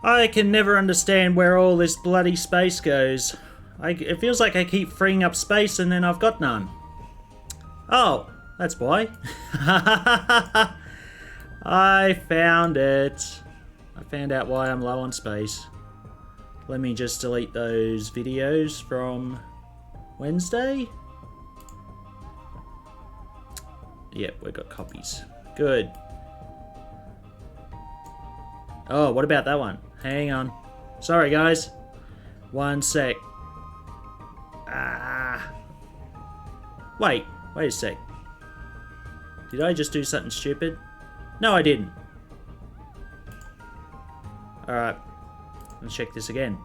I can never understand where all this bloody space goes. It feels like I keep freeing up space and then I've got none. Oh, that's why. I found it. I found out why I'm low on space. Let me just delete those videos from Wednesday. Yep, we've got copies. Good. Oh, what about that one? Hang on. Sorry, guys. One sec. Wait a sec. Did I just do something stupid? No, I didn't. Alright. Let's check this again.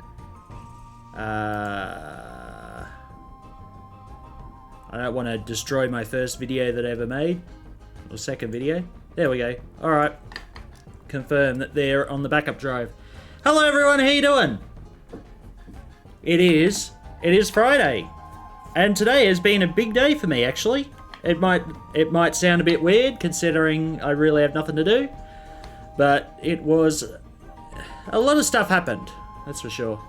I don't want to destroy my first video that I ever made. Or second video. There we go. Alright. Confirm that they're on the backup drive. Hello everyone, how you doing? It is Friday. And today has been a big day for me, actually. It might sound a bit weird considering I really have nothing to do. But it was... a lot of stuff happened, that's for sure.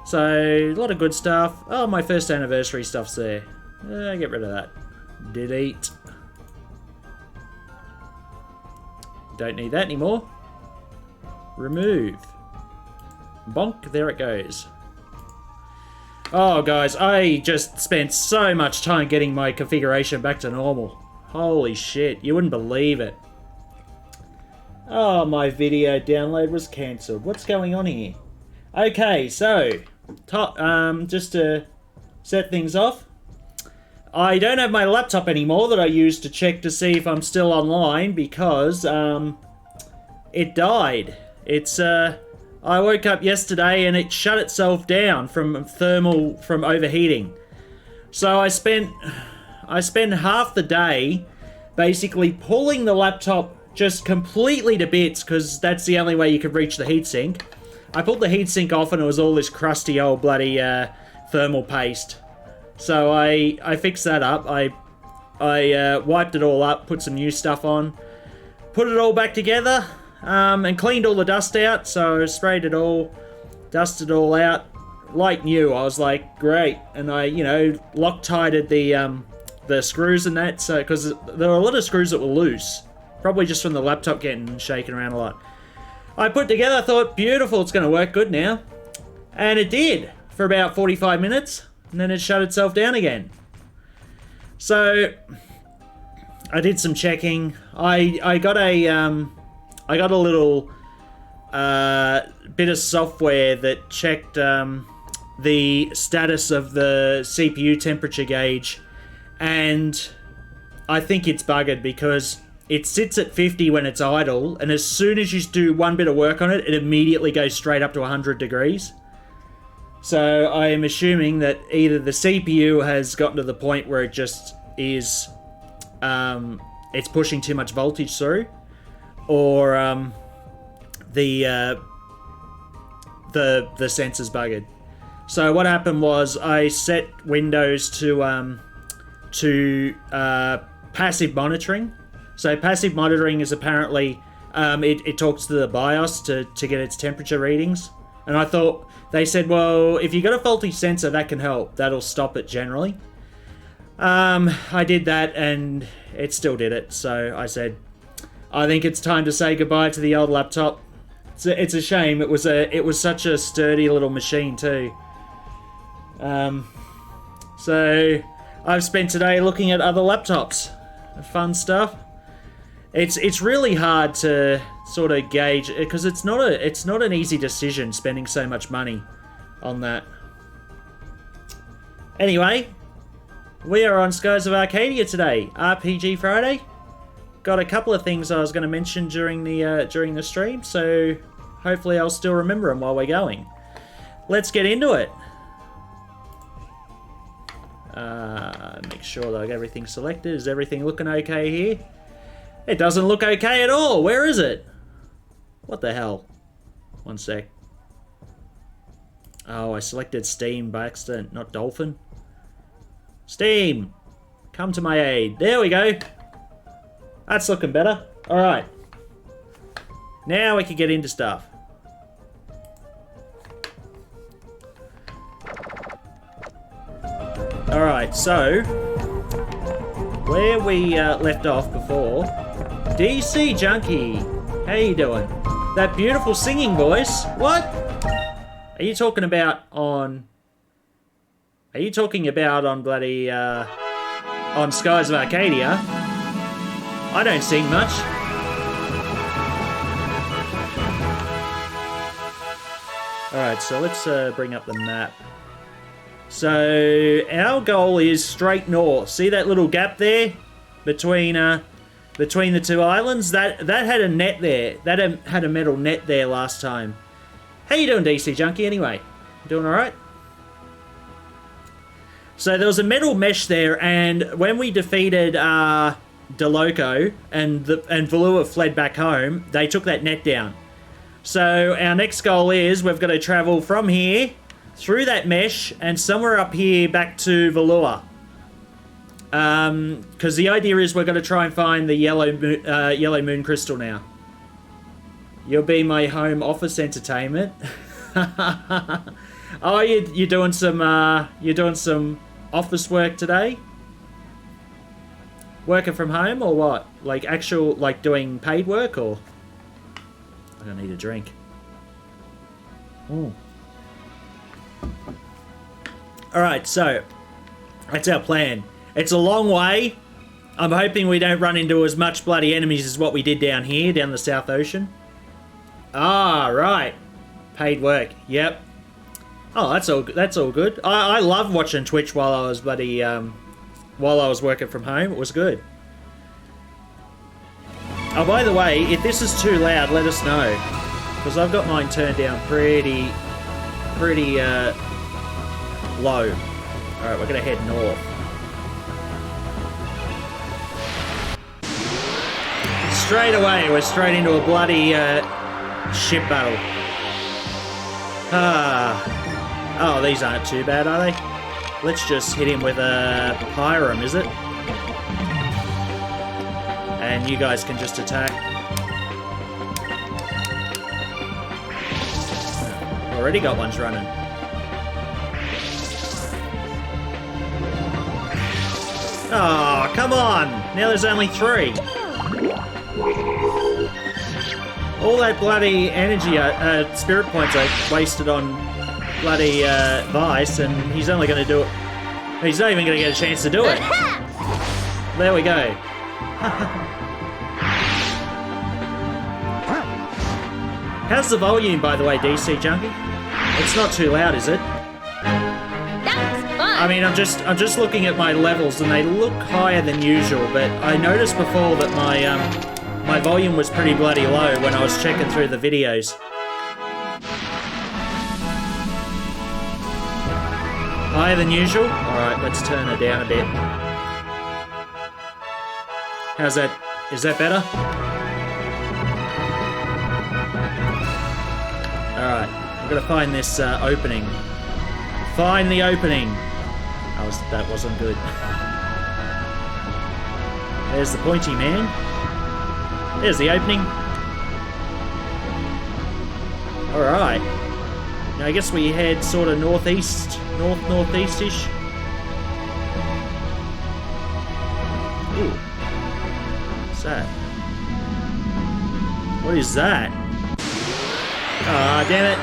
So, a lot of good stuff. Oh, my first anniversary stuff's there. Get rid of that. Delete. Don't need that anymore. Remove. Bonk, there it goes. Oh, guys, I just spent so much time getting my configuration back to normal. Holy shit, you wouldn't believe it. Oh, my video download was cancelled. What's going on here? Okay, so, just to set things off, I don't have my laptop anymore that I used to check to see if I'm still online because it died. I woke up yesterday and it shut itself down from overheating. So I spent half the day basically pulling the laptop just completely to bits because that's the only way you could reach the heatsink. I pulled the heatsink off and it was all this crusty old bloody thermal paste. So I fixed that up. I wiped it all up, put some new stuff on, put it all back together, and cleaned all the dust out. So I sprayed it all, dusted it all out, like new. I was like, great, and I, Loctited the screws and that. So because there were a lot of screws that were loose, probably just from the laptop getting shaken around a lot. I put together, I thought, beautiful, it's going to work good now, and it did for about 45 minutes. And then it shut itself down again. So I did some checking. I got a little bit of software that checked the status of the CPU temperature gauge, and I think it's buggered because it sits at 50 when it's idle, and as soon as you do one bit of work on it, it immediately goes straight up to 100 degrees. So I am assuming that either the CPU has gotten to the point where it just is, it's pushing too much voltage through, or the sensor's buggered. So what happened was I set Windows to passive monitoring. So passive monitoring is apparently it talks to the BIOS to get its temperature readings, and I thought. They said, well, if you got a faulty sensor, that can help. That'll stop it generally. I did that, and it still did it. So I said, I think it's time to say goodbye to the old laptop. It's a shame. It was such a sturdy little machine too. So I've spent today looking at other laptops. Fun stuff. It's really hard to sort of gauge because it's not an easy decision spending so much money on that. Anyway, we are on Skies of Arcadia today, RPG Friday. Got a couple of things I was going to mention during the stream, so hopefully I'll still remember them while we're going. Let's get into it. Make sure that I got everything selected. Is everything looking okay here? It doesn't look okay at all. Where is it? What the hell? One sec. Oh, I selected Steam by accident, not Dolphin. Steam! Come to my aid. There we go. That's looking better. Alright. Now we can get into stuff. Alright, so where we left off before, DC Junkie, how you doing? That beautiful singing voice. What? Are you talking about on... Are you talking about on bloody, on Skies of Arcadia? I don't sing much. Alright, so let's bring up the map. So, our goal is straight north. See that little gap there? Between the two islands? That had a net there. That had a metal net there last time. How you doing, DC Junkie, anyway? Doing alright? So, there was a metal mesh there, and when we defeated DeLoco and Valua fled back home, they took that net down. So our next goal is we've got to travel from here through that mesh and somewhere up here back to Valua. Because the idea is we're going to try and find the yellow moon crystal now. You'll be my home office entertainment. Oh, you're doing some office work today? Working from home or what? Like actual, like doing paid work or? I need a drink. Alright, so that's our plan. It's a long way. I'm hoping we don't run into as much bloody enemies as what we did down here, down the South Ocean. Ah, right. Paid work. Yep. Oh, that's all good. I love watching Twitch while I was bloody while I was working from home. It was good. Oh, by the way, if this is too loud, let us know. Because I've got mine turned down pretty low. Alright, we're going to head north. Straight away, we're straight into a bloody ship battle. Oh, these aren't too bad, are they? Let's just hit him with a Pyrum, is it? And you guys can just attack. Already got ones running. Oh, come on! Now there's only 3. All that bloody energy, spirit points I wasted on bloody Vice, and he's only going to do it. He's not even going to get a chance to do it. There we go. How's the volume, by the way, DC Junkie? It's not too loud, is it? That's fun. I mean, I'm just looking at my levels, and they look higher than usual. But I noticed before that my volume was pretty bloody low when I was checking through the videos. Higher than usual? Alright, let's turn it down a bit. How's that? Is that better? Alright, I'm gonna find this opening. Find the opening! That wasn't good. There's the pointy man. There's the opening. Alright. Now I guess we head sort of northeast, northeast-ish. Ooh. What's that? What is that? Ah, damn it.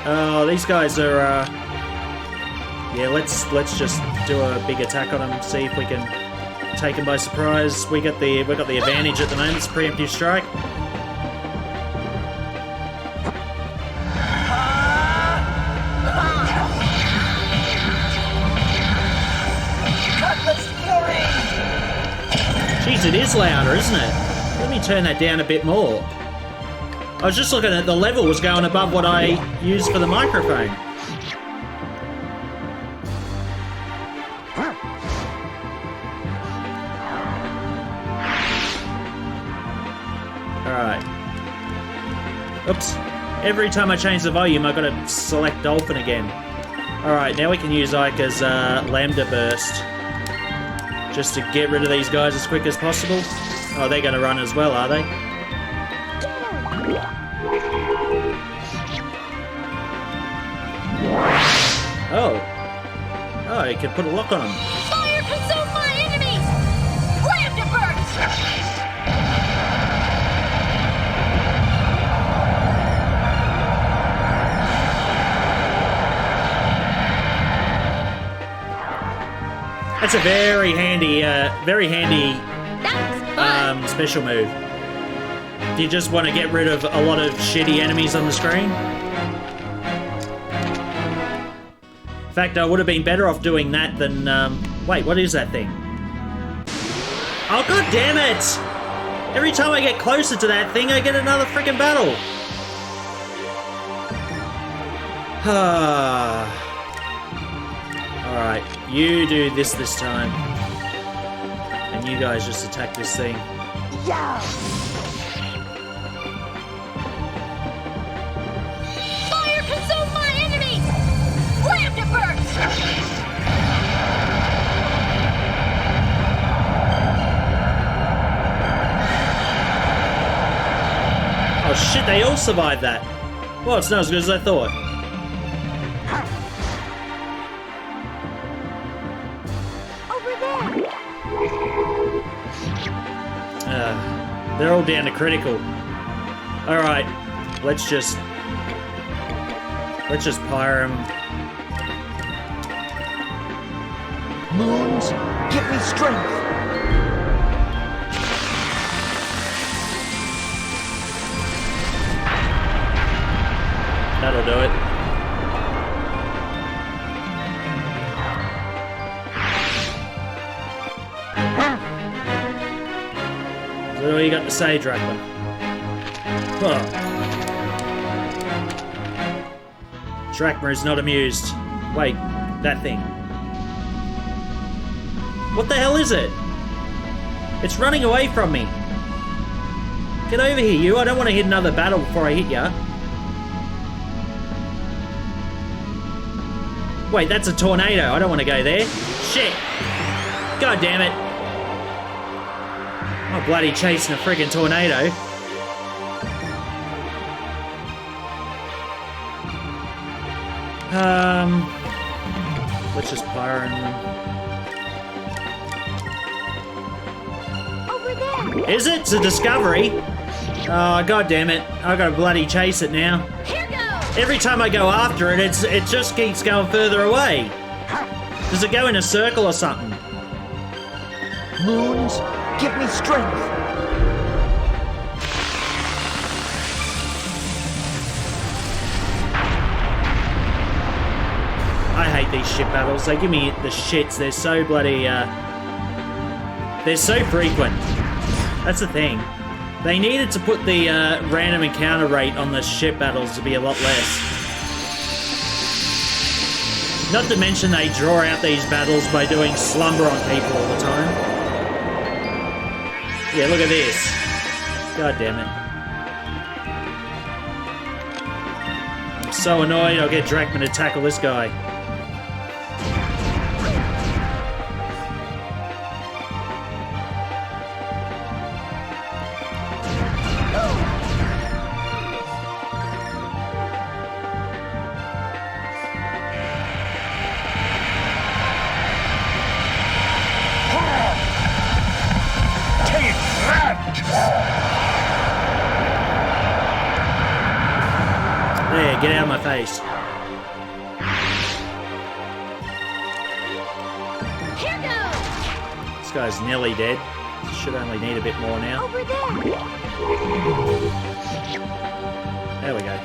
Oh, these guys are, yeah, let's just do a big attack on them, see if we can take them by surprise. We got the advantage at the moment. It's preemptive strike. Jeez, it is louder, isn't it? Let me turn that down a bit more. I was just looking at the level was going above what I used for the microphone. Alright. Oops. Every time I change the volume, I've got to select Dolphin again. Alright, now we can use Ika's Lambda Burst. Just to get rid of these guys as quick as possible. Oh, they're going to run as well, are they? Oh. Oh, you can put a lock on them. Fire consume my enemies! Ram to burst! That's a very handy That's fun! special move. Do you just want to get rid of a lot of shitty enemies on the screen? In fact, I would have been better off doing that than, wait, what is that thing? Oh, god damn it! Every time I get closer to that thing, I get another freaking battle. Alright, you do this time. And you guys just attack this thing. Yeah! Fire consume my enemies! Ram to burst! Oh shit, they all survived that. Well, it's not as good as I thought. Over there! They're all down to critical. Alright, let's just pyre them. Moons, give me strength. That'll do it. Is that all you got to say, Dracula? Huh. Drachma is not amused. Wait, that thing. What the hell is it? It's running away from me. Get over here, you. I don't want to hit another battle before I hit ya. Wait, that's a tornado. I don't want to go there. Shit. God damn it. I'm bloody chasing a friggin' tornado. Let's just pyre them. Over there! Is it? It's a discovery. Oh, god damn it. I gotta bloody chase it now. Here goes! Every time I go after it, it just keeps going further away. Does it go in a circle or something? Moons, give me strength. I hate these shit battles. They give me the shits. They're so bloody, they're so frequent. That's the thing. They needed to put the random encounter rate on the shit battles to be a lot less. Not to mention they draw out these battles by doing slumber on people all the time. Yeah, look at this. God damn it. I'm so annoyed I'll get Drachma to tackle this guy. There, get out of my face. Here goes! This guy's nearly dead. Should only need a bit more now. Over there! There we go.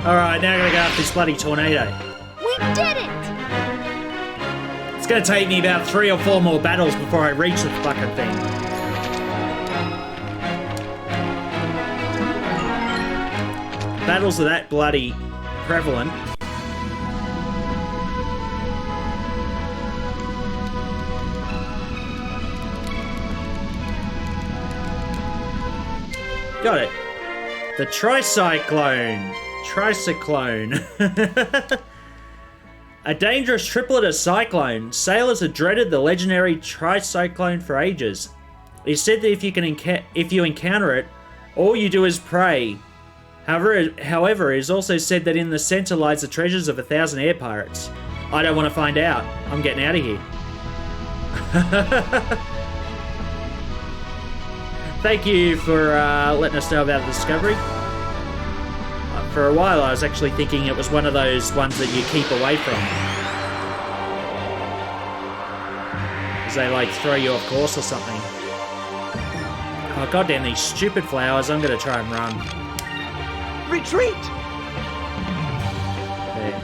Alright, now I gotta go after this bloody tornado. We did it! It's gonna take me about 3 or 4 more battles before I reach the fucking thing. Battles are that bloody prevalent. Got it. The Tricyclone. A dangerous triplet of cyclone. Sailors have dreaded the legendary Tricyclone for ages. It's said that if you encounter it, all you do is pray. However, it is also said that in the center lies the treasures of 1,000 air pirates. I don't want to find out. I'm getting out of here. Thank you for letting us know about the discovery. For a while I was actually thinking it was one of those ones that you keep away from. Because they like throw you off course or something. Oh goddamn these stupid flowers, I'm gonna try and run. Retreat! There.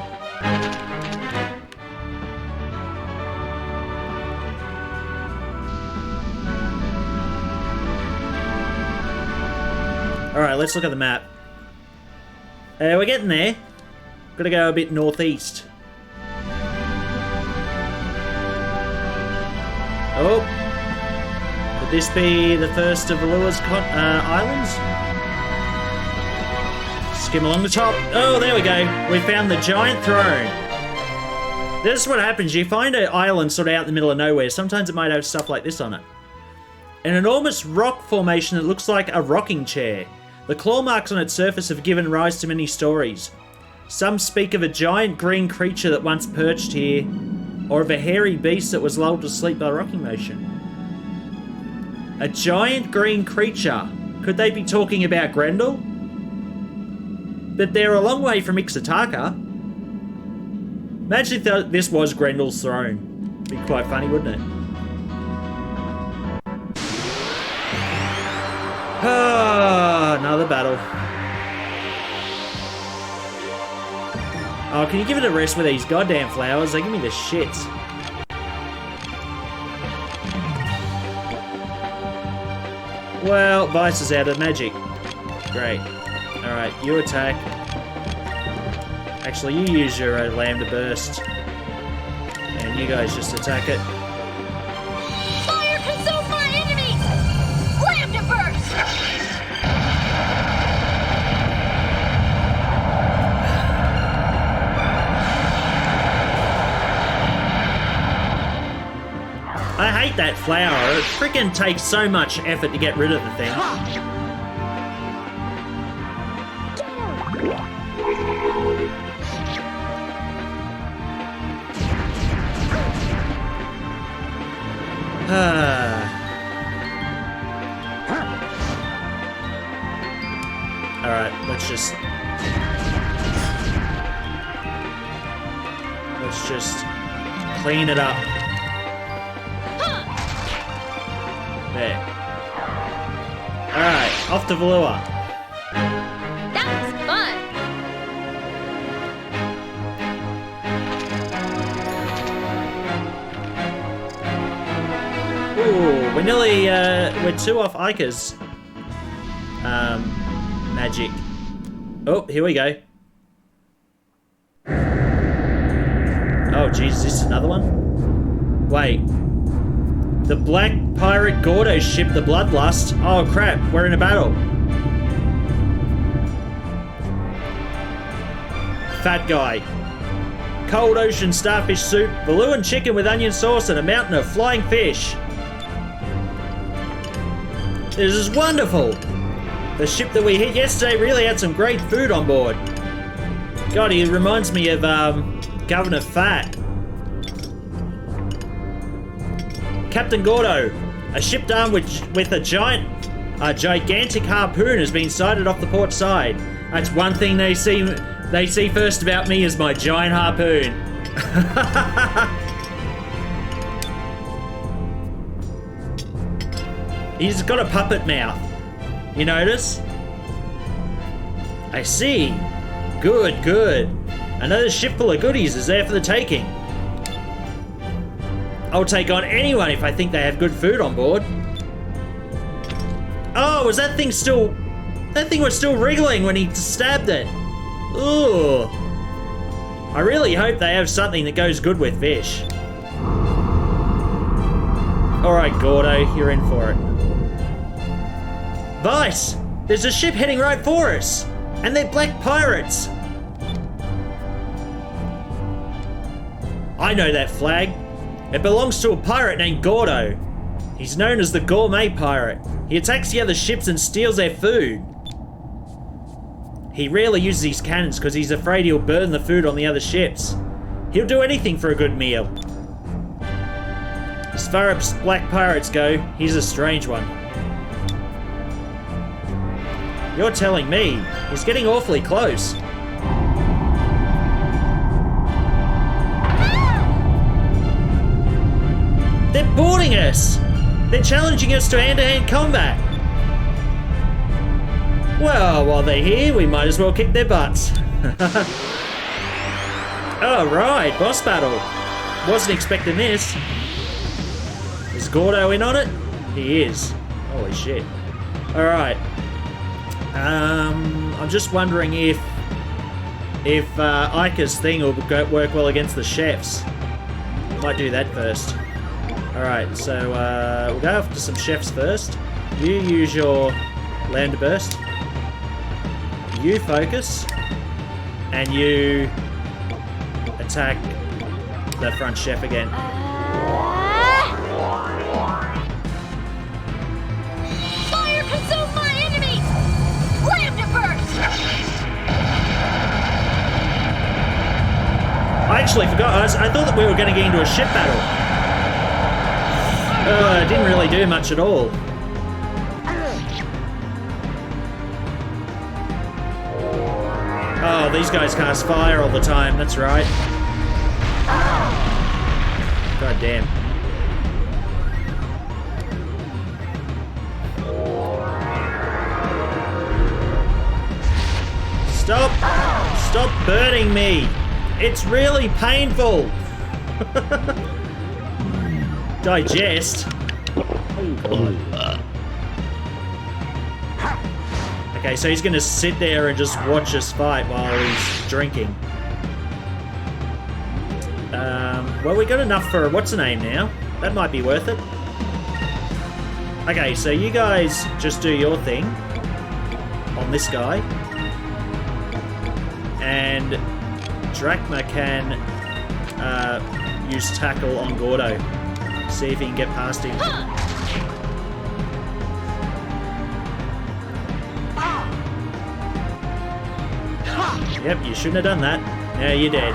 Alright, let's look at the map. We're getting there. Gotta go a bit northeast. Oh. Could this be the first of Valua's islands? Skim along the top. Oh, there we go. We found the giant throne. This is what happens. You find an island sort of out in the middle of nowhere. Sometimes it might have stuff like this on it. An enormous rock formation that looks like a rocking chair. The claw marks on its surface have given rise to many stories. Some speak of a giant green creature that once perched here, or of a hairy beast that was lulled to sleep by rocking motion. A giant green creature. Could they be talking about Grendel? But they're a long way from Ixataka. Imagine if this was Grendel's throne. It'd be quite funny, wouldn't it? Ah, another battle. Oh, can you give it a rest with these goddamn flowers? They give me the shits. Well, Vice is out of magic. Great. Alright, you attack. Actually, you use your Lambda Burst. And you guys just attack it. Fire consume my enemies! Lambda burst! I hate that flower. It freaking takes so much effort to get rid of the thing. Alright, let's just clean it up. There. Alright, off to Valua. That was fun! Ooh, we're nearly, we're 2 off Ika's magic. Oh, here we go. Oh, jeez, is this another one? Wait. The Black Pirate Gordo ship, the Bloodlust. Oh, crap, we're in a battle. Fat guy. Cold ocean starfish soup, Valuan chicken with onion sauce, and a mountain of flying fish. This is wonderful! The ship that we hit yesterday really had some great food on board. God, he reminds me of Governor Fat. Captain Gordo, a ship armed with a gigantic harpoon has been sighted off the port side. That's one thing they see first about me is my giant harpoon. He's got a puppet mouth. You notice? I see. Good, good. Another ship full of goodies is there for the taking. I'll take on anyone if I think they have good food on board. Oh, was that thing still... That thing was still wriggling when he stabbed it. Ooh. I really hope they have something that goes good with fish. Alright, Gordo, you're in for it. Vice! There's a ship heading right for us! And they're black pirates! I know that flag. It belongs to a pirate named Gordo. He's known as the Gourmet Pirate. He attacks the other ships and steals their food. He rarely uses his cannons because he's afraid he'll burn the food on the other ships. He'll do anything for a good meal. As far as black pirates go, he's a strange one. You're telling me. He's getting awfully close. They're boarding us! They're challenging us to hand-to-hand combat. Well, while they're here, we might as well kick their butts. Oh, right, boss battle. Wasn't expecting this. Is Gordo in on it? He is. Holy shit. Alright. I'm just wondering if Ika's thing will work well against the chefs. Might do that first. Alright, so we'll go after some chefs first. You use your lambda burst. You focus. And you attack the front chef again. Fire consume my enemies! Lambda burst! I actually forgot. I thought that we were going to get into a ship battle. It didn't really do much at all. Oh, these guys cast fire all the time. That's right. God damn. Stop! Stop burning me! It's really painful! Digest? Oh, God. Okay, so he's gonna sit there and just watch us fight while he's drinking. Well, we got enough for what's the name now? That might be worth it. Okay, so you guys just do your thing on this guy. And Drachma can use tackle on Gordo. See if he can get past him. Yep, you shouldn't have done that. Now you're dead.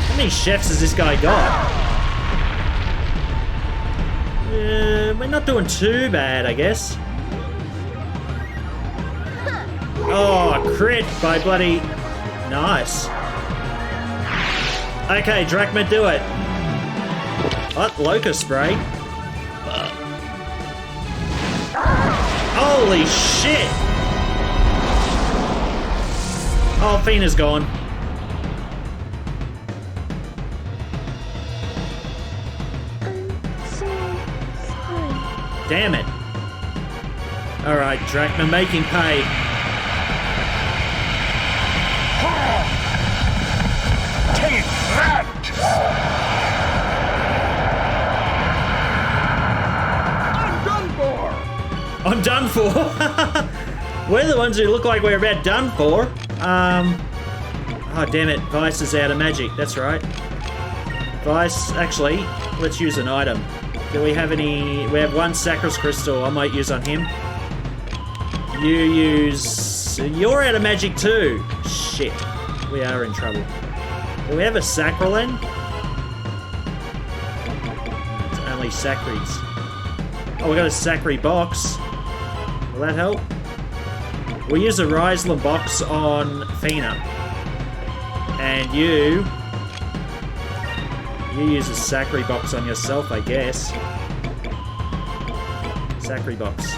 How many chefs has this guy got? We're not doing too bad, I guess. Oh, crit by bloody... Nice. Okay, Drachma, do it. What? Locust spray? Holy shit! Oh, Fina's gone. Damn it. Alright, Drachma, make him pay. Take that! I'm done for. We're the ones who look like we're about done for. Oh, damn it. Vice is out of magic. That's right. Vice, actually, let's use an item. Do we have any... We have one Sacros Crystal I might use on him. You use... You're out of magic too. Shit. We are in trouble. Do we have a Sacrolan? It's only Sacries. Oh, we got a Sacri box. Will that help? We'll use a Riesland box on Fina. And you use a Sacri box on yourself, I guess. Sacri box.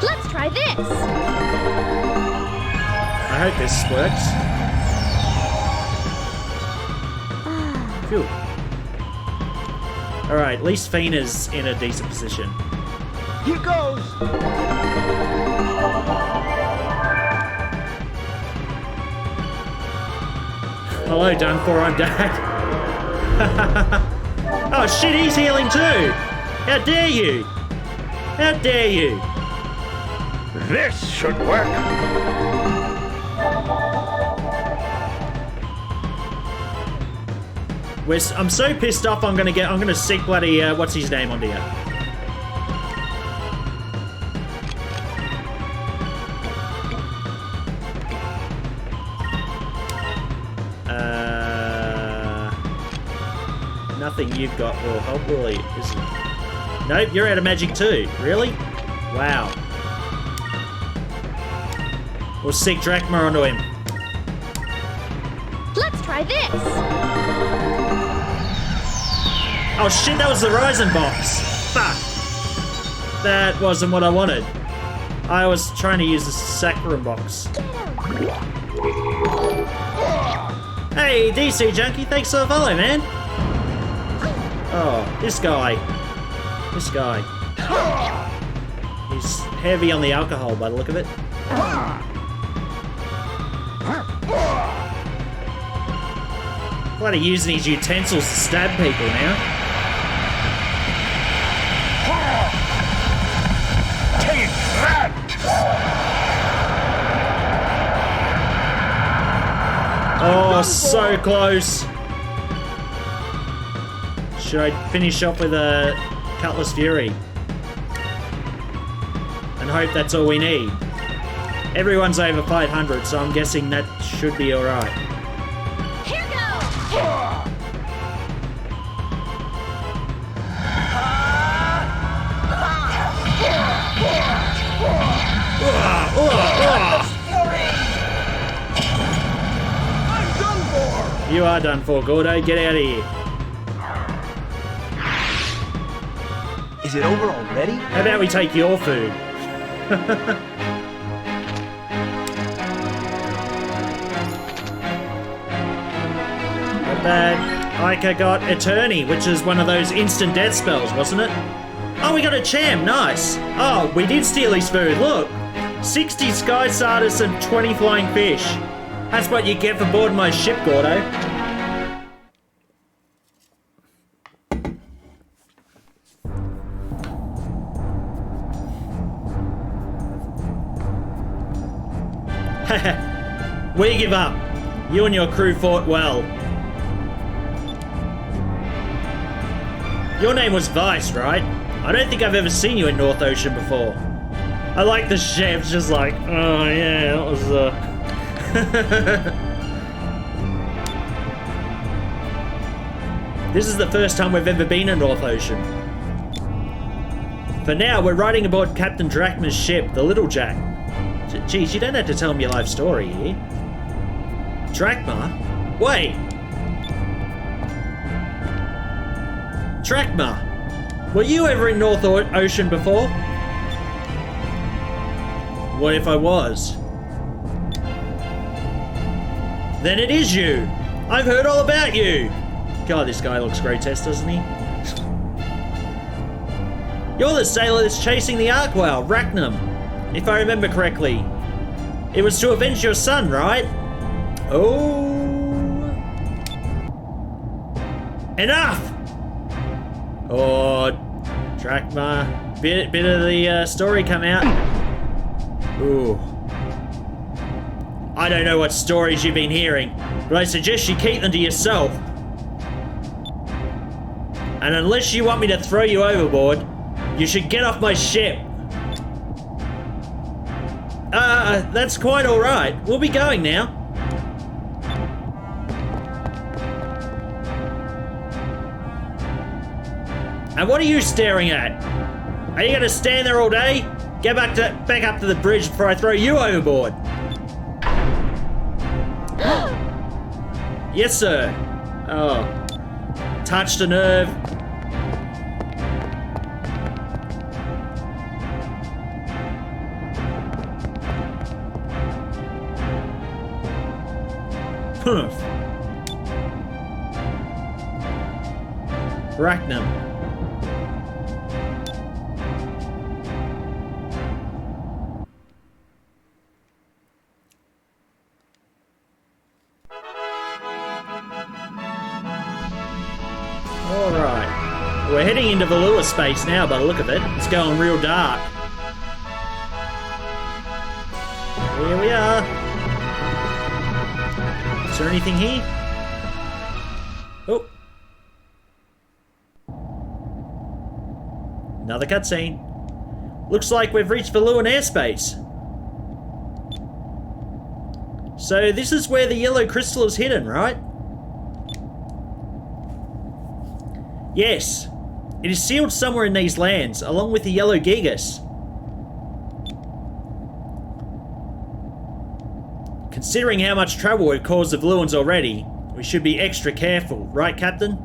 Let's try this! I hope this works. Phew. Alright, at least Fina's in a decent position. Here goes! Hello, done for, I'm Dad. Oh shit, he's healing too! How dare you! How dare you! This should work. I'm so pissed off. I'm gonna sick bloody what's his name onto you. Nothing you've got will help, will he? Nope, you're out of magic too. Really? Wow. We'll sick Drachma onto him. Let's try this. Oh shit, that was the Ryzen box. Fuck. That wasn't what I wanted. I was trying to use the Saccharin box. Hey, DC Junkie, thanks for the follow, man. Oh, this guy. This guy. He's heavy on the alcohol by the look of it. Bloody using his utensils to stab people now. Take that! Oh, so close. Should I finish off with a Cutlass Fury? And hope that's all we need. Everyone's over 500, so I'm guessing that should be alright. Here goes. You are done for, Gordo. Get out of here. Is it over already? How about we take your food? Not bad. Ica got Attorney, which is one of those instant death spells, wasn't it? Oh, we got a champ. Nice. Oh, we did steal his food. Look. 60 Sky Stardust and 20 Flying Fish. That's what you get for boarding my ship, Gordo. We give up. You and your crew fought well. Your name was Vice, right? I don't think I've ever seen you in North Ocean before. I like the chef's just like, oh yeah, that was This is the first time we've ever been in North Ocean. For now, we're riding aboard Captain Drachma's ship, the Little Jack. Geez, you don't have to tell me your life story here. Drachma? Wait! Drachma! Were you ever in North Ocean before? What if I was? Then it is you! I've heard all about you! God, this guy looks grotesque, doesn't he? You're the sailor that's chasing the Ark Whale, Rachnum. If I remember correctly. It was to avenge your son, right? Oh. Enough! Oh, Drachma. Bit of the story come out. Ooh. I don't know what stories you've been hearing, but I suggest you keep them to yourself. And unless you want me to throw you overboard, you should get off my ship. That's quite alright. We'll be going now. And what are you staring at? Are you gonna stand there all day? Get back up to the bridge before I throw you overboard. Yes, sir. Oh. Touched a nerve. Rachnum. Alright. We're heading into Valua space now by the look of it. It's going real dark. Here we are. Is there anything here? Oh, Another cutscene. Looks like we've reached Valuan airspace. So this is where the yellow crystal is hidden, right? Yes. It is sealed somewhere in these lands, along with the yellow Gigas. Considering how much trouble we've caused the Valuans already, we should be extra careful, right, Captain?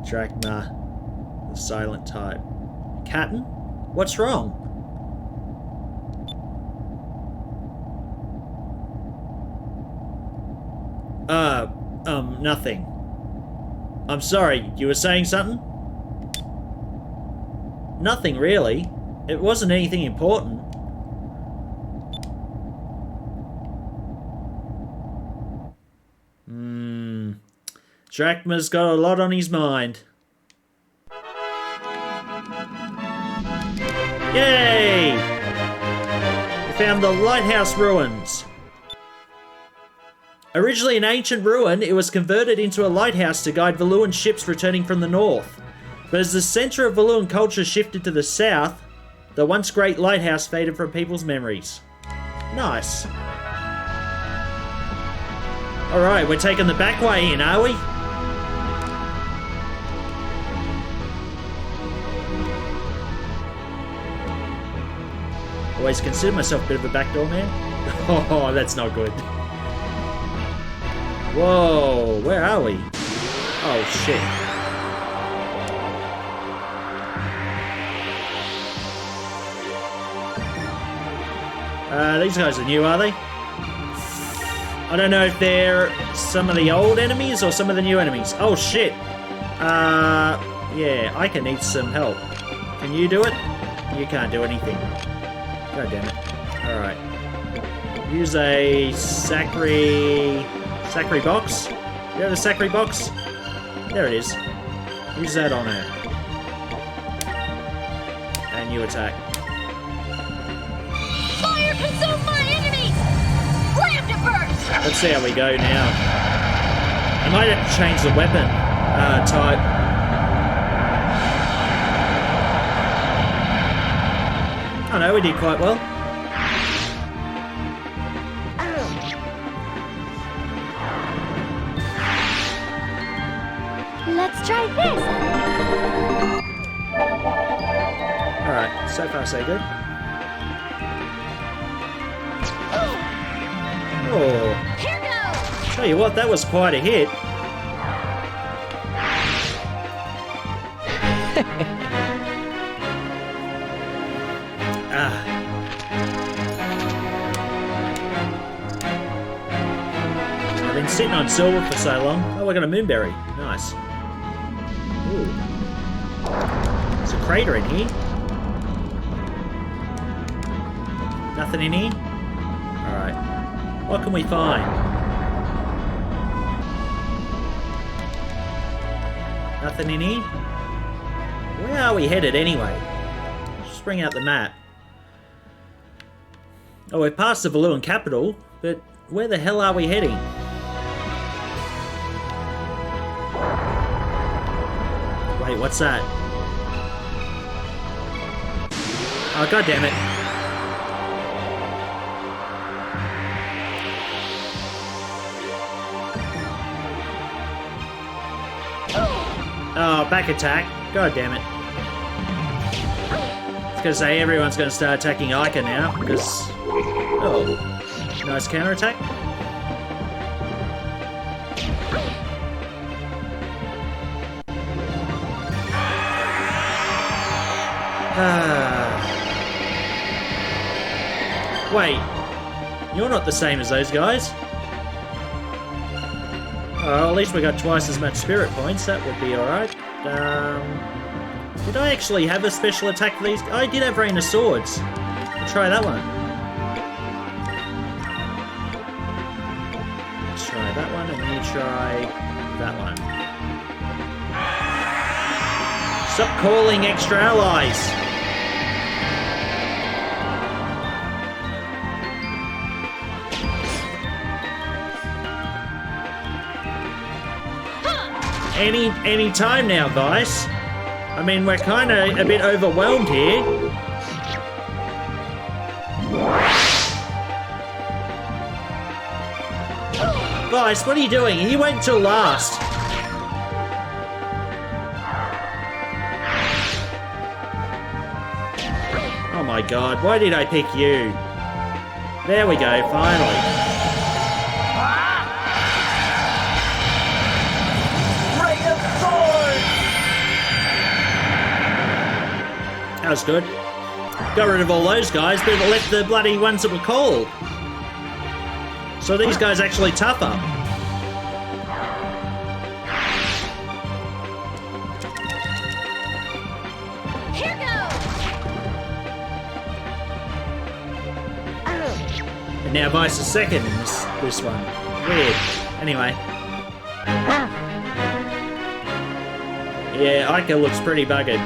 Drachma, the silent type. Captain? What's wrong? Nothing. I'm sorry, you were saying something? Nothing, really. It wasn't anything important. Drachma's got a lot on his mind. Yay! We found the lighthouse ruins. Originally an ancient ruin, it was converted into a lighthouse to guide Valuan ships returning from the north. But as the centre of Valuan culture shifted to the south, the once great lighthouse faded from people's memories. Nice. Alright, we're taking the back way in, are we? Always consider myself a bit of a backdoor man. Oh, that's not good. Whoa, where are we? Oh, shit. These guys are new, are they? I don't know if they're some of the old enemies or some of the new enemies. Oh, shit. Yeah, I can need some help. Can you do it? You can't do anything. God damn it. Alright. Use a Sacri box? You have a Sacri box? There it is. Use that on her. And you attack. Fire consume my enemies! Slam to burst! Let's see how we go now. I might have to change the weapon type. Oh no, we did quite well. Let's try this! Alright, so far so good. Oh, Here goes! tell you what, that was quite a hit. I've been sitting on silver for so long. Oh, I got a moonberry. Nice. Ooh. There's a crater in here. Nothing in here? Alright. What can we find? Nothing in here? Where are we headed anyway? Just bring out the map. Oh, we're past the Valuan capital, but where the hell are we heading? Wait, what's that? Oh, god damn it. Oh, back attack. God damn it. I was gonna say everyone's gonna start attacking Ica now, because... Oh, nice counterattack. Wait, you're not the same as those guys. Oh, at least we got twice as much spirit points. That would be alright. Did I actually have a special attack for these? I did have Rain of Swords. I'll try that one. Let's try that one, and you try that one. Stop calling extra allies! any time now, Vice. I mean, we're kind of a bit overwhelmed here. Vice, what are you doing? He went till last. Oh my god, why did I pick you? There we go, finally. Ray of sword! That was good. Got rid of all those guys, but left the bloody ones that were cold. So these guys actually tougher. Here goes. And now Vice is second in this one. Weird. Anyway. Yeah, Ica looks pretty buggered.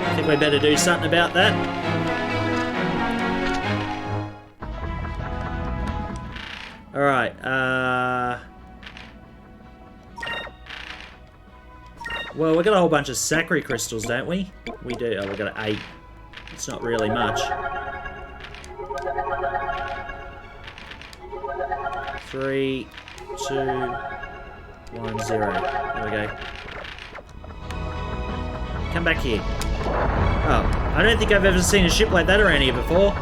I think we better do something about that. Alright, well, we got a whole bunch of Sacri crystals, don't we? We do. Oh, we got 8. It's not really much. 3, 2, 1, 0. There we go. Come back here. Oh, I don't think I've ever seen a ship like that around here before.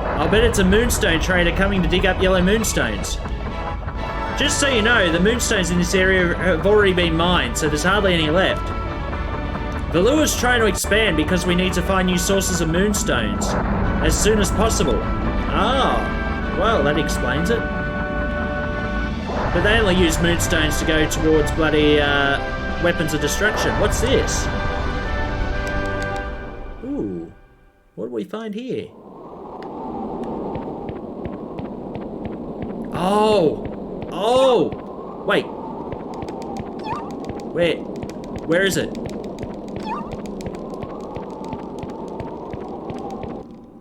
I'll bet it's a moonstone trader coming to dig up yellow moonstones. Just so you know, the moonstones in this area have already been mined, so there's hardly any left. Valua's trying to expand because we need to find new sources of moonstones as soon as possible. Ah, well, that explains it. But they only use moonstones to go towards bloody weapons of destruction. What's this? Ooh, what do we find here? Oh, wait. Where is it?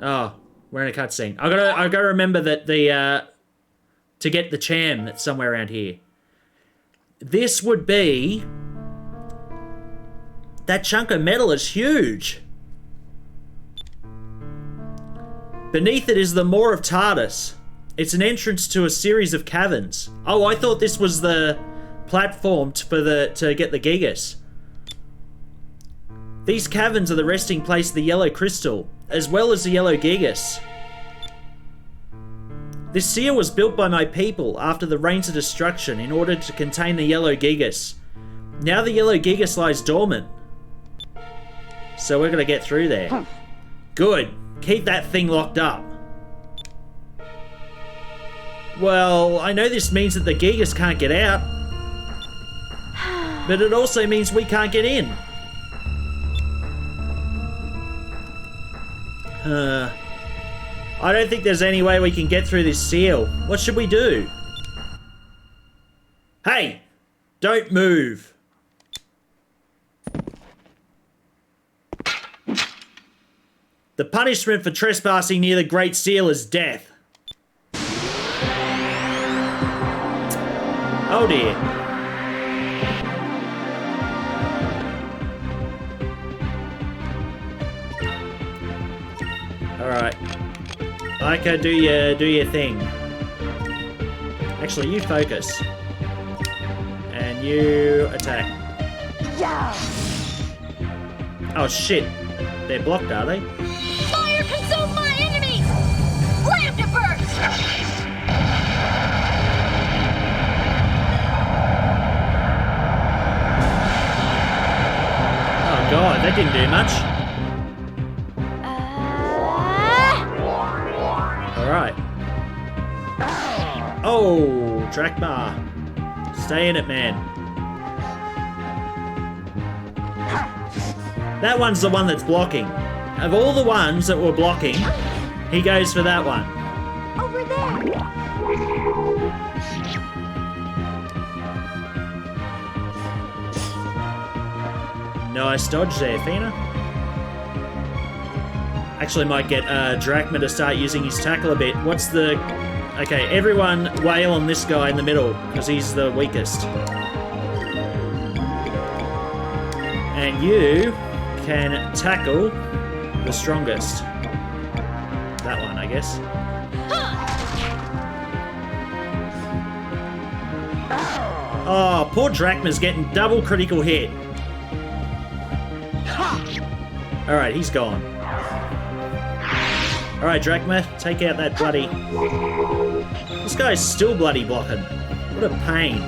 Oh, we're in a cutscene. I gotta remember that to get the cham that's somewhere around here. This would be, that chunk of metal is huge. Beneath it is the Maw of Tardis. It's an entrance to a series of caverns. Oh, I thought this was the platform to get the Gigas. These caverns are the resting place of the yellow crystal, as well as the yellow Gigas. This seal was built by my people after the Rains of Destruction in order to contain the yellow Gigas. Now the yellow Gigas lies dormant. So we're gonna get through there. Good. Keep that thing locked up. Well, I know this means that the Gigas can't get out. But it also means we can't get in. I don't think there's any way we can get through this seal. What should we do? Hey! Don't move! The punishment for trespassing near the Great Seal is death. Oh dear. Alright. Ica, do your thing. Actually, you focus. And you attack. Yeah. Oh shit. They're blocked, are they? Fire consume my enemies! Slam to burst! Oh god, that didn't do much. Alright. Oh, track bar. Stay in it, man. That one's the one that's blocking. Of all the ones that were blocking, he goes for that one. Over there! Nice dodge there, Fina. Actually might get Drachma to start using his tackle a bit. What's the Okay, everyone wail on this guy in the middle, because he's the weakest. And you can tackle the strongest. That one, I guess. Oh, poor Drachma's getting double critical hit. Alright, he's gone. Alright, Drachma, take out that bloody... This guy's still bloody blocking. What a pain.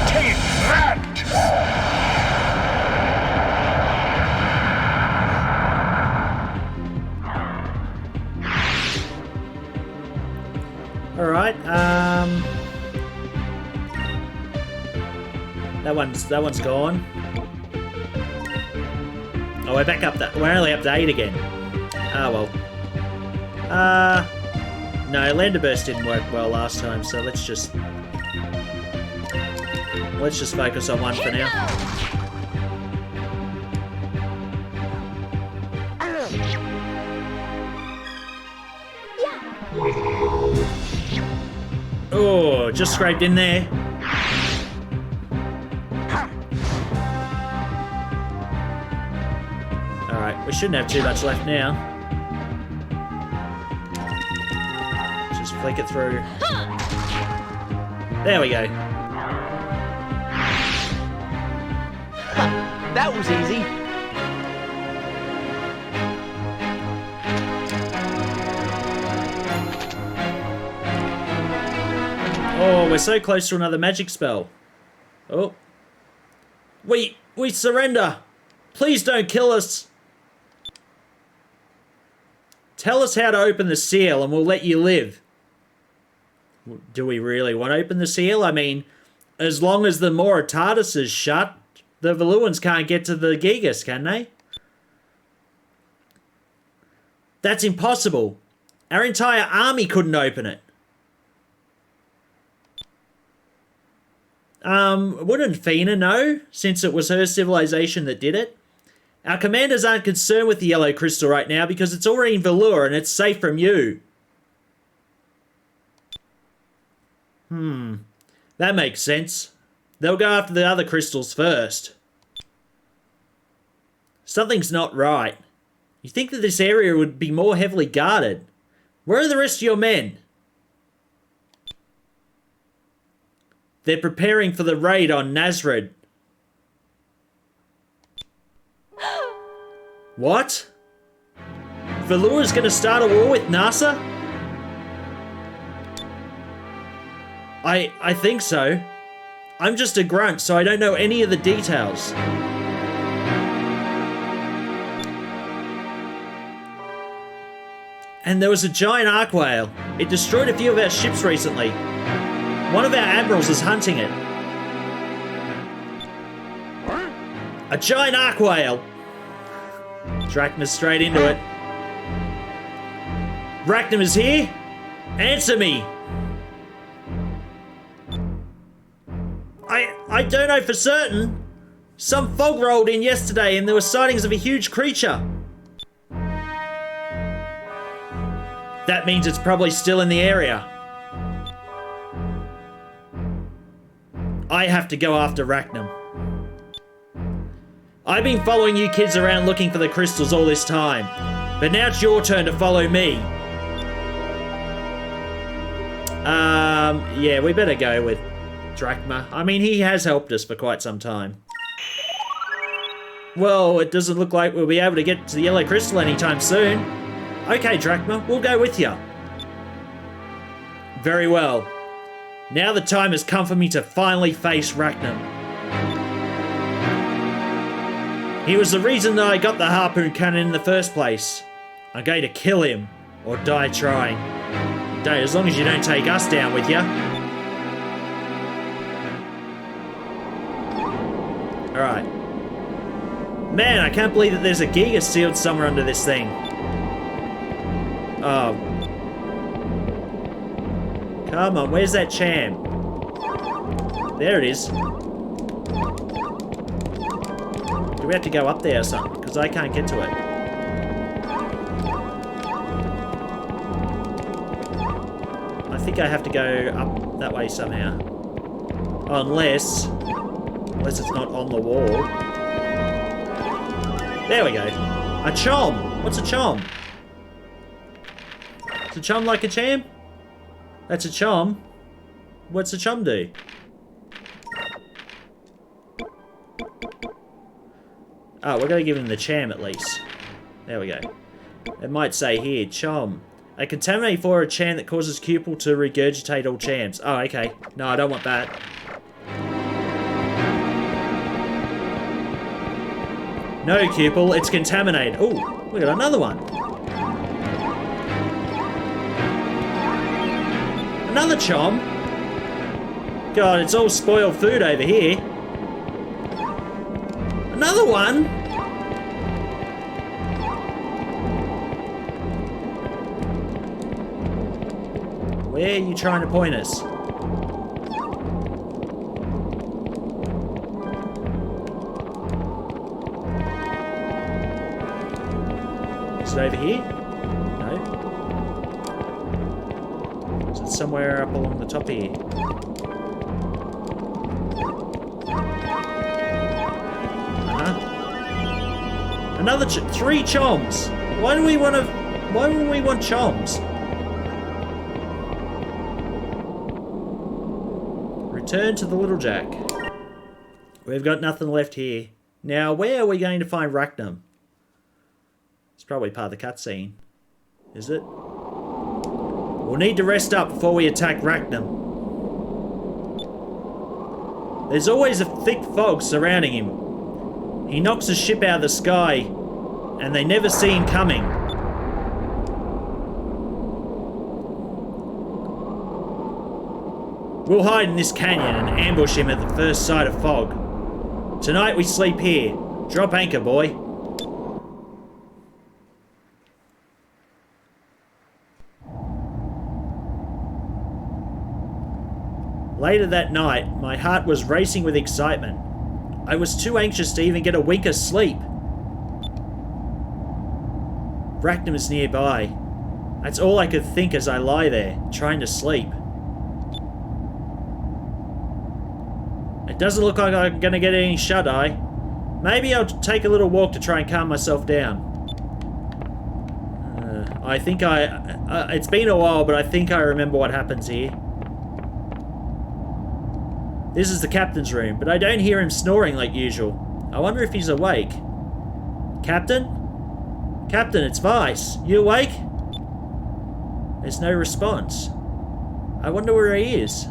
Take that! Alright, that one's gone. Oh, we're back up we're only up to 8 again. Ah, well. No, Lander Burst didn't work well last time, so let's just focus on one for now. Oh, just scraped in there. Alright, we shouldn't have too much left now. Just flick it through. There we go. That was easy. Oh, we're so close to another magic spell. Oh. We surrender. Please don't kill us. Tell us how to open the seal and we'll let you live. Do we really want to open the seal? I mean, as long as the Moritatis is shut, the Valuans can't get to the Gigas, can they? That's impossible. Our entire army couldn't open it. Wouldn't Fina know, since it was her civilization that did it? Our commanders aren't concerned with the yellow crystal right now because it's already in Valua and it's safe from you. That makes sense. They'll go after the other crystals first. Something's not right. You think that this area would be more heavily guarded. Where are the rest of your men? They're preparing for the raid on Nazrid. What? Valua's gonna start a war with NASA? I think so. I'm just a grunt, so I don't know any of the details. And there was a giant arc whale. It destroyed a few of our ships recently. One of our admirals is hunting it. A giant arc whale! Drachma's straight into it. Rachnum is here? Answer me! I don't know for certain. Some fog rolled in yesterday and there were sightings of a huge creature. That means it's probably still in the area. I have to go after Rachnum. I've been following you kids around looking for the crystals all this time, but now it's your turn to follow me. Yeah, we better go with Drachma. I mean, he has helped us for quite some time. Well, it doesn't look like we'll be able to get to the yellow crystal anytime soon. Okay, Drachma, we'll go with you. Very well. Now the time has come for me to finally face Rachnum. He was the reason that I got the harpoon cannon in the first place. I'm going to kill him, or die trying. Don't, as long as you don't take us down with you. Alright. Man, I can't believe that there's a Giga sealed somewhere under this thing. Oh. Come on, where's that champ? There it is. we have to go up there or something? Because I can't get to it. I think I have to go up that way somehow. Unless it's not on the wall. There we go. A chom! What's a chom? Is a chom like a cham? That's a chom. What's a chom do? Oh, we're going to give him the cham at least. There we go. It might say here, chom. A contaminated for a cham that causes pupil to regurgitate all chams. Oh, okay. No, I don't want that. No, pupil, it's contaminated. Ooh, we got another one. Another chom. God, it's all spoiled food over here. Another one? Where are you trying to point us? Is it over here? No. Is it somewhere up along the top here? Another three choms. Why do we want to? Why would we want choms? Return to the Little Jack. We've got nothing left here. Now, where are we going to find Rachnum? It's probably part of the cutscene. Is it? We'll need to rest up before we attack Rachnum. There's always a thick fog surrounding him. He knocks his ship out of the sky, and they never see him coming. We'll hide in this canyon and ambush him at the first sight of fog. Tonight we sleep here. Drop anchor, boy. Later that night, my heart was racing with excitement. I was too anxious to even get a wink of sleep. Rachnum is nearby. That's all I could think as I lie there, trying to sleep. It doesn't look like I'm gonna get any shut-eye. Maybe I'll take a little walk to try and calm myself down. I think it's been a while, but I think I remember what happens here. This is the captain's room, but I don't hear him snoring like usual. I wonder if he's awake. Captain? Captain, it's Vice. You awake? There's no response. I wonder where he is.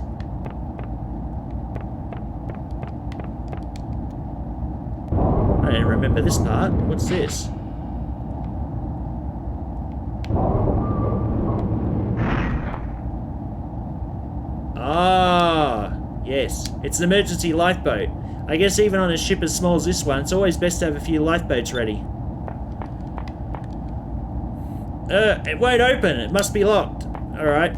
I don't remember this part. What's this? Ah, yes. It's an emergency lifeboat. I guess even on a ship as small as this one, it's always best to have a few lifeboats ready. It won't open. It must be locked. Alright.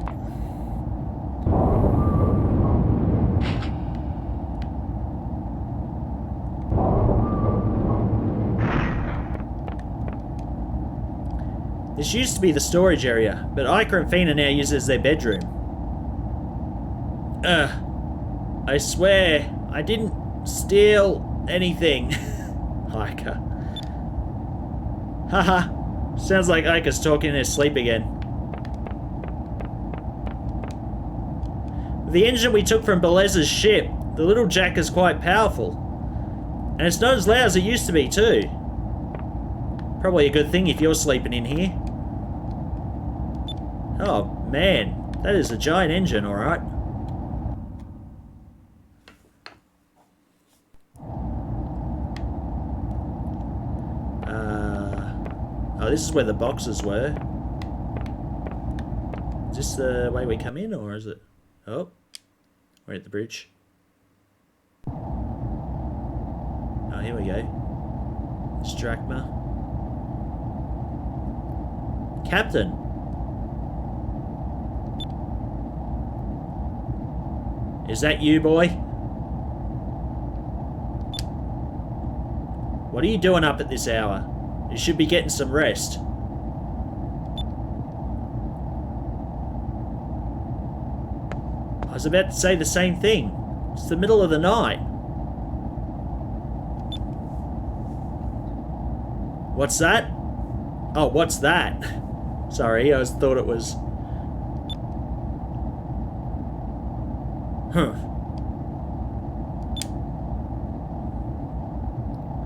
This used to be the storage area, but Iker and Fina now use it as their bedroom. I swear, I didn't steal anything. Iker. Haha. Sounds like Iker's talking in his sleep again. The engine we took from Belez's ship, the Little Jack, is quite powerful. And it's not as loud as it used to be, too. Probably a good thing if you're sleeping in here. Oh, man. That is a giant engine, alright. Oh, this is where the boxes were. Is this the way we come in, or is it? Oh, we're at the bridge. Oh, here we go. It's Drachma. Captain! Is that you, boy? What are you doing up at this hour? You should be getting some rest. I was about to say the same thing. It's the middle of the night. What's that? Oh, what's that? Sorry, I thought it was... Huh.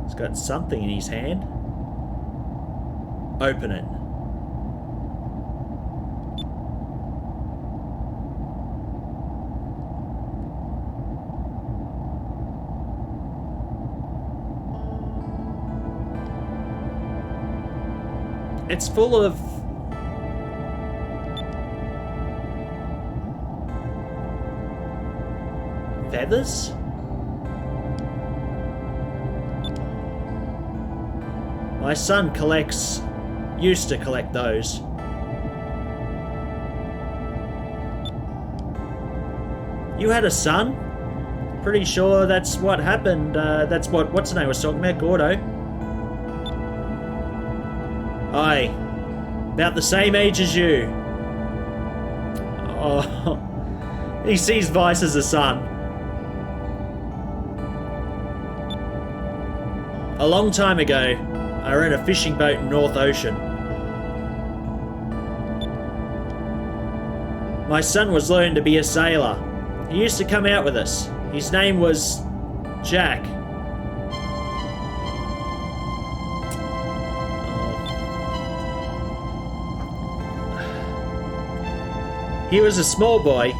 He's got something in his hand. Open it. It's full of... feathers? My son used to collect those. You had a son? Pretty sure that's what happened. That's what's the name was talking about, Gordo. Aye. About the same age as you. Oh. He sees Vice as a son. A long time ago, I ran a fishing boat in North Ocean. My son was learning to be a sailor. He used to come out with us. His name was Jack. He was a small boy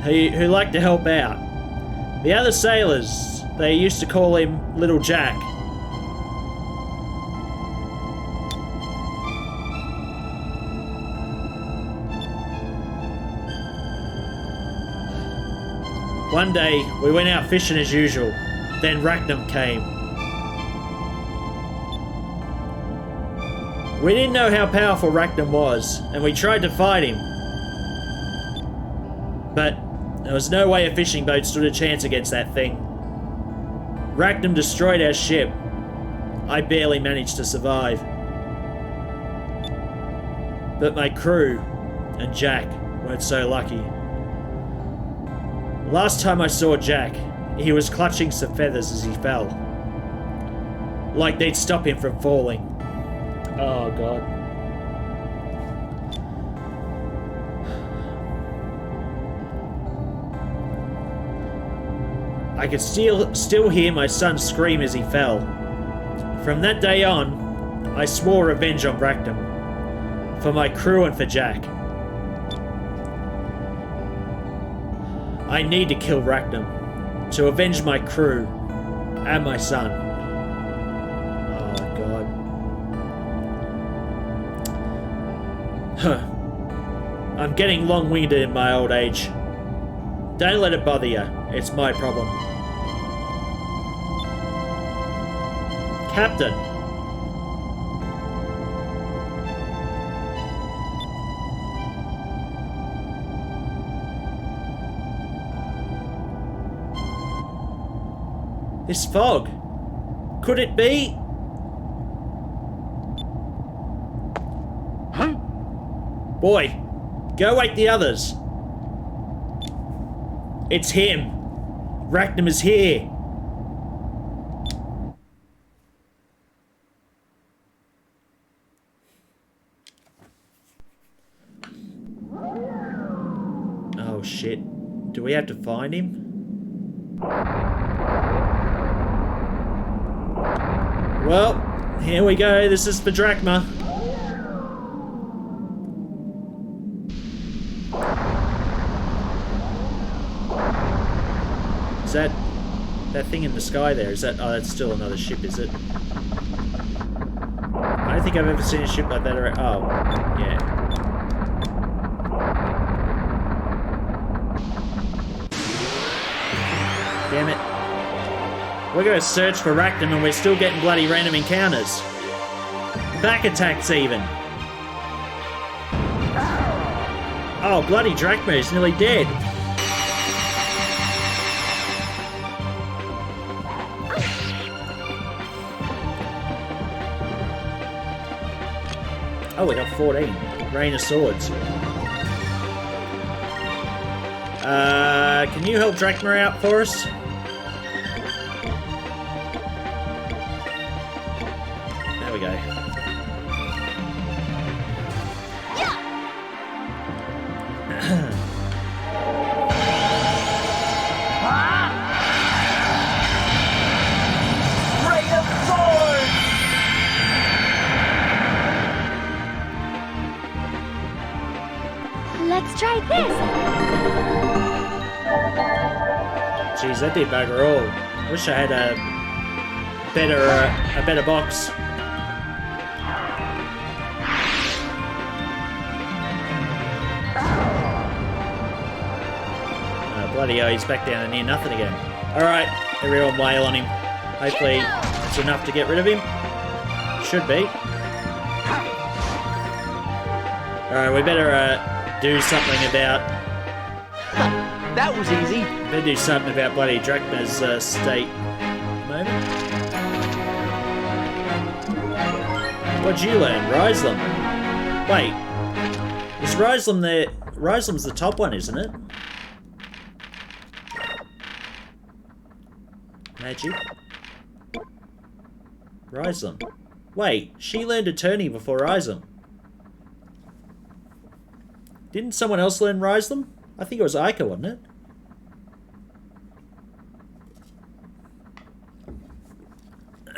who liked to help out. The other sailors, they used to call him Little Jack. One day, we went out fishing as usual. Then Rackham came. We didn't know how powerful Rackham was, and we tried to fight him. But there was no way a fishing boat stood a chance against that thing. Rackham destroyed our ship. I barely managed to survive. But my crew and Jack weren't so lucky. Last time I saw Jack, he was clutching some feathers as he fell. Like they'd stop him from falling. Oh, God. I could still hear my son scream as he fell. From that day on, I swore revenge on Rackham. For my crew and for Jack. I need to kill Rackham to avenge my crew and my son. Oh, God. Huh. I'm getting long-winded in my old age. Don't let it bother you. It's my problem. Captain. This fog. Could it be? Huh? Boy, go wake the others. It's him. Rackham is here. Oh shit. Do we have to find him? Well, here we go. This is for Drachma. Is that thing in the sky there? Is that... Oh, that's still another ship, is it? I don't think I've ever seen a ship like that around... Oh, yeah. Damn it. We're going to search for Rackham and we're still getting bloody random encounters. Back attacks even. Oh, bloody Drachma is nearly dead. Oh, we got 14. Rain of Swords. Can you help Drachma out for us? There we go. Ray of Sword! Let's try this. Jeez, that did bugger all. Wish I had a better box. Bloody hell, he's back down to near nothing again. Alright, everyone wail on him. Hopefully it's enough to get rid of him. Should be. Alright, we better do something about... That was easy. Better do something about bloody Drachma's state at the moment. What'd you learn? Ryslem. Wait. Is Ryslem there? Ryslem's the top one, isn't it? Magic. Ryslem. Wait, she learned Attorney before Ryslem. Didn't someone else learn Ryslem? I think it was Ica, wasn't it?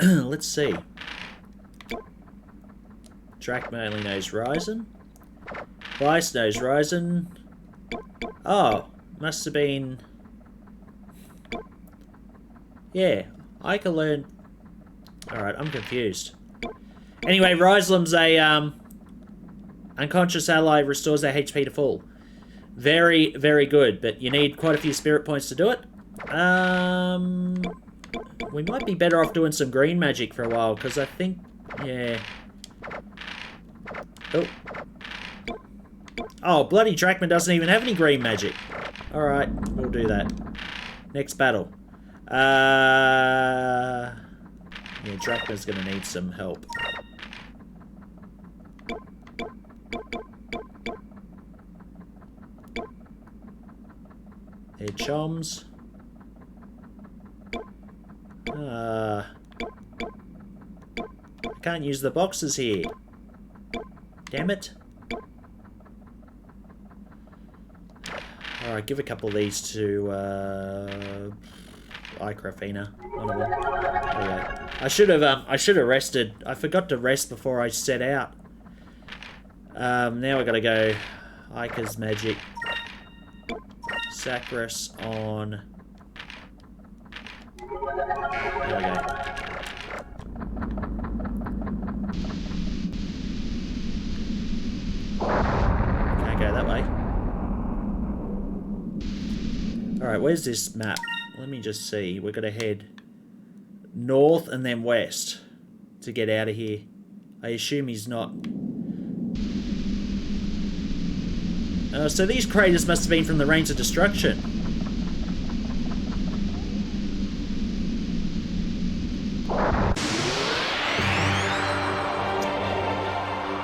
Let's see. Drachma only knows Ryzen. Vice knows Ryzen. Oh, must have been... Yeah, Ica learned... Alright, I'm confused. Anyway, Ryslem's a, unconscious ally restores their HP to full. Very, very good, but you need quite a few spirit points to do it. We might be better off doing some green magic for a while, because I think... Yeah. Oh. Oh, bloody Drachma doesn't even have any green magic. Alright, we'll do that. Next battle. Yeah, Drachma's gonna need some help. Hey, choms. I can't use the boxes here. Damn it. Alright, give a couple of these to, Icrafina. One of them. There we go. I should have rested. I forgot to rest before I set out. Now I gotta go Ica's magic. Sacris on... There we go. Can't go that way. Alright, where's this map? Let me just see. We're gonna head north and then west to get out of here. I assume he's not... so these craters must have been from the Rains of Destruction.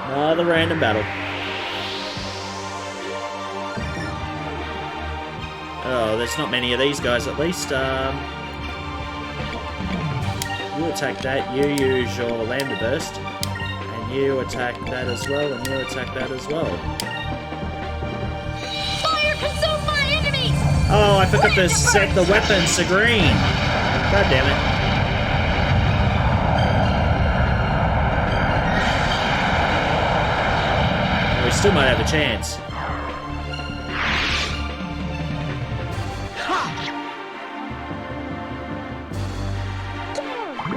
Another random battle. Oh, there's not many of these guys at least. You attack that, you use your Lambda Burst. And you attack that as well, and you attack that as well. Fire consume my enemies! Oh, I forgot to set the weapons to green. God damn it. We still might have a chance.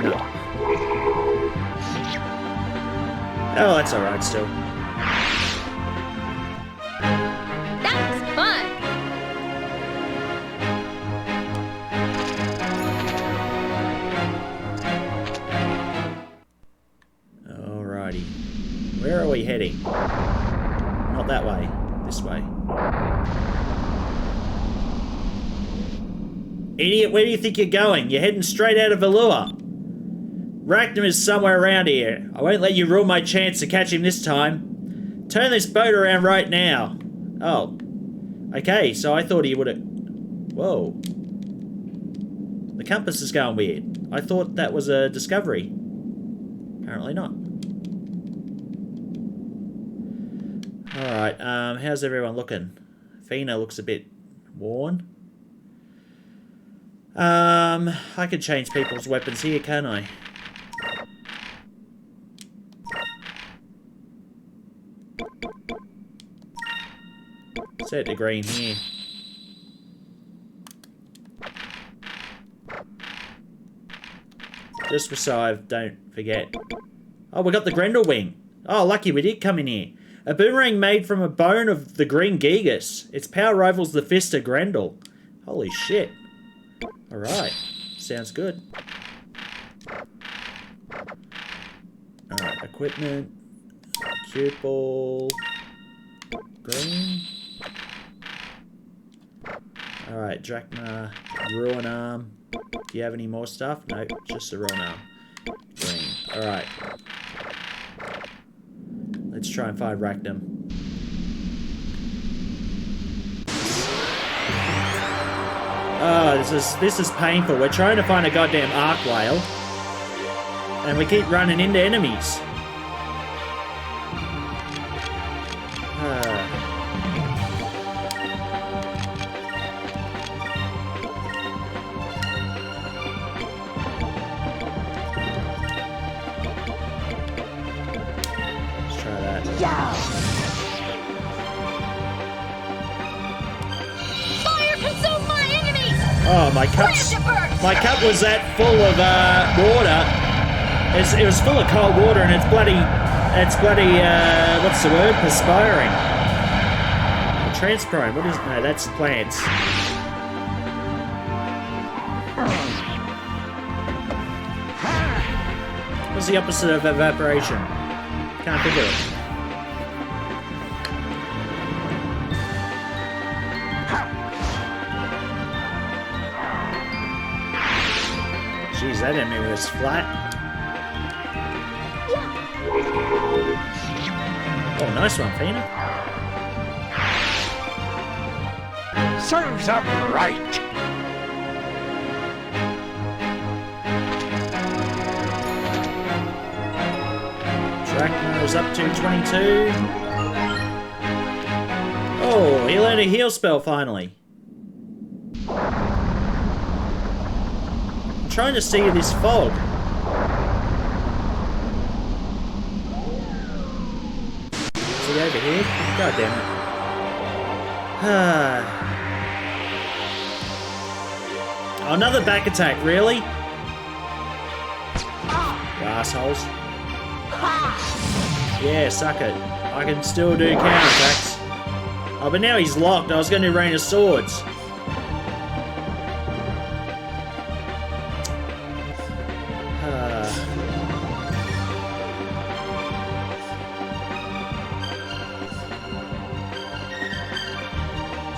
No. Oh, that's alright still. That was fun! Alrighty. Where are we heading? Not that way. This way. Idiot, where do you think you're going? You're heading straight out of Valua. Rackham is somewhere around here. I won't let you ruin my chance to catch him this time. Turn this boat around right now. Oh. Okay, so I thought he would have... Whoa. The compass is going weird. I thought that was a discovery. Apparently not. Alright, how's everyone looking? Fina looks a bit worn. I could change people's weapons here, can't I? Set to green here. Just so I don't forget. Oh, we got the Grendel wing. Oh, lucky we did come in here. A boomerang made from a bone of the green Gigas. Its power rivals the fist of Grendel. Holy shit. Alright. Sounds good. Alright, equipment. Cube ball. Green. Alright, Drachma. Ruin arm. Do you have any more stuff? No, just the ruin arm. Green. Alright. Let's try and find Rachdom. Oh, this is painful. We're trying to find a goddamn arc whale, and we keep running into enemies. Let's try that. Fire consume my enemies! Oh, my cup was that full of water. It was full of cold water, and it's bloody, what's the word? Perspiring. Transpiring. What is? No, that's plants. What's the opposite of evaporation? Can't think of it. Jeez, that enemy was flat. Oh, nice one, Fina. Serves up right. Drachma is up to 22. Oh, he learned a heal spell finally. I'm trying to see this fog. Is he over here? God damn it. Oh, another back attack, really? You assholes. Yeah, suck it. I can still do counterattacks. Oh, but now he's locked. I was going to rain of swords.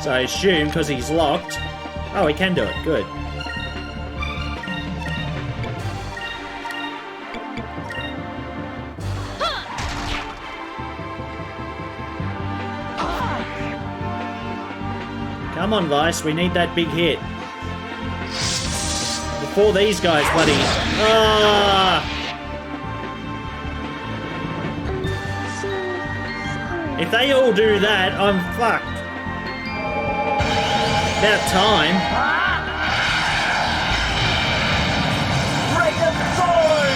So I assume because he's locked. Oh, he can do it. Good. Come on, Vice. We need that big hit. Before these guys bloody... Ah! If they all do that, I'm fucked. About time. Ray of Sword!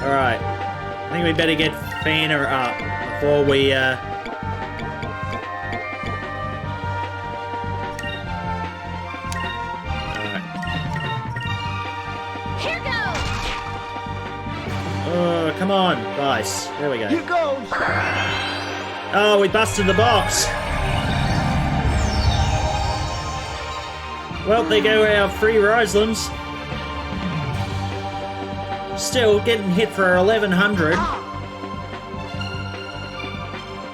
Alright. I think we better get Fina up before we, Here goes! Oh, come on, Vice. There we go. Here goes! Oh, we busted the box. Well, there go our free Roslins. Still getting hit for 1100.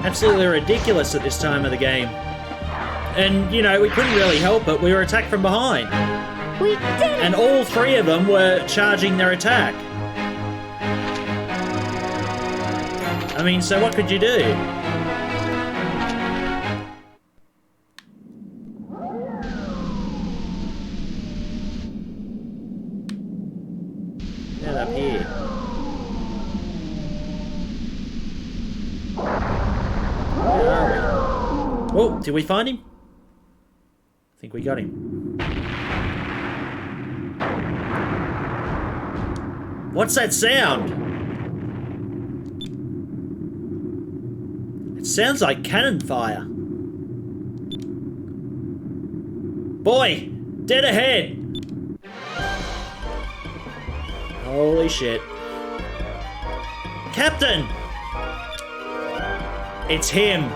Absolutely ridiculous at this time of the game. And, you know, we couldn't really help it. We were attacked from behind. We did it! And all three of them were charging their attack. I mean, so what could you do? Get up here. Where are we? Oh, did we find him? I think we got him. What's that sound? It sounds like cannon fire. Boy, dead ahead. Holy shit. Captain! It's him.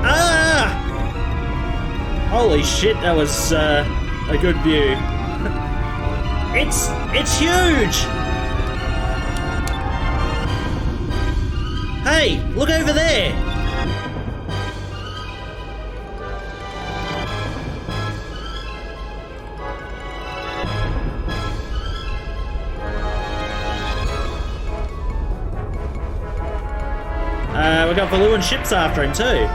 Ah! Holy shit, that was a good view. It's huge! Hey, look over there! We got Valuan ships after him too.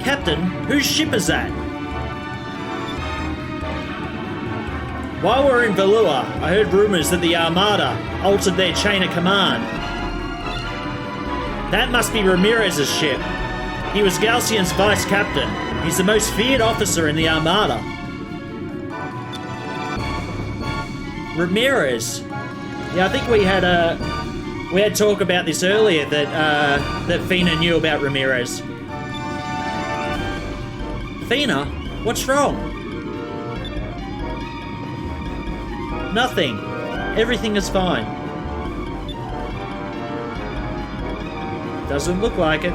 Captain, whose ship is that? While we're in Valua, I heard rumors that the Armada altered their chain of command. That must be Ramirez's ship. He was Galcian's vice captain. He's the most feared officer in the Armada. Ramirez. Yeah, I think we had talk about this earlier that Fina knew about Ramirez. Fina, what's wrong? Nothing. Everything is fine. Doesn't look like it.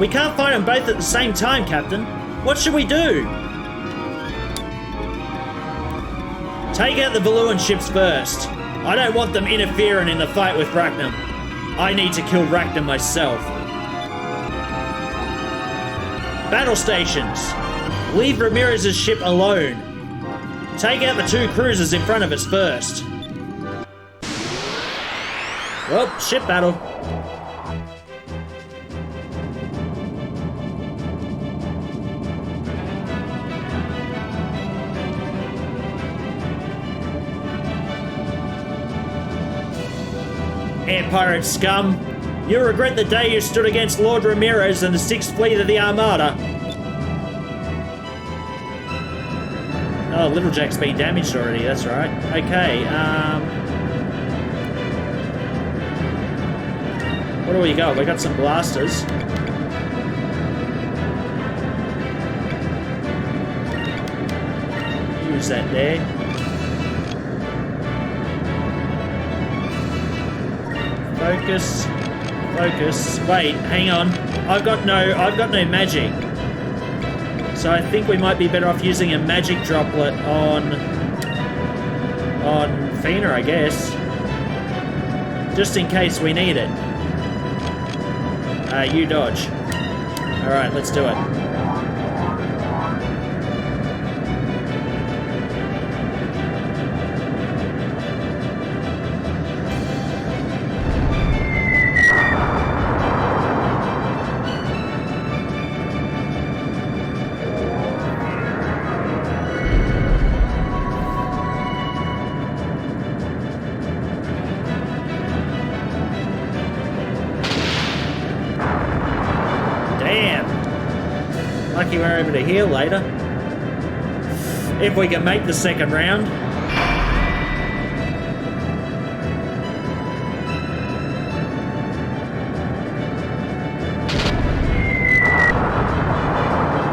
We can't fight them both at the same time, Captain. What should we do? Take out the Valuan ships first. I don't want them interfering in the fight with Rackham. I need to kill Rackham myself. Battle stations. Leave Ramirez's ship alone. Take out the two cruisers in front of us first. Well, ship battle. Air pirate scum. You'll regret the day you stood against Lord Ramirez and the 6th Fleet of the Armada. Oh, Little Jack's been damaged already, that's right. Okay, what do we got? We got some blasters. Use that there. Focus. Focus. Wait, hang on. I've got no magic. So I think we might be better off using a magic droplet on Fina, I guess. Just in case we need it. You dodge. Alright, let's do it. Lucky we're able to heal later. If we can make the second round.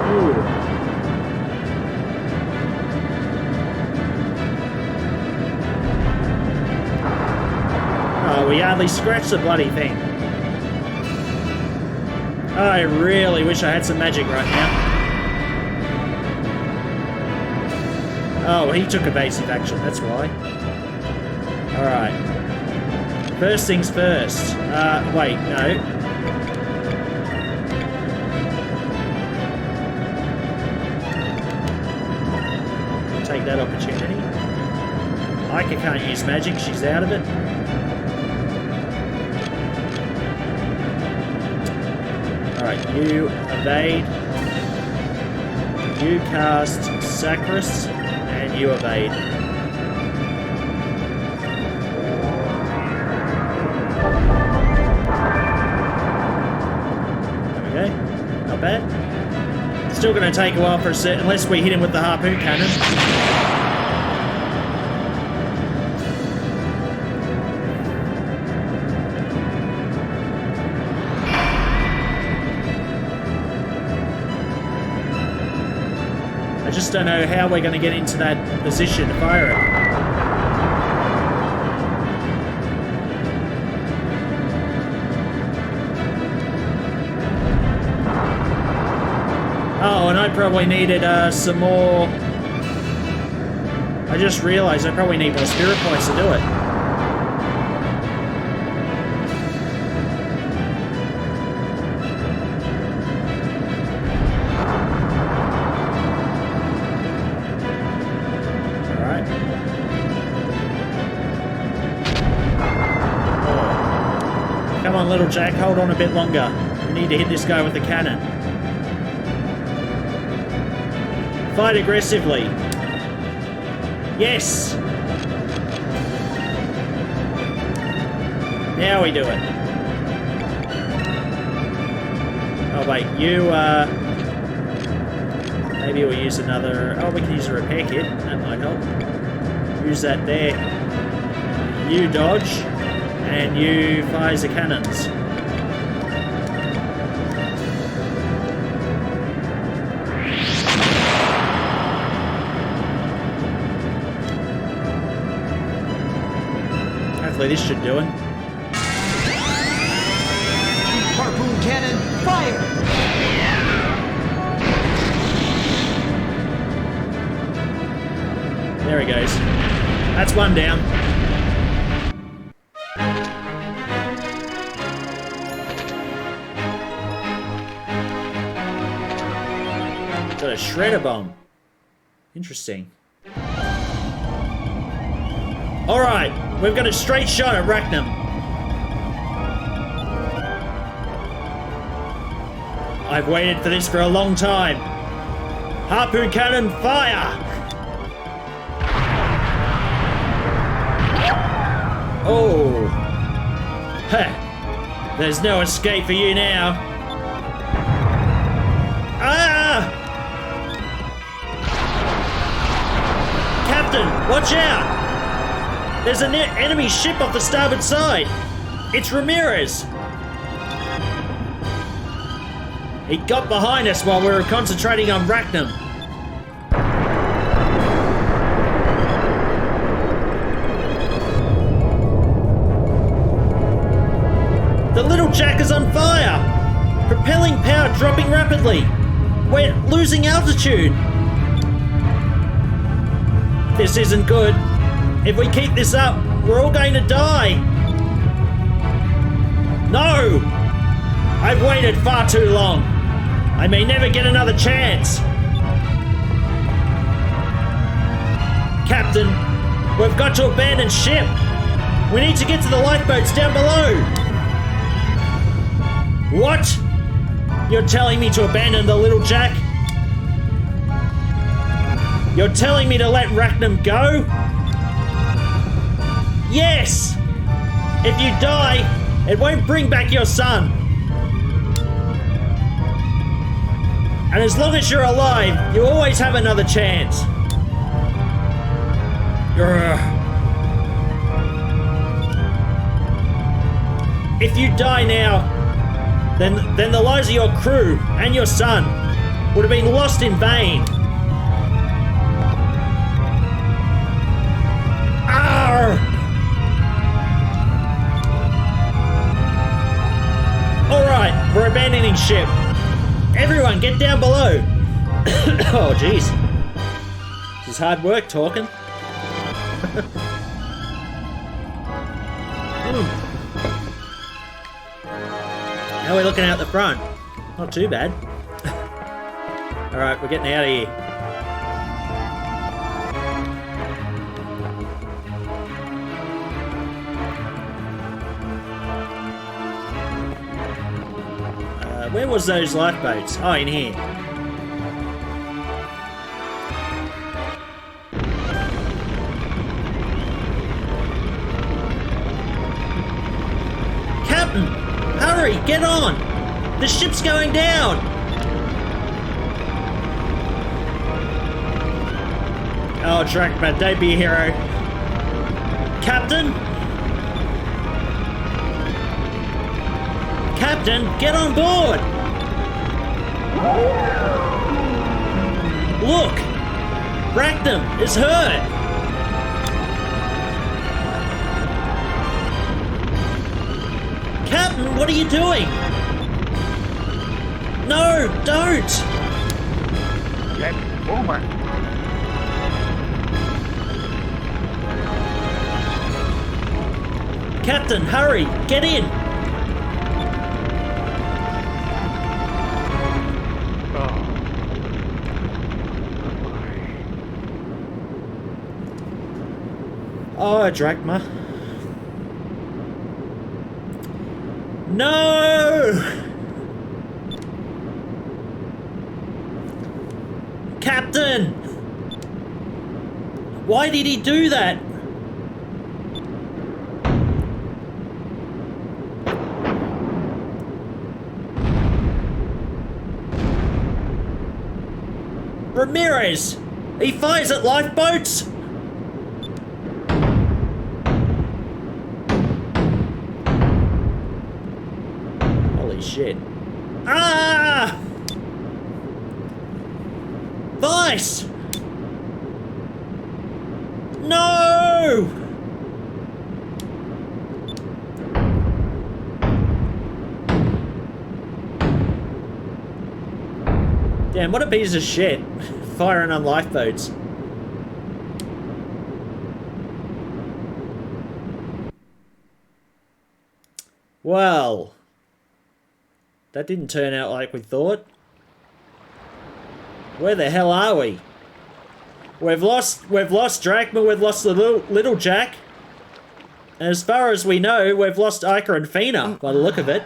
Ooh. we hardly scratched the bloody thing. I really wish I had some magic right now. Oh, he took evasive action, that's why. Alright. First things first. Wait, no. Take that opportunity. Ika can't use magic, she's out of it. Alright, you evade. You cast Sacris, and you evade. There we go. Not bad. Still going to take a while for a set, unless we hit him with the harpoon cannon. I just don't know how we're going to get into that position to fire it. Oh, and I probably needed some more... I just realized I probably need more spirit points to do it. Alright. Oh. Come on, little Jack, hold on a bit longer. We need to hit this guy with the cannon. Fight aggressively. Yes! Now we do it. Oh wait, you maybe we'll use another... Oh, we can use a repair kit. That might help. Use that there. You dodge, and you fires the cannons. This should do it. Harpoon cannon, fire! There he goes. That's one down. Got a shredder bomb. Interesting. Alright, we've got a straight shot at Rackham. I've waited for this for a long time. Harpoon cannon, fire! Oh. Heh. There's no escape for you now. Ah! Captain, watch out! There's an enemy ship off the starboard side. It's Ramirez. He got behind us while we were concentrating on Rackham. The little Jack is on fire. Propelling power dropping rapidly. We're losing altitude. This isn't good. If we keep this up, we're all going to die. No! I've waited far too long. I may never get another chance. Captain, we've got to abandon ship. We need to get to the lifeboats down below. What? You're telling me to abandon the little Jack? You're telling me to let Rackham go? Yes! If you die, it won't bring back your son. And as long as you're alive, you always have another chance. If you die now, then the lives of your crew and your son would have been lost in vain. Arr! ship. Everyone, get down below. Oh, jeez. This is hard work talking. How are we looking out the front? Not too bad. Alright, we're getting out of here. Where was those lifeboats? Oh, in here. Captain! Hurry! Get on! The ship's going down! Oh, Drachma, don't be a hero. Captain? Captain, get on board! Look! Rackham is hurt! Captain, what are you doing? No, don't! Get moving. Captain, hurry! Get in! Oh, Drachma. No! Captain! Why did he do that? Ramirez! He fires at lifeboats? Holy shit. Ah! Vice! No! Damn, what a piece of shit. Firing on lifeboats. Well, that didn't turn out like we thought. Where the hell are we? We've lost Drachma, we've lost the little Jack. And as far as we know, we've lost Ica and Fina, by the look of it.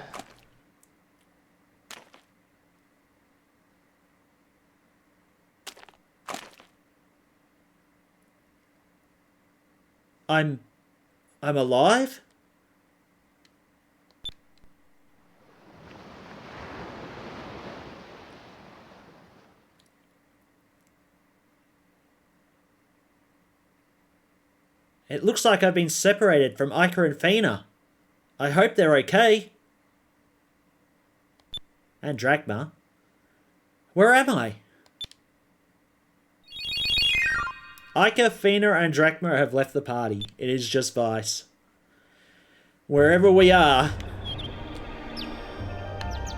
I'm alive? It looks like I've been separated from Ica and Fina. I hope they're okay. And Drachma. Where am I? Ica, Fina, and Drachma have left the party. It is just Vice. Wherever we are,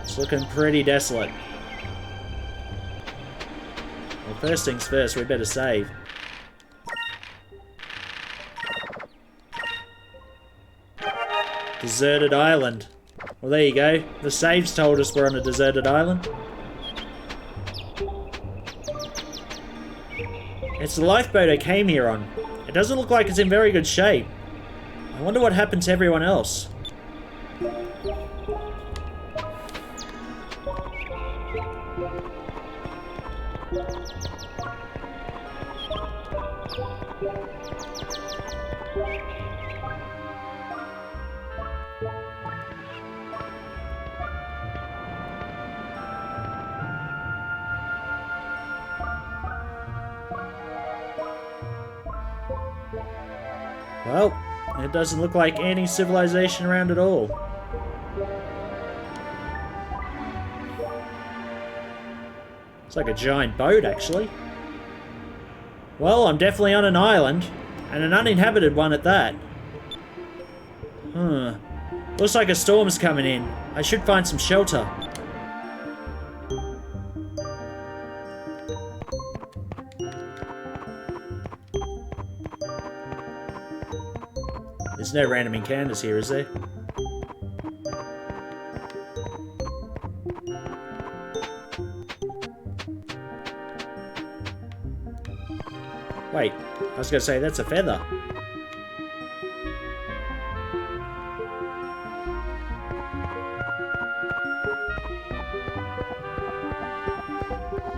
it's looking pretty desolate. Well, first things first, we better save. Deserted island. Well, there you go. The saves told us we're on a deserted island. It's the lifeboat I came here on. It doesn't look like it's in very good shape. I wonder what happened to everyone else. Well, it doesn't look like any civilization around at all. It's like a giant boat, actually. Well, I'm definitely on an island, and an uninhabited one at that. Looks like a storm's coming in. I should find some shelter. There's no random encounters here, is there? Wait, I was going to say that's a feather.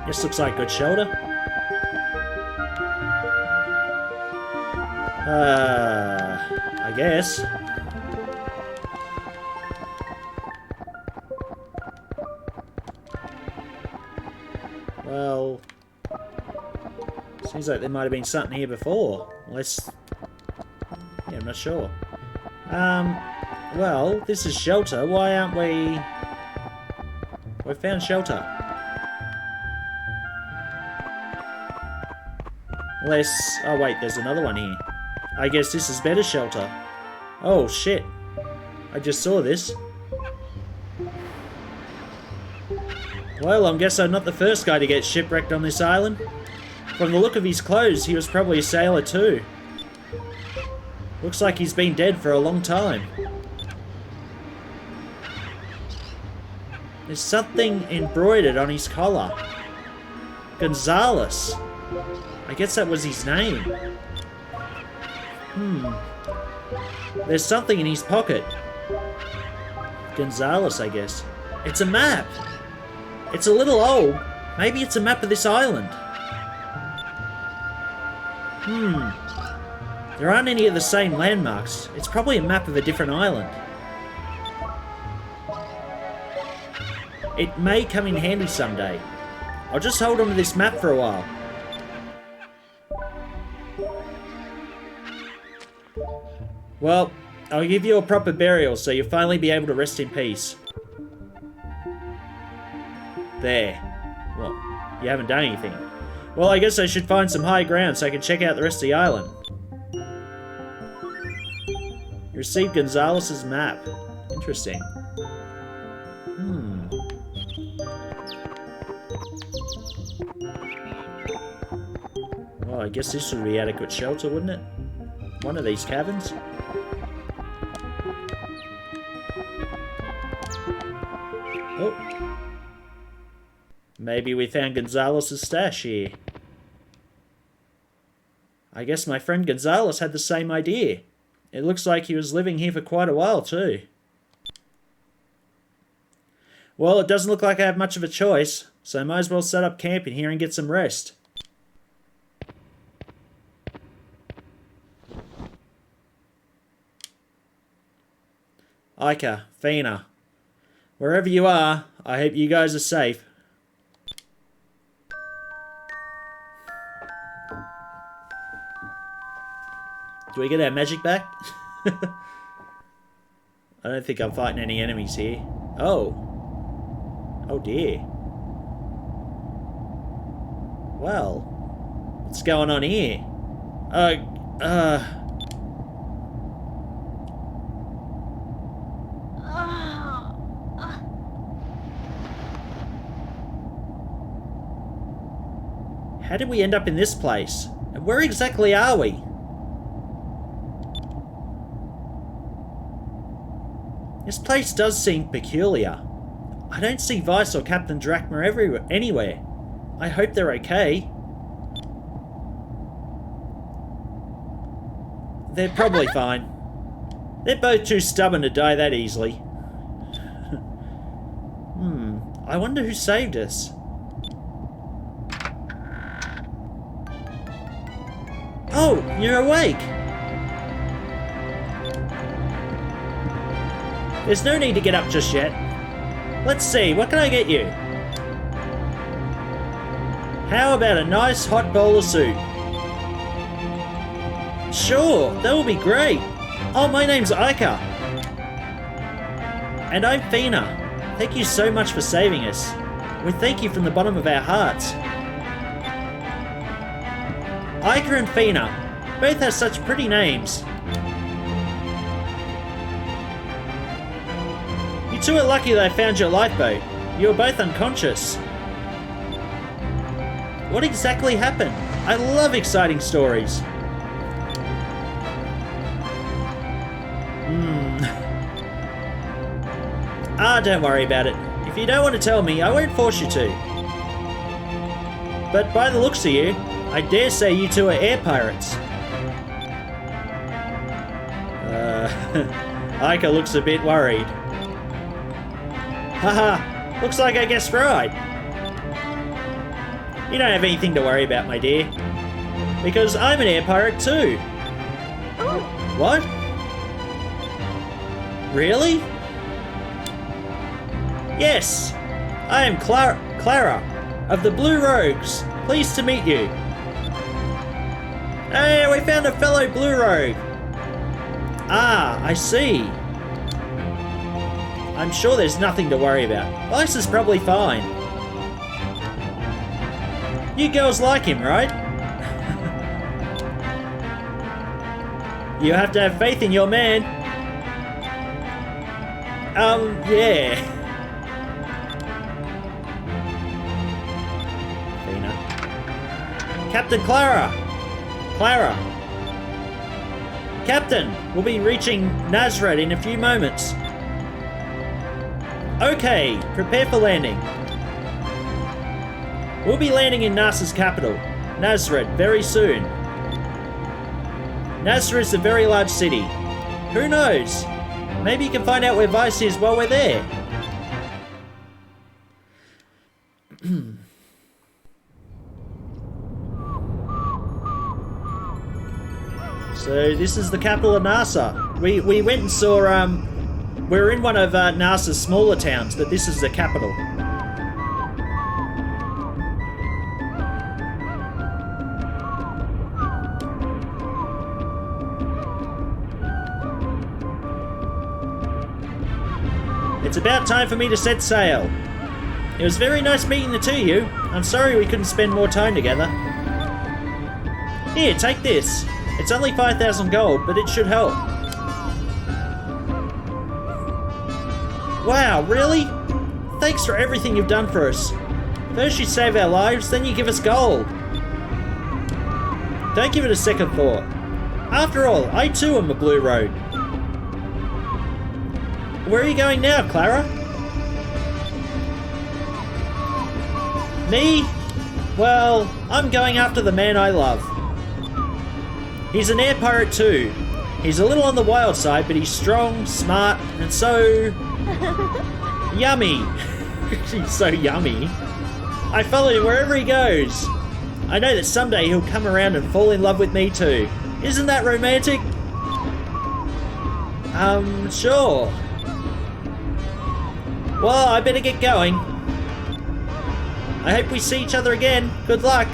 This looks like good shelter. I guess. Well, seems like there might have been something here before. Unless, yeah, I'm not sure. Well, this is shelter. Why aren't we... We found shelter. Unless... Oh wait, there's another one here. I guess this is better shelter. Oh shit. I just saw this. Well, I guess I'm not the first guy to get shipwrecked on this island. From the look of his clothes, he was probably a sailor too. Looks like he's been dead for a long time. There's something embroidered on his collar. Gonzalez. I guess that was his name. There's something in his pocket. Gonzalez, I guess. It's a map. It's a little old. Maybe it's a map of this island. There aren't any of the same landmarks. It's probably a map of a different island. It may come in handy someday. I'll just hold on to this map for a while. Well, I'll give you a proper burial so you'll finally be able to rest in peace. There. Well, you haven't done anything. Well, I guess I should find some high ground so I can check out the rest of the island. You received Gonzalez's map. Interesting. Well, I guess this would be adequate shelter, wouldn't it? One of these cabins. Oh. Maybe we found Gonzalez's stash here. I guess my friend Gonzalez had the same idea. It looks like he was living here for quite a while too. Well, it doesn't look like I have much of a choice, so I might as well set up camp in here and get some rest. Ica, Fina, wherever you are, I hope you guys are safe. Do we get our magic back? I don't think I'm fighting any enemies here. Oh. Oh dear. Well. What's going on here? How did we end up in this place? And where exactly are we? This place does seem peculiar. I don't see Vice or Captain Drachma anywhere. I hope they're okay. They're probably fine. They're both too stubborn to die that easily. I wonder who saved us. Oh, you're awake! There's no need to get up just yet. Let's see, what can I get you? How about a nice hot bowl of soup? Sure, that will be great. Oh, my name's Ica. And I'm Fina. Thank you so much for saving us. We thank you from the bottom of our hearts. Ica and Fina, both have such pretty names. You two are lucky that I found your lifeboat. You were both unconscious. What exactly happened? I love exciting stories. Ah, don't worry about it. If you don't want to tell me, I won't force you to. But by the looks of you, I dare say you two are air pirates. Ica looks a bit worried. Haha, looks like I guessed right. You don't have anything to worry about, my dear. Because I'm an air pirate too. What? Really? Yes, I am Clara of the Blue Rogues. Pleased to meet you. Hey, we found a fellow Blue Rogue. Ah, I see. I'm sure there's nothing to worry about. Vice is probably fine. You girls like him, right? You have to have faith in your man. Yeah. Fina. Captain Clara! Clara! Captain, we'll be reaching Nazred in a few moments. Okay, prepare for landing. We'll be landing in NASA's capital, Nazred, very soon. Nazred is a very large city. Who knows? Maybe you can find out where Vice is while we're there. So this is the capital of NASA. We went and saw, we're in one of NASA's smaller towns, but this is the capital. It's about time for me to set sail. It was very nice meeting the two of you. I'm sorry we couldn't spend more time together. Here, take this. It's only 5,000 gold, but it should help. Wow, really? Thanks for everything you've done for us. First you save our lives, then you give us gold. Don't give it a second thought. After all, I too am a Blue Rogue. Where are you going now, Clara? Me? Well, I'm going after the man I love. He's an air pirate too. He's a little on the wild side, but he's strong, smart, and so... yummy. He's so yummy. I follow him wherever he goes. I know that someday he'll come around and fall in love with me too. Isn't that romantic? Sure. Well, I better get going. I hope we see each other again. Good luck.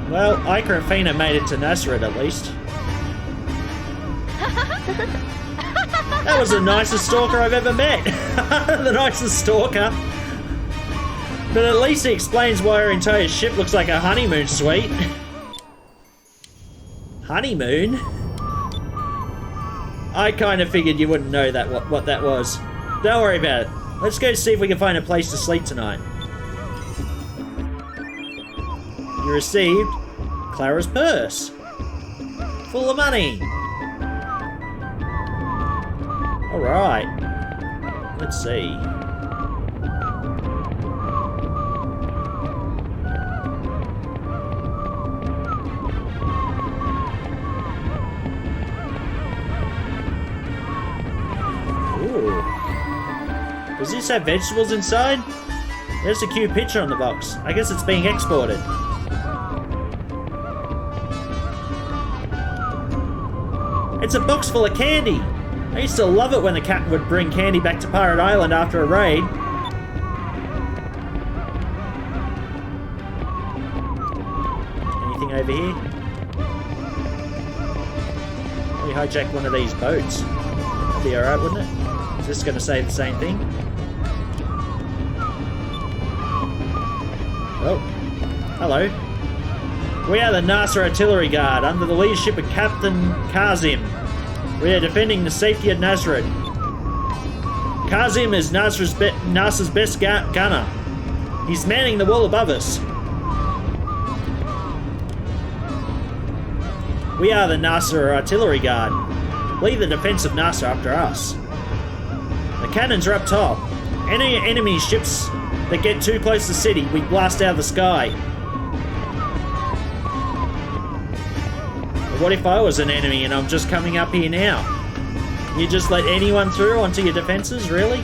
Well, Ica and Fina made it to Nazred at least. That was the nicest stalker I've ever met. The nicest stalker. But at least he explains why her entire ship looks like a honeymoon suite. Honeymoon? I kind of figured you wouldn't know that what that was. Don't worry about it. Let's go see if we can find a place to sleep tonight. You received Clara's purse. Full of money. Alright. Let's see. Does this have vegetables inside? There's a cute picture on the box. I guess it's being exported. It's a box full of candy! I used to love it when the captain would bring candy back to Pirate Island after a raid. Anything over here? We hijack one of these boats. That'd be alright, wouldn't it? Is this going to say the same thing? Oh, hello. We are the NASA Artillery Guard under the leadership of Captain Kazim. We are defending the safety of Nazred. Kazim is NASA's best gunner. He's manning the wall above us. We are the NASA Artillery Guard. Lead the defense of NASA after us. The cannons are up top. Any enemy ships that get too close to the city, we blast out of the sky. But what if I was an enemy and I'm just coming up here now? You just let anyone through onto your defenses, really?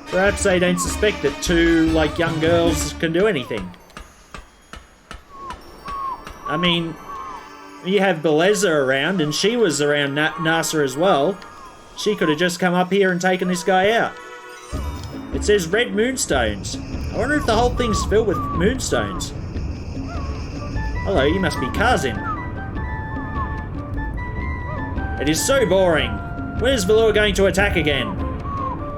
Perhaps they don't suspect that two, like, young girls can do anything. I mean, you have Beleza around, and she was around NASA as well. She could have just come up here and taken this guy out. It says red moonstones. I wonder if the whole thing's filled with moonstones. Hello, you must be Kazim. It is so boring. When is Valua going to attack again?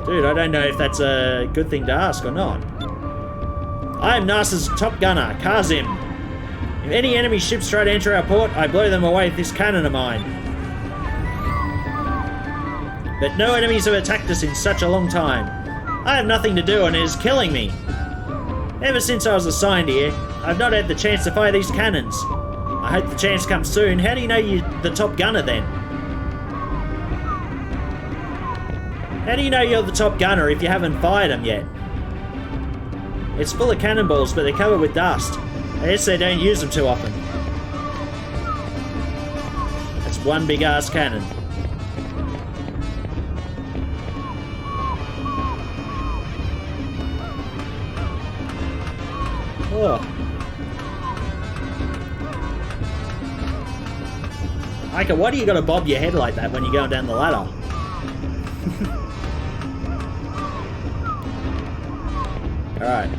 Dude, I don't know if that's a good thing to ask or not. I am NASA's top gunner, Kazim. If any enemy ships try to enter our port, I blow them away with this cannon of mine. But no enemies have attacked us in such a long time. I have nothing to do and it is killing me. Ever since I was assigned here, I've not had the chance to fire these cannons. I hope the chance comes soon. How do you know you're the top gunner then? How do you know you're the top gunner if you haven't fired them yet? It's full of cannonballs, but they're covered with dust. I guess they don't use them too often. That's one big ass cannon. Oh. Ika, why do you gotta bob your head like that when you're going down the ladder? Alright.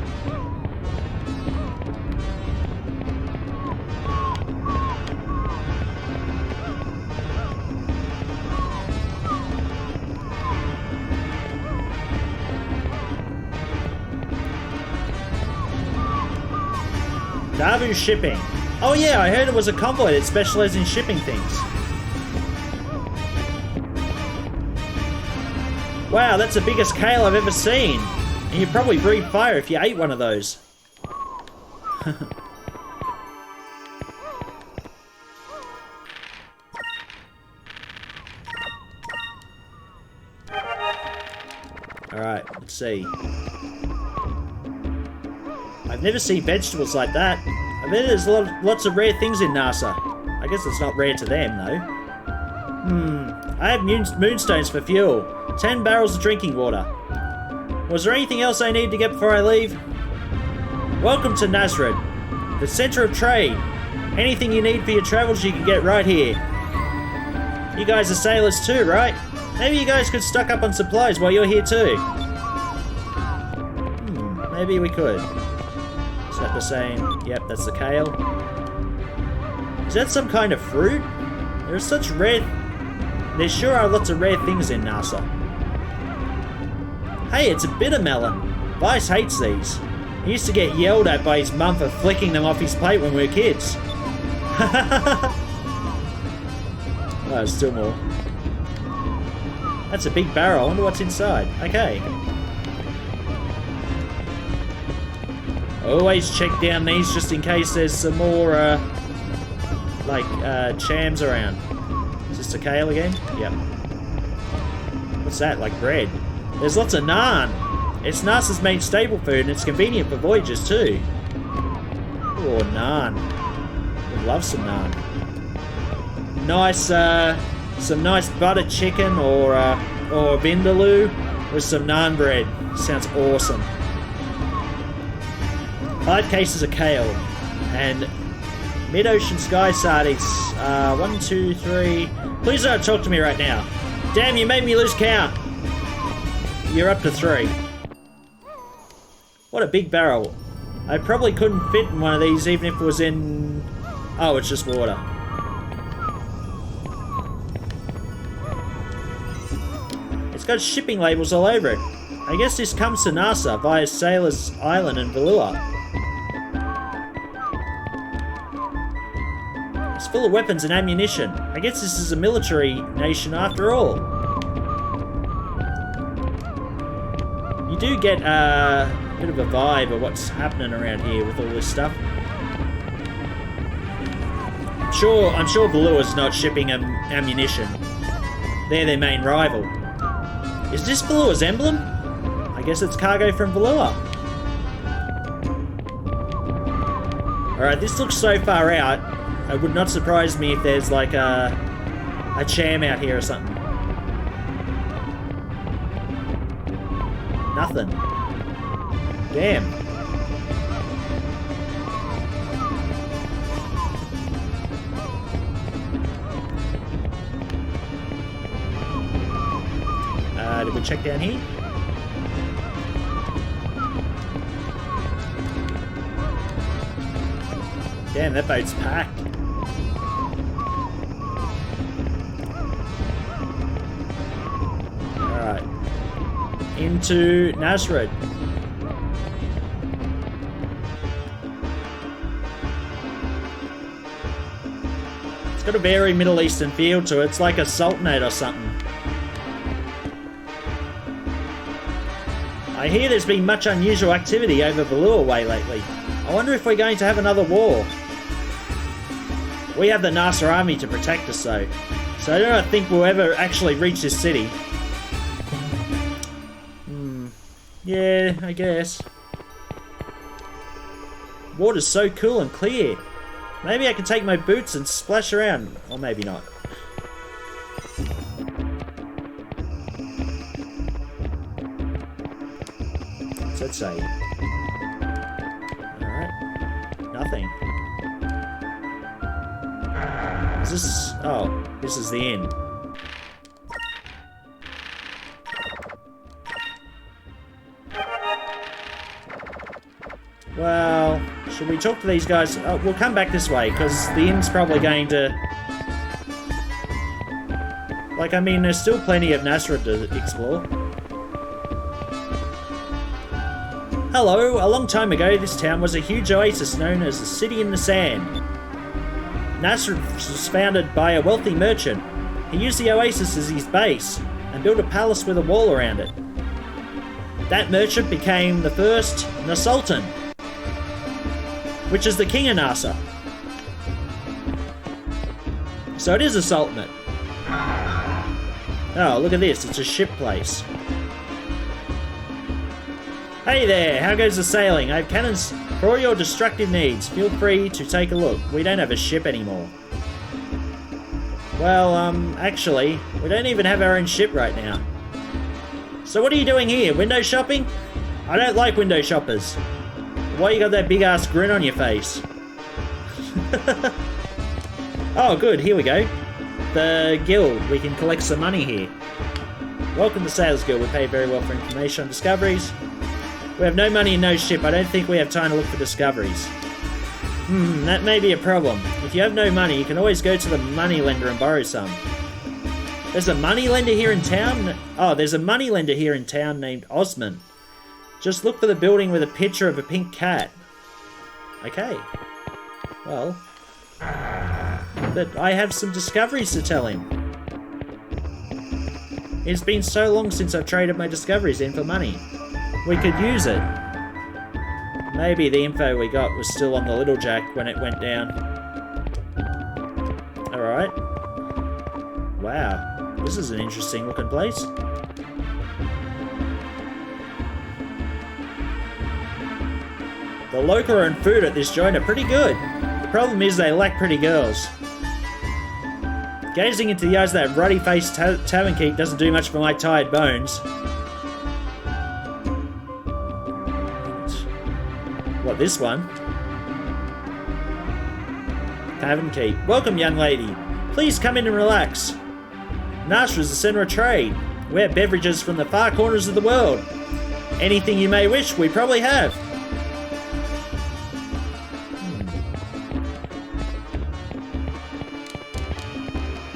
Davu shipping. Oh yeah, I heard it was a convoy that specialized in shipping things. Wow, that's the biggest kale I've ever seen. And you'd probably breathe fire if you ate one of those. Alright, let's see. I've never seen vegetables like that. I bet there's lots of rare things in NASA. I guess it's not rare to them, though. I have moonstones for fuel. 10 barrels of drinking water. Was there anything else I need to get before I leave? Welcome to Nazred, the center of trade. Anything you need for your travels you can get right here. You guys are sailors too, right? Maybe you guys could stock up on supplies while you're here too. Maybe we could. Is that the same? Yep, that's the kale. Is that some kind of fruit? There's such rare... There sure are lots of rare things in NASA. Hey, it's a bitter melon. Vice hates these. He used to get yelled at by his mum for flicking them off his plate when we were kids. Oh, there's still more. That's a big barrel. I wonder what's inside. Okay. Always check down these just in case there's some more, chams around. Is this a kale again? Yep. What's that? Like bread? There's lots of naan. It's NASA's main staple food and it's convenient for voyages too. Oh, naan. Would love some naan. Nice, some nice butter chicken or vindaloo with some naan bread. Sounds awesome. 5 cases of kale and mid-ocean sky sardines. 1, 2, 3. Please don't talk to me right now. Damn, you made me lose count. You're up to 3. What a big barrel. I probably couldn't fit in one of these even if it was in... Oh, it's just water. It's got shipping labels all over it. I guess this comes to NASA via Sailor's Island and Valua. It's full of weapons and ammunition. I guess this is a military nation after all. You do get a bit of a vibe of what's happening around here with all this stuff. I'm sure Valua's not shipping ammunition. They're their main rival. Is this Valua's emblem? I guess it's cargo from Valua. Alright, this looks so far out. It would not surprise me if there's like a jam out here or something. Nothing. Damn. Did we check down here? Damn, that boat's packed. Alright. Into Nasrid. It's got a very Middle Eastern feel to it. It's like a sultanate or something. I hear there's been much unusual activity over Valua way lately. I wonder if we're going to have another war. We have the Nasr army to protect us though, so I don't think we'll ever actually reach this city. Yeah, I guess. Water's so cool and clear. Maybe I can take my boots and splash around, or maybe not. What's that say? Alright. Nothing. Is this... Oh, this is the inn. Well, should we talk to these guys? Oh, we'll come back this way, because the inn's probably going to... Like, I mean, there's still plenty of Nasrid to explore. Hello, a long time ago, this town was a huge oasis known as the City in the Sand. Nasrid was founded by a wealthy merchant. He used the oasis as his base, and built a palace with a wall around it. That merchant became the first Sultan, which is the king of Nasr. So it is a sultanate. Oh, look at this, it's a ship place. Hey there, how goes the sailing? I have cannons for all your destructive needs. Feel free to take a look. We don't have a ship anymore. Well, actually, we don't even have our own ship right now. So what are you doing here? Window shopping? I don't like window shoppers. Why you got that big ass grin on your face? Oh good, here we go. The guild, we can collect some money here. Welcome to Sailors Guild, we pay very well for information on discoveries. We have no money and no ship, I don't think we have time to look for discoveries. That may be a problem. If you have no money, you can always go to the moneylender and borrow some. There's a moneylender here in town? Oh, there's a moneylender here in town named Osman. Just look for the building with a picture of a pink cat. Okay. Well. But I have some discoveries to tell him. It's been so long since I've traded my discoveries in for money. We could use it. Maybe the info we got was still on the Little Jack when it went down. Alright. Wow. This is an interesting looking place. The local and food at this joint are pretty good. The problem is they lack pretty girls. Gazing into the eyes of that ruddy-faced tavern keep doesn't do much for my tired bones. What, this one? Tavern keep. Welcome, young lady. Please come in and relax. Nasr is the centre of trade. We have beverages from the far corners of the world. Anything you may wish, we probably have.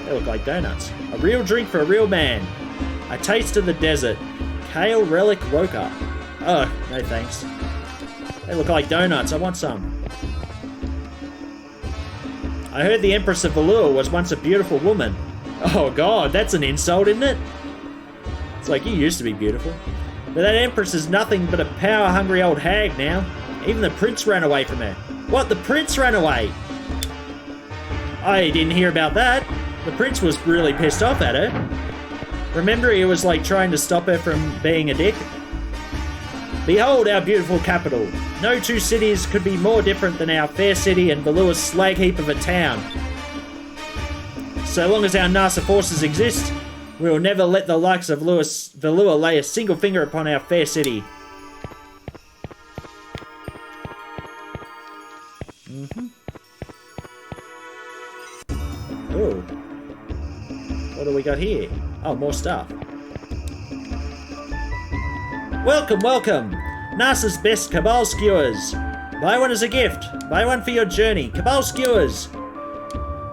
They look like donuts. A real drink for a real man. A taste of the desert. Kale Relic Roca. Oh, no thanks. They look like donuts. I want some. I heard the Empress of Valua was once a beautiful woman. Oh god, that's an insult, isn't it? It's like, you used to be beautiful. But that Empress is nothing but a power-hungry old hag now. Even the prince ran away from her. What? The prince ran away? I didn't hear about that. The prince was really pissed off at her. Remember, he was like trying to stop her from being a dick? Behold our beautiful capital. No two cities could be more different than our fair city and Valua's slag heap of a town. So long as our NASA forces exist, we will never let the likes of Valua lay a single finger upon our fair city. Oh. What do we got here? Oh, more stuff. Welcome, welcome! NASA's best Cabal skewers. Buy one as a gift. Buy one for your journey. Cabal skewers.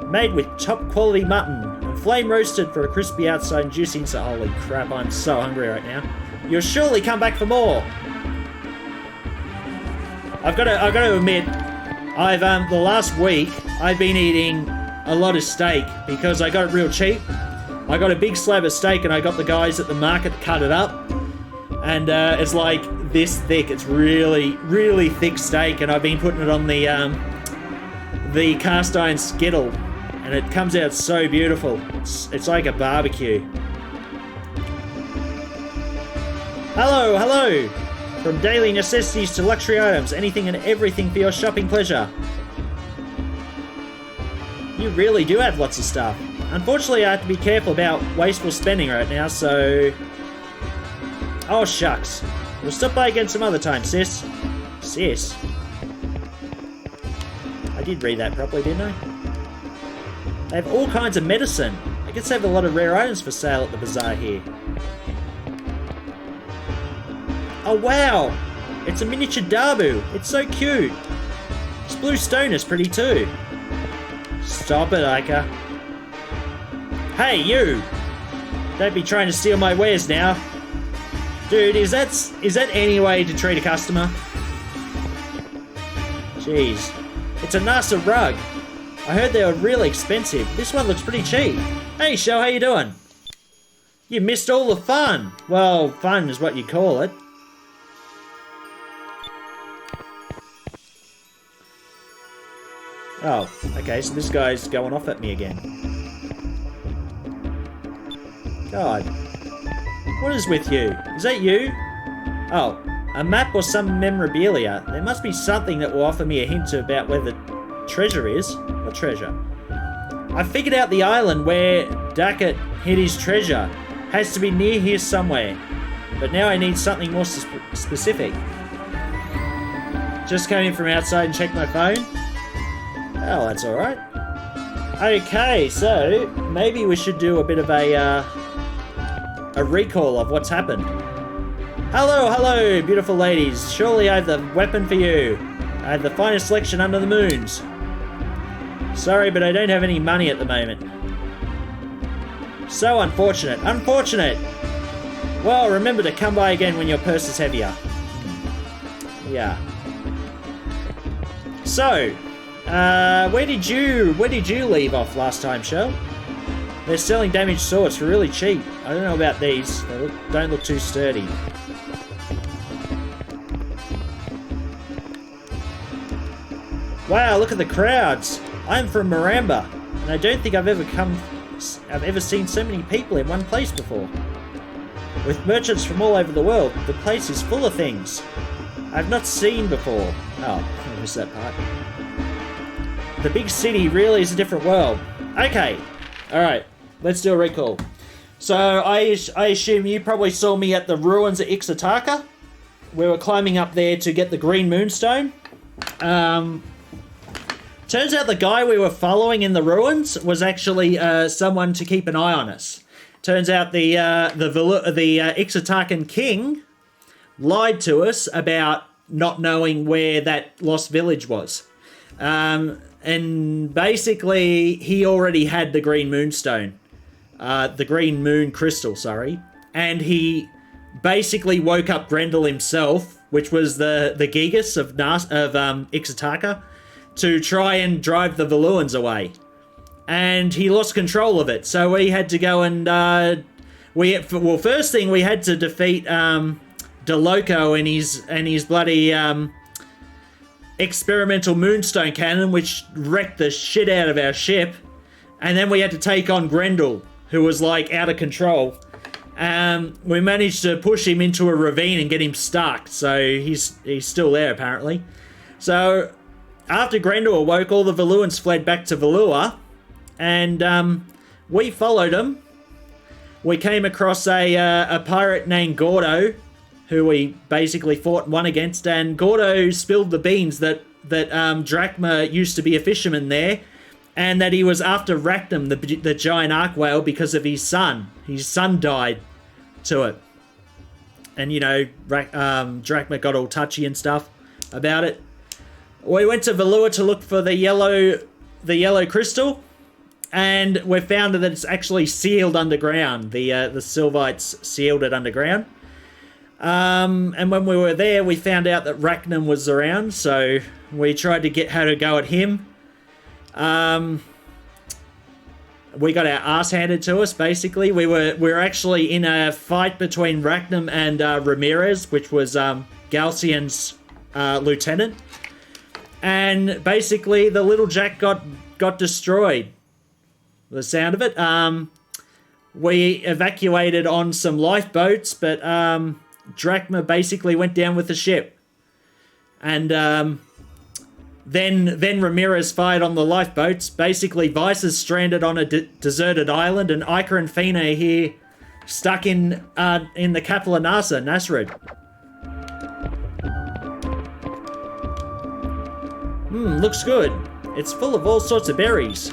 Made with top quality mutton and flame roasted for a crispy outside and juicy inside. Holy crap, I'm so hungry right now. You'll surely come back for more. I've got to admit, the last week I've been eating a lot of steak because I got it real cheap. I got a big slab of steak and I got the guys at the market to cut it up. And it's like this thick. It's really, really thick steak, and I've been putting it on the cast iron skittle, and it comes out so beautiful. It's like a barbecue. Hello, hello! From daily necessities to luxury items, anything and everything for your shopping pleasure. You really do have lots of stuff. Unfortunately, I have to be careful about wasteful spending right now, so... Oh, shucks. We'll stop by again some other time, sis. Sis? I did read that properly, didn't I? They have all kinds of medicine. I guess they have a lot of rare items for sale at the bazaar here. Oh, wow! It's a miniature Dabu. It's so cute. This blue stone is pretty too. Stop it, Ica. Hey, you! Don't be trying to steal my wares now. Dude, is that any way to treat a customer? Jeez. It's a NASA rug. I heard they were really expensive. This one looks pretty cheap. Hey, Shell, how you doing? You missed all the fun. Well, fun is what you call it. Oh, okay, so this guy's going off at me again. God. What is with you? Is that you? Oh, a map or some memorabilia. There must be something that will offer me a hint about where the treasure is. What treasure? I figured out the island where Duckett hid his treasure. Has to be near here somewhere. But now I need something more specific. Just came in from outside and checked my phone. Oh, that's alright. Okay, so maybe we should do a bit of a recall of what's happened. Hello, hello, beautiful ladies. Surely I have the weapon for you. I have the finest selection under the moons. Sorry, but I don't have any money at the moment. So unfortunate. Unfortunate! Well, remember to come by again when your purse is heavier. Yeah. So, where did you leave off last time, Shell? They're selling damaged swords for really cheap. I don't know about these. They don't look too sturdy. Wow, look at the crowds. I'm from Maramba, and I don't think I've ever seen so many people in one place before. With merchants from all over the world, the place is full of things I've not seen before. Oh, I missed that part. The big city really is a different world. Okay, alright. Let's do a recall. So, I assume you probably saw me at the ruins of Ixataka. We were climbing up there to get the green moonstone. Turns out the guy we were following in the ruins was actually someone to keep an eye on us. Turns out the Ixatakan king lied to us about not knowing where that lost village was. And basically, he already had the green moonstone. The green moon crystal, sorry. And he basically woke up Grendel himself, which was the Gigas of Ixataka, to try and drive the Valuans away. And he lost control of it, so we had to go and... first thing, we had to defeat DeLoco and his bloody... experimental moonstone cannon, which wrecked the shit out of our ship. And then we had to take on Grendel, who was like out of control. We managed to push him into a ravine and get him stuck, so he's still there apparently. So after Grendel awoke, all the Valuans fled back to Valua, and we followed him. We came across a pirate named Gordo, who we basically fought and won against, and Gordo spilled the beans that Drachma used to be a fisherman there, and that he was after Rachnum, the giant arc whale, because of his son. His son died to it. And, you know, Drachma got all touchy and stuff about it. We went to Valua to look for the yellow crystal, and we found that it's actually sealed underground. The Sylvites sealed it underground. And when we were there, we found out that Rachnum was around, so we tried to had a go at him. We got our ass handed to us, basically. We were actually in a fight between Rachnum and Ramirez, which was Galcian's lieutenant. And basically, the little Jack got destroyed. The sound of it. We evacuated on some lifeboats, but Drachma basically went down with the ship. And then Ramirez fired on the lifeboats. Basically, Vice is stranded on a deserted island, and Iker and Fina are here, stuck in the capital of NASA, Nasrid. Looks good. It's full of all sorts of berries.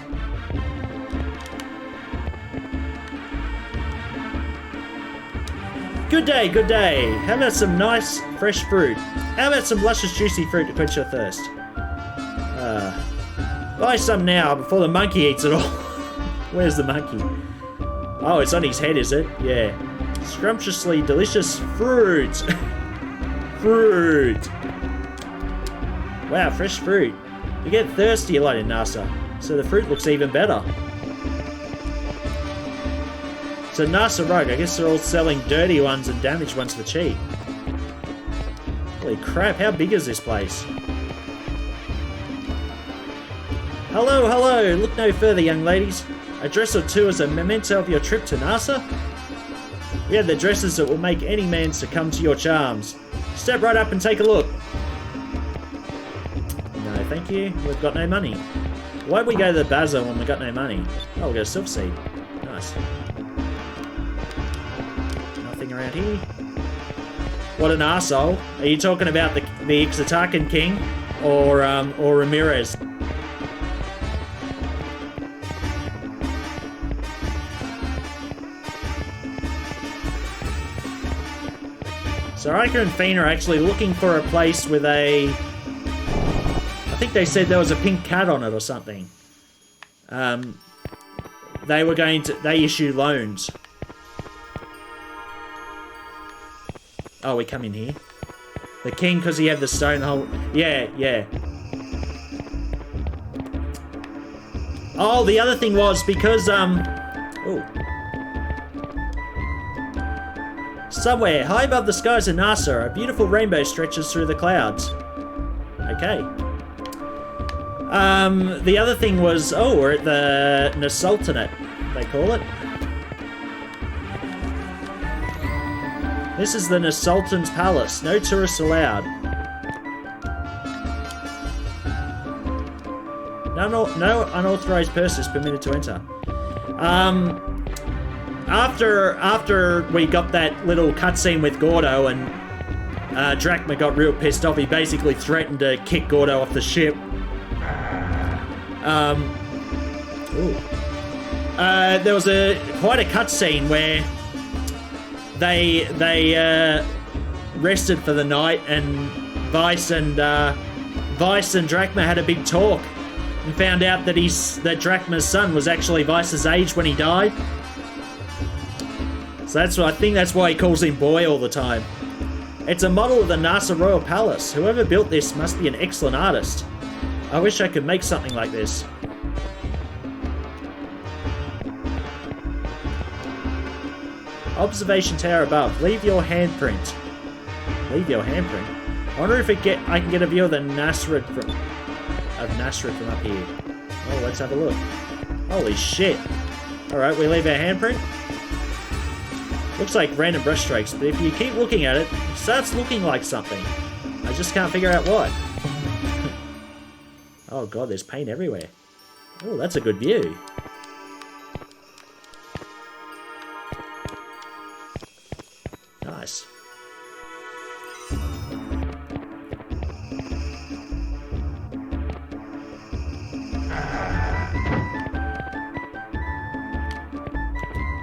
Good day, good day. How about some nice, fresh fruit? How about some luscious, juicy fruit to quench your thirst? Buy some now before the monkey eats it all. Where's the monkey? Oh, it's on his head, is it? Yeah. Scrumptiously delicious fruit. Fruit. Wow, fresh fruit. You get thirsty a lot in NASA, so the fruit looks even better. So NASA Rogue, I guess they're all selling dirty ones and damaged ones for cheap. Holy crap, how big is this place? Hello, hello, look no further, young ladies. A dress or two as a memento of your trip to NASA? We have the dresses that will make any man succumb to your charms. Step right up and take a look. No, thank you, we've got no money. Why'd we go to the Bazaar when we got no money? Oh, we'll go to Silph Seed. Nice. Nothing around here. What an arsehole. Are you talking about the Ixatakan King or Ramirez? So Iker and Fina are actually looking for a place with a... I think they said there was a pink cat on it or something. They were going to... They issue loans. Oh, we come in here. The king, because he had the stone hole... Yeah, yeah. Oh, the other thing was because, Oh. Somewhere, high above the skies of NASA, a beautiful rainbow stretches through the clouds. Okay. The other thing was... Oh, we're at the Nasultanate, they call it. This is the Nasultan's Palace. No tourists allowed. No unauthorized person is permitted to enter. After we got that little cutscene with Gordo and Drachma got real pissed off, he basically threatened to kick Gordo off the ship. There was quite a cutscene where they rested for the night, and Vice and Drachma had a big talk and found out that Drachma's son was actually Vice's age when he died. So I think that's why he calls him boy all the time. It's a model of the NASA Royal Palace. Whoever built this must be an excellent artist. I wish I could make something like this. Observation tower above. Leave your handprint. Leave your handprint? I wonder if I can get a view of the Nasrid from up here. Oh, let's have a look. Holy shit! All right, we leave our handprint. Looks like random brush strokes, but if you keep looking at it, it starts looking like something. I just can't figure out what. Oh god, there's paint everywhere. Oh, that's a good view. Nice.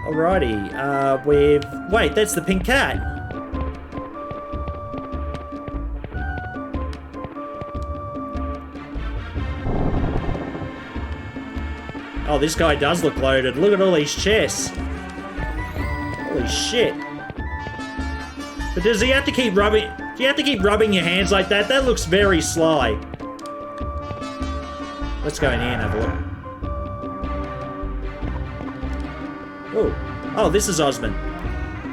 Alrighty, wait, that's the pink cat. Oh, this guy does look loaded. Look at all these chests. Holy shit. But does he have to keep rubbing... Do you have to keep rubbing your hands like that? That looks very sly. Let's go in here and have a look. Oh, this is Osman.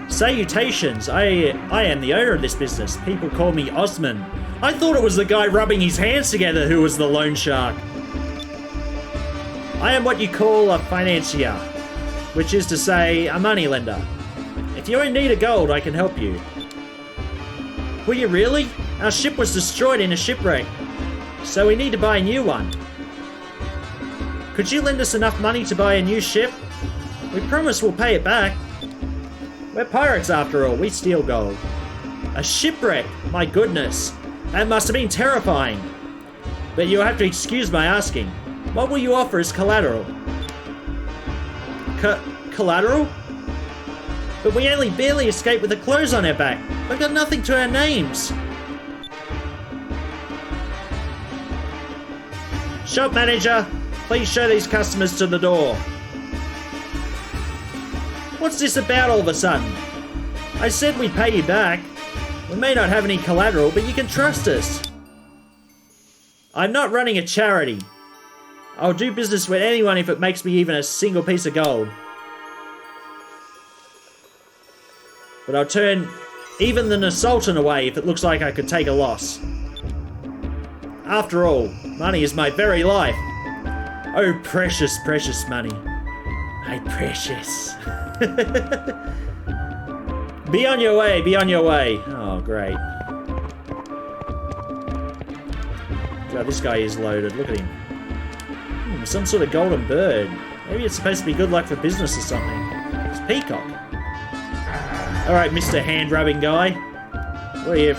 Salutations. I am the owner of this business. People call me Osman. I thought it was the guy rubbing his hands together who was the loan shark. I am what you call a financier, which is to say, a moneylender. If you're in need of gold, I can help you. Were you really? Our ship was destroyed in a shipwreck, so we need to buy a new one. Could you lend us enough money to buy a new ship? We promise we'll pay it back. We're pirates after all, we steal gold. A shipwreck? My goodness. That must have been terrifying. But you'll have to excuse my asking. What will you offer as collateral? Collateral? But we only barely escaped with the clothes on our back. We've got nothing to our names. Shop manager, please show these customers to the door. What's this about all of a sudden? I said we'd pay you back. We may not have any collateral, but you can trust us. I'm not running a charity. I'll do business with anyone if it makes me even a single piece of gold. But I'll turn even the Sultan away if it looks like I could take a loss. After all, money is my very life. Oh, precious, precious money. My precious. Be on your way, be on your way. Oh, great. God, this guy is loaded. Look at him. Some sort of golden bird. Maybe it's supposed to be good luck for business or something. It's peacock. Alright, Mr. Hand-rubbing guy. What are you...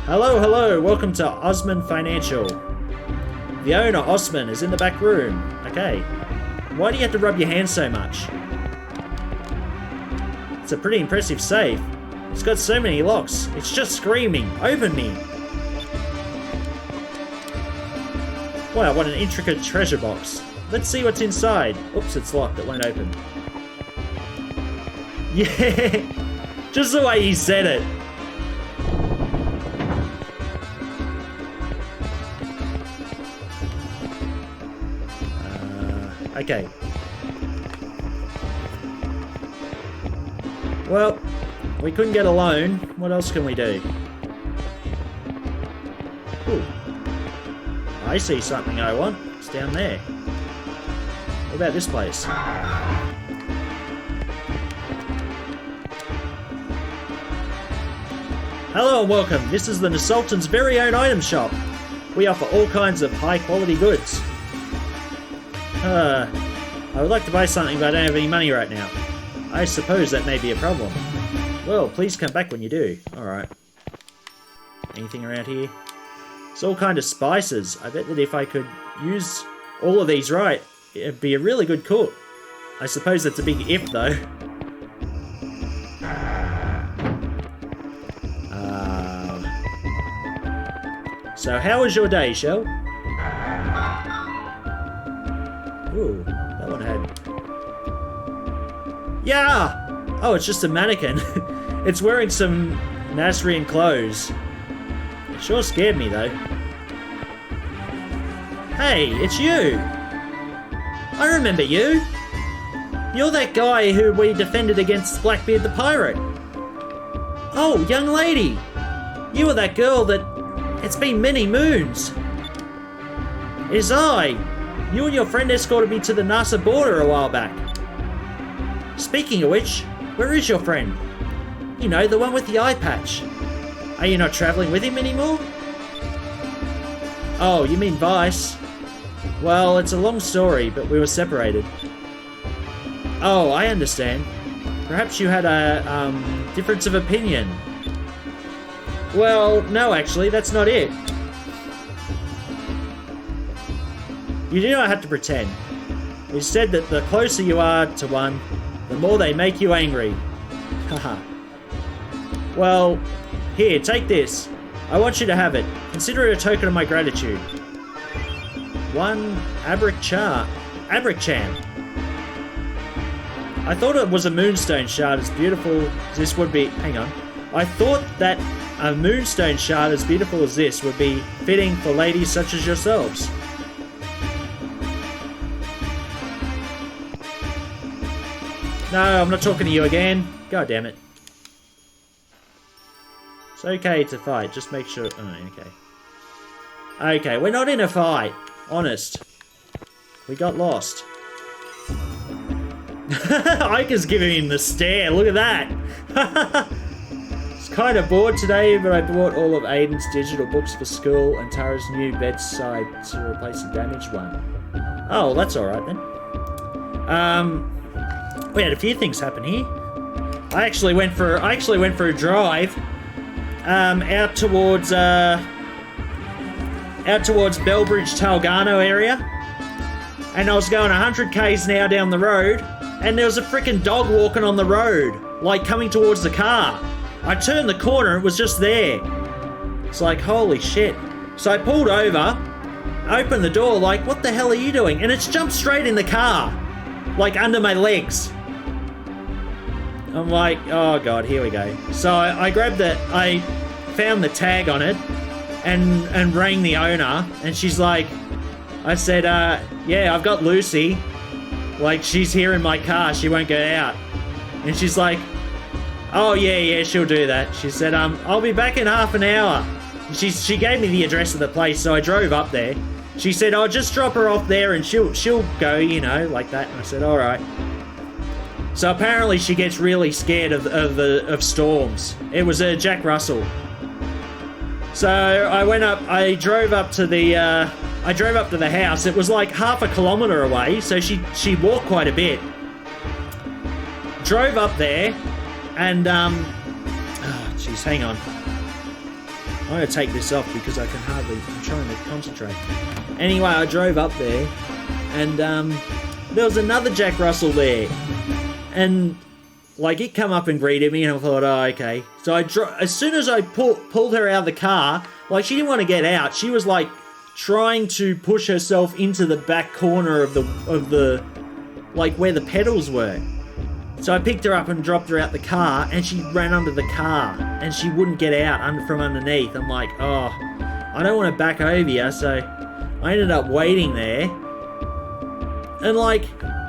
Hello, hello. Welcome to Osman Financial. The owner, Osman, is in the back room. Okay. Why do you have to rub your hands so much? It's a pretty impressive safe. It's got so many locks. It's just screaming, open me. Wow, what an intricate treasure box. Let's see what's inside. Oops, it's locked. It won't open. Yeah, just the way he said it. Okay. Well, we couldn't get a loan. What else can we do? Ooh. I see something I want. It's down there. What about this place? Hello and welcome. This is the Sultan's very own item shop. We offer all kinds of high quality goods. I would like to buy something, but I don't have any money right now. I suppose that may be a problem. Well, please come back when you do. Alright. Anything around here? It's all kind of spices. I bet that if I could use all of these right, it'd be a really good cook. I suppose that's a big if, though. So how was your day, Shell? Ooh, that one had... Yeah! Oh, it's just a mannequin. It's wearing some Nasrian clothes. It sure scared me, though. Hey, it's you! I remember you! You're that guy who we defended against Blackbeard the pirate. Oh, young lady! You are that girl that... It's been many moons. It is I. You and your friend escorted me to the NASA border a while back. Speaking of which, where is your friend? You know, the one with the eye patch. Are you not traveling with him anymore? Oh, you mean Vice? Well, it's a long story, but we were separated. Oh, I understand. Perhaps you had a, difference of opinion. Well, no, actually, that's not it. You do not have to pretend. It's said that the closer you are to one, the more they make you angry. Haha. Well, here, take this. I want you to have it. Consider it a token of my gratitude. One Abrachan. I thought it was a moonstone shard as beautiful as this would be. Hang on. I thought that a moonstone shard as beautiful as this would be fitting for ladies such as yourselves. No, I'm not talking to you again. God damn it. It's okay to fight, just make sure... Oh, okay. Okay, we're not in a fight. Honest. We got lost. Ika's giving him the stare, look at that! It's kind of bored today, but I bought all of Aiden's digital books for school and Tara's new bedside to replace the damaged one. Oh, that's alright then. We had a few things happen here. I actually went for a drive out towards Bellbridge Talgano area, and I was going 100 k's an hour down the road, and there was a freaking dog walking on the road, like coming towards the car. I turned the corner, it was just there. It's like, holy shit. So I pulled over, opened the door, like, what the hell are you doing? And it's jumped straight in the car, like under my legs. I'm like, oh god, here we go. So I grabbed it, I found the tag on it, and rang the owner, and she's like, I said, yeah, I've got Lucy. Like, she's here in my car, she won't go out. And she's like, oh yeah, she'll do that. She said, I'll be back in half an hour. She gave me the address of the place, so I drove up there. She said, I'll just drop her off there and she'll go, you know, like that. And I said, alright. So apparently she gets really scared of storms. It was a Jack Russell. So I drove up to the house. It was like half a kilometre away, so she walked quite a bit. Drove up there, and oh jeez, hang on. I'm gonna take this off because I'm trying to concentrate. Anyway, I drove up there, and there was another Jack Russell there, and like it come up and greeted me, and I thought, oh okay. So as soon as I pulled her out of the car, like she didn't want to get out. She was like trying to push herself into the back corner of the like where the pedals were. So I picked her up and dropped her out the car, and she ran under the car, and she wouldn't get out from underneath. I'm like, oh, I don't want to back over you, so I ended up waiting there. And like,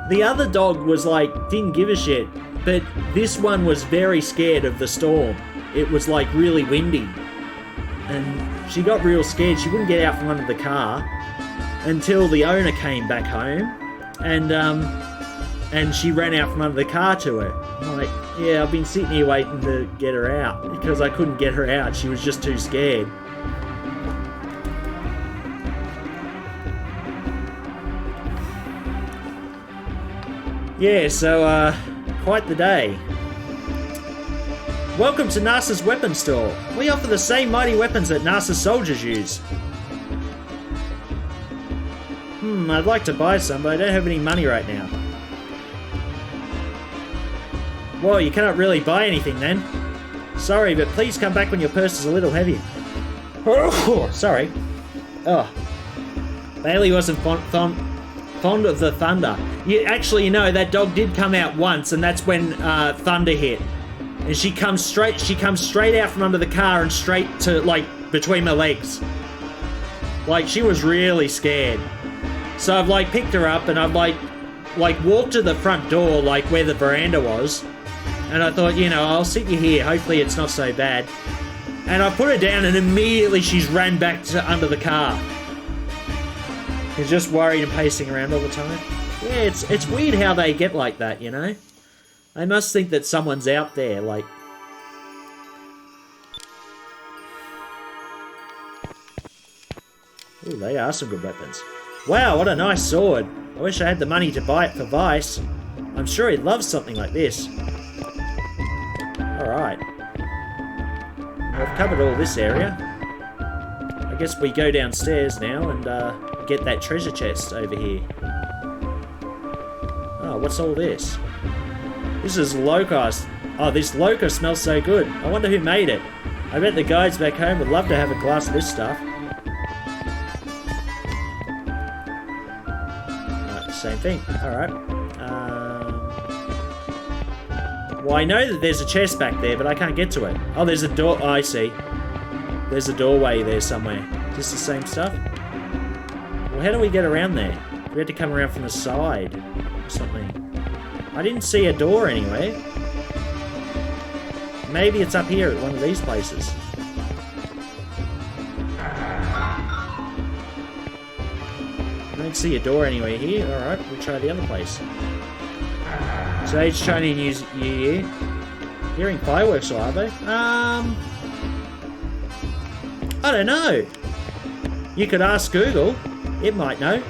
the other dog was like, didn't give a shit, but this one was very scared of the storm. It was like really windy, and she got real scared. She wouldn't get out from under the car until the owner came back home, and she ran out from under the car to her. I'm like, yeah, I've been sitting here waiting to get her out because I couldn't get her out. She was just too scared. Yeah, so, quite the day. Welcome to NASA's weapons store. We offer the same mighty weapons that NASA soldiers use. I'd like to buy some, but I don't have any money right now. Well, you cannot really buy anything then. Sorry, but please come back when your purse is a little heavier. Oh, sorry. Oh. Bailey wasn't fond of the thunder. You know, that dog did come out once, and that's when thunder hit. And she comes straight out from under the car and straight to, like, between my legs. Like, she was really scared. So I've, like, picked her up, and I've, like walked to the front door, like, where the veranda was. And I thought, you know, I'll sit you here. Hopefully it's not so bad. And I put her down and immediately she's ran back to under the car. She's just worried and pacing around all the time. Yeah, it's weird how they get like that, you know? They must think that someone's out there, like... Ooh, they are some good weapons. Wow, what a nice sword. I wish I had the money to buy it for Vice. I'm sure he'd love something like this. Alright. We've covered all this area. I guess we go downstairs now and get that treasure chest over here. Oh, what's all this? This is locust. Oh, this locust smells so good. I wonder who made it. I bet the guys back home would love to have a glass of this stuff. Same thing. Alright. Well, I know that there's a chest back there, but I can't get to it. Oh, there's a door. Oh, I see. There's a doorway there somewhere. Is this the same stuff? Well, how do we get around there? We had to come around from the side or something. I didn't see a door anywhere. Maybe it's up here at one of these places. I don't see a door anywhere here. Alright, we'll try the other place. Today's Chinese New Year. Hearing fireworks, are they? I don't know. You could ask Google. It might know.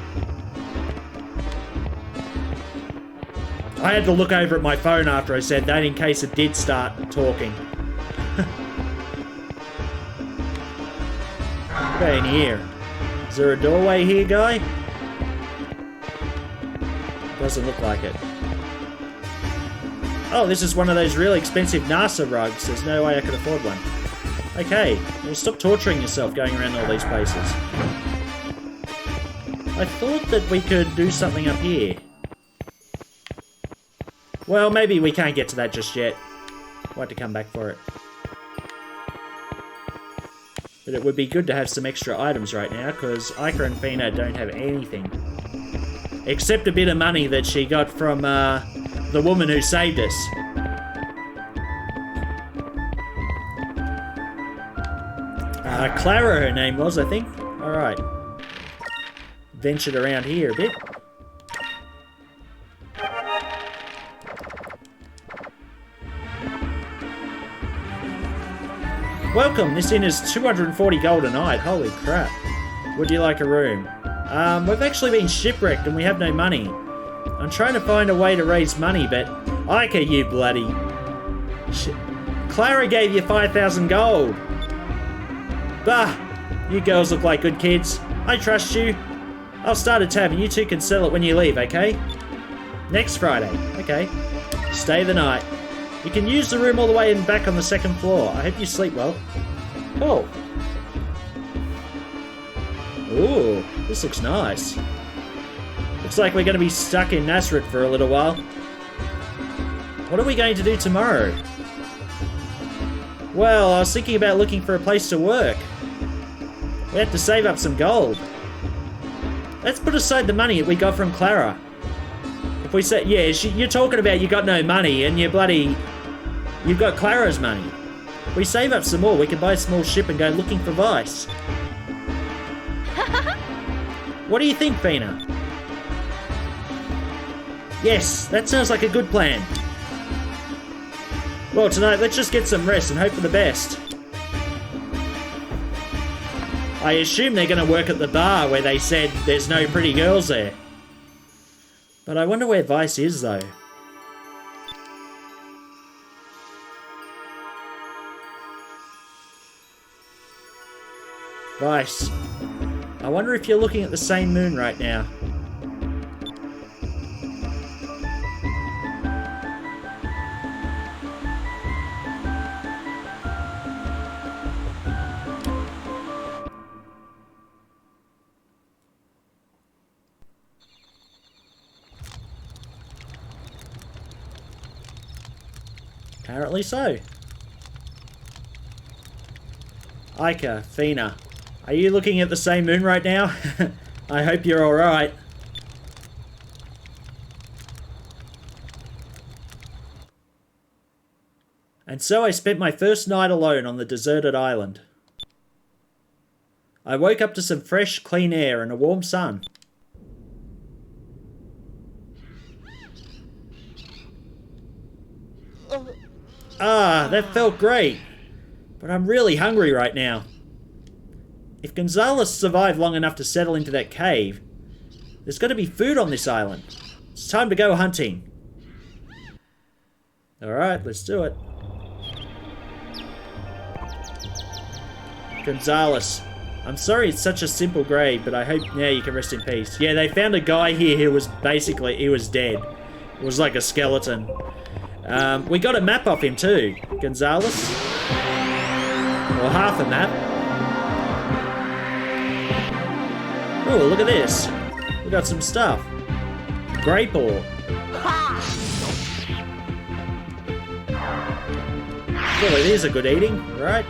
I had to look over at my phone after I said that in case it did start talking. Okay, in here. Is there a doorway here, guy? Doesn't look like it. Oh, this is one of those really expensive NASA rugs. There's no way I could afford one. Okay, well, stop torturing yourself going around all these places. I thought that we could do something up here. Well, maybe we can't get to that just yet. We'll have to come back for it. But it would be good to have some extra items right now, because Ica and Fina don't have anything. Except a bit of money that she got from the woman who saved us. Clara, her name was, I think. Alright. Ventured around here a bit. Welcome, this inn is 240 gold a night. Holy crap. Would you like a room? We've actually been shipwrecked and we have no money. I'm trying to find a way to raise money, but... Ica, you bloody... Clara gave you 5,000 gold. Bah! You girls look like good kids. I trust you. I'll start a tab and you two can sell it when you leave, okay? Next Friday. Okay. Stay the night. You can use the room all the way and back on the second floor. I hope you sleep well. Oh. Ooh, this looks nice. Looks like we're going to be stuck in Nazareth for a little while. What are we going to do tomorrow? Well, I was thinking about looking for a place to work. We have to save up some gold. Let's put aside the money that we got from Clara. If we say, yeah, you're talking about you got no money and you've got Clara's money. If we save up some more, we can buy a small ship and go looking for Vice. What do you think, Fina? Yes, that sounds like a good plan. Well, tonight, let's just get some rest and hope for the best. I assume they're going to work at the bar where they said there's no pretty girls there. But I wonder where Vice is, though. Vice. I wonder if you're looking at the same moon right now. Apparently so. Ica, Fina, are you looking at the same moon right now? I hope you're alright. And so I spent my first night alone on the deserted island. I woke up to some fresh, clean air and a warm sun. Ah, that felt great. But I'm really hungry right now. If Gonzalez survived long enough to settle into that cave, there's got to be food on this island. It's time to go hunting. Alright, let's do it. Gonzalez, I'm sorry it's such a simple grave, but I hope now you can rest in peace. Yeah, they found a guy here who was basically, he was dead. It was like a skeleton. We got a map off him too, Gonzalez. Or half a map. Oh, look at this. We got some stuff. Grape ore. Well, it is a good eating, right?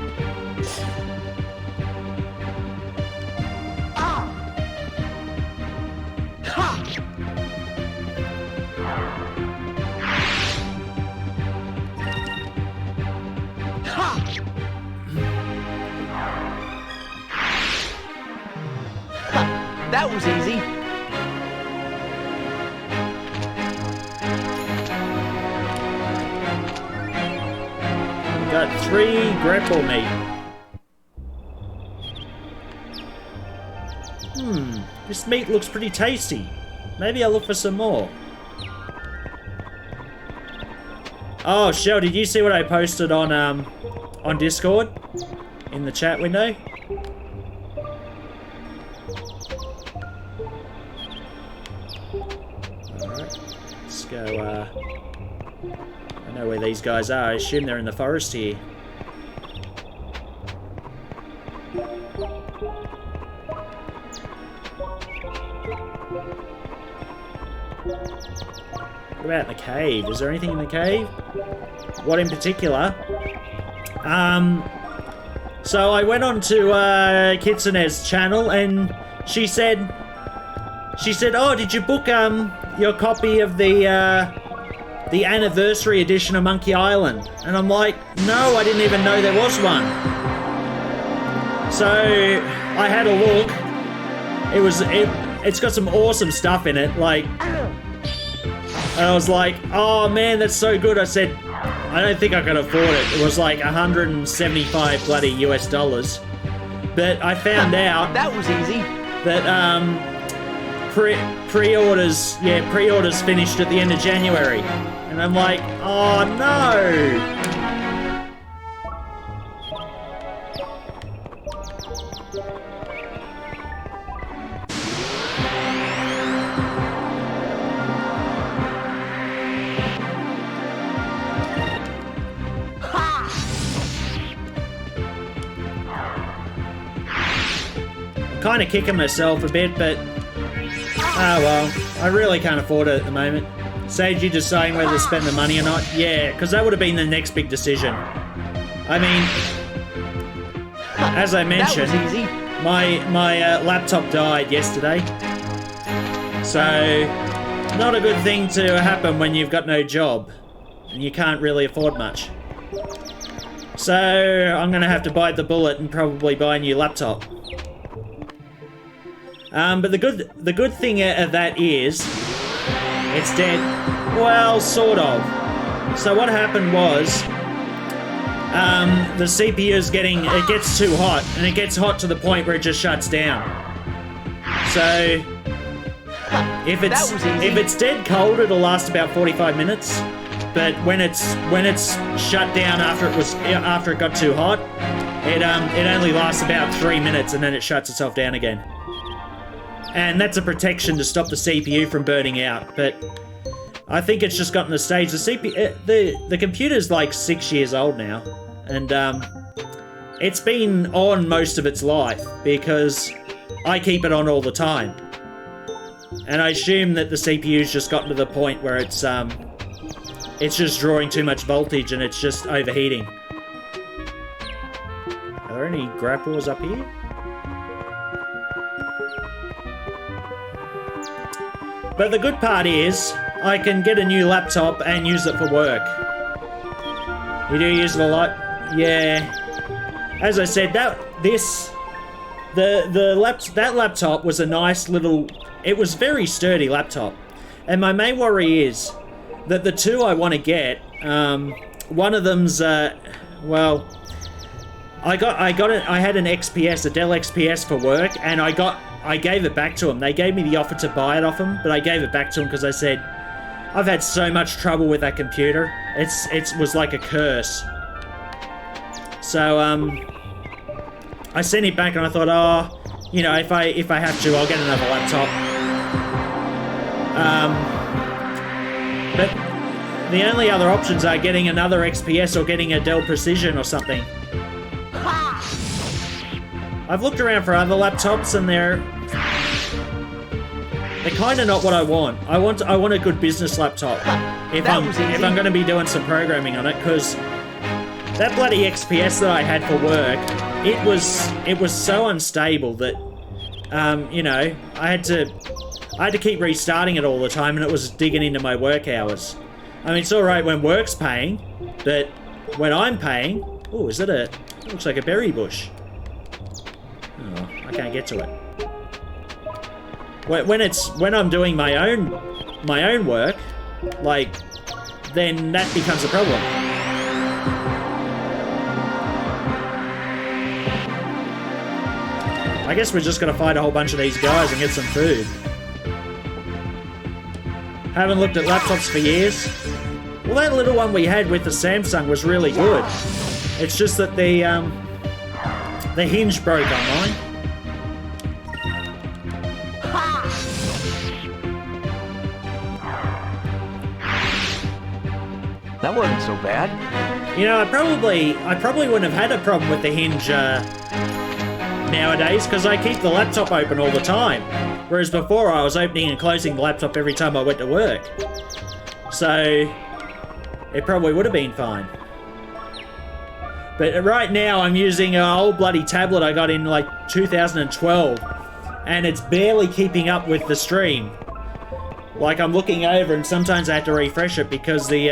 That was easy. Got 3 grapple meat. This meat looks pretty tasty. Maybe I'll look for some more. Oh, Shell, did you see what I posted on Discord? In the chat window? Alright, let's go, I know where these guys are. I assume they're in the forest here. What about in the cave? Is there anything in the cave? What in particular? So I went on to Kitsune's channel and she said, oh, did you book your copy of the anniversary edition of Monkey Island? And I'm like, no, I didn't even know there was one. So I had a look. It's got some awesome stuff in it, like, and I was like, oh man, that's so good. I said, I don't think I could afford it. It was like 175 bloody US dollars. But I found out That was easy. that pre-orders finished at the end of January. And I'm like, oh no! Kind of kicking myself a bit, but oh well, I really can't afford it at the moment. Sage, you deciding whether to spend the money or not? Yeah, because that would have been the next big decision. I mean, as I mentioned, my laptop died yesterday, so not a good thing to happen when you've got no job and you can't really afford much. So I'm gonna have to bite the bullet and probably buy a new laptop. But the good thing of that is, it's dead. Well, sort of. So what happened was, the CPU is it gets too hot, and it gets hot to the point where it just shuts down. So, if it's dead cold, it'll last about 45 minutes. But when it's shut down after it got too hot, it only lasts about 3 minutes, and then it shuts itself down again. And that's a protection to stop the CPU from burning out. But I think it's just gotten to the stage. The computer's like 6 years old now, and it's been on most of its life because I keep it on all the time. And I assume that the CPU's just gotten to the point where it's just drawing too much voltage and it's just overheating. Are there any grapples up here? But the good part is, I can get a new laptop and use it for work. You do use it a lot? Yeah. As I said, that laptop was a nice little... It was very sturdy laptop. And my main worry is that the two I want to get, one of them's, well... I had an XPS, a Dell XPS for work, and I gave it back to them. They gave me the offer to buy it off them, but I gave it back to them because I said, I've had so much trouble with that computer. It was like a curse. So, I sent it back and I thought, oh, you know, if I have to, I'll get another laptop. But the only other options are getting another XPS or getting a Dell Precision or something. I've looked around for other laptops and they're kind of not what I want. I want a good business laptop if I'm going to be doing some programming on it, because that bloody XPS that I had for work, it was so unstable that you know, I had to keep restarting it all the time, and it was digging into my work hours. I mean, it's all right when work's paying, but when I'm paying, oh, is it it looks like a berry bush. Oh, I can't get to it. When I'm doing my own work, like, then that becomes a problem. I guess we're just gonna fight a whole bunch of these guys and get some food. Haven't looked at laptops for years. Well, that little one we had with the Samsung was really good. It's just that the hinge broke on mine. That wasn't so bad. You know, I probably wouldn't have had a problem with the hinge nowadays, because I keep the laptop open all the time. Whereas before I was opening and closing the laptop every time I went to work. So it probably would have been fine. But right now I'm using an old bloody tablet I got in like 2012, and it's barely keeping up with the stream. Like, I'm looking over and sometimes I have to refresh it because the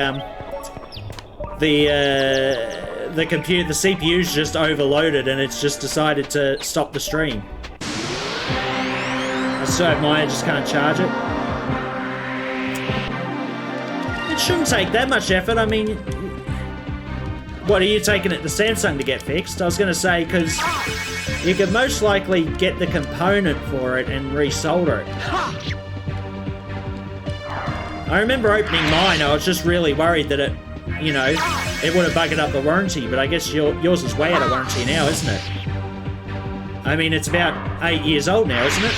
CPU's just overloaded and it's just decided to stop the stream. I so admire, I just can't charge it. It shouldn't take that much effort. I mean, what, are you taking it to Samsung to get fixed? I was going to say, because you could most likely get the component for it and resolder it. I remember opening mine, I was just really worried that it, you know, it would have buggered up the warranty, but I guess yours is way out of warranty now, isn't it? I mean, it's about 8 years old now, isn't it?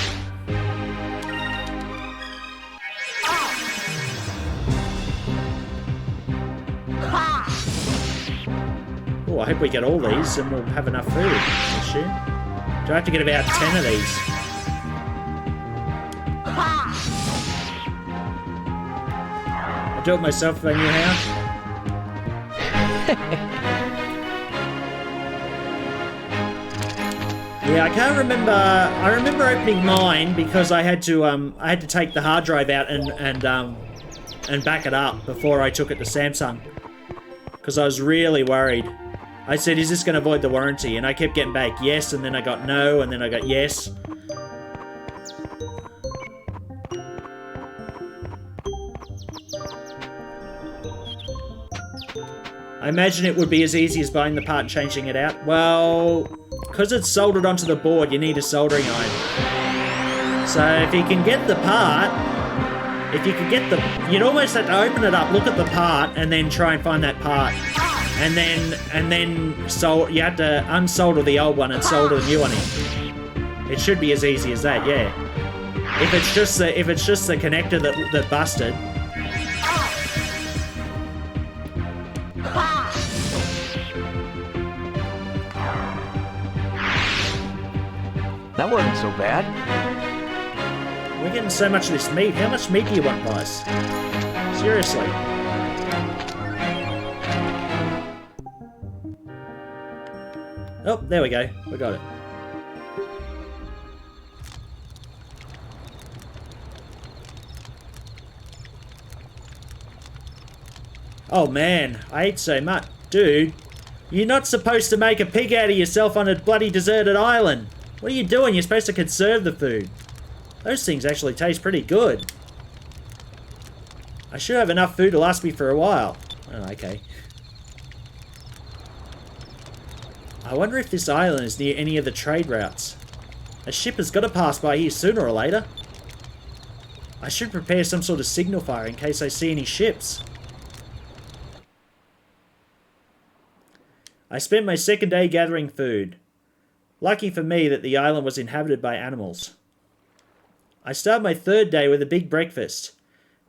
Oh, I hope we get all these and we'll have enough food, I assume. Do I have to get about 10 of these? I'd do it myself if I knew how. Yeah, I can't remember. I remember opening mine because I had to take the hard drive out and back it up before I took it to Samsung, because I was really worried. I said, "Is this going to void the warranty?" And I kept getting back yes, and then I got no, and then I got yes. I imagine it would be as easy as buying the part and changing it out. Well, because it's soldered onto the board, you need a soldering iron. So if you can get the part, you'd almost have to open it up, look at the part, and then try and find that part. And then you have to unsolder the old one and solder the new one in. It should be as easy as that, yeah. If it's just the connector that busted. That wasn't so bad. We're getting so much of this meat. How much meat do you want, guys? Seriously. Oh, there we go. We got it. Oh man, I ate so much. Dude, you're not supposed to make a pig out of yourself on a bloody deserted island. What are you doing? You're supposed to conserve the food. Those things actually taste pretty good. I should have enough food to last me for a while. Oh, okay. I wonder if this island is near any of the trade routes. A ship has got to pass by here sooner or later. I should prepare some sort of signal fire in case I see any ships. I spent my second day gathering food. Lucky for me that the island was inhabited by animals. I started my third day with a big breakfast.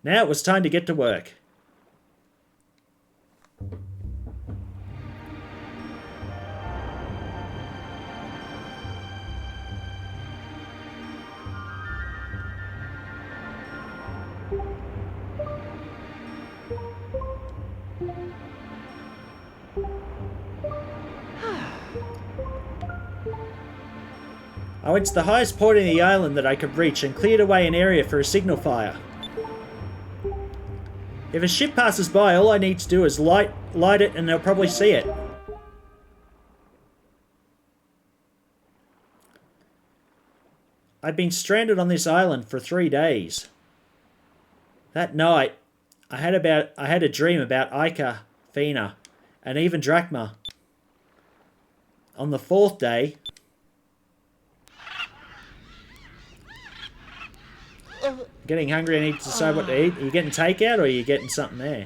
Now it was time to get to work. I went to the highest point in the island that I could reach and cleared away an area for a signal fire. If a ship passes by, all I need to do is light it and they'll probably see it. I've been stranded on this island for 3 days. That night, I had a dream about Ica, Fina, and even Drachma. On the 4th day, getting hungry, I need to decide what to eat. Are you getting takeout or are you getting something there?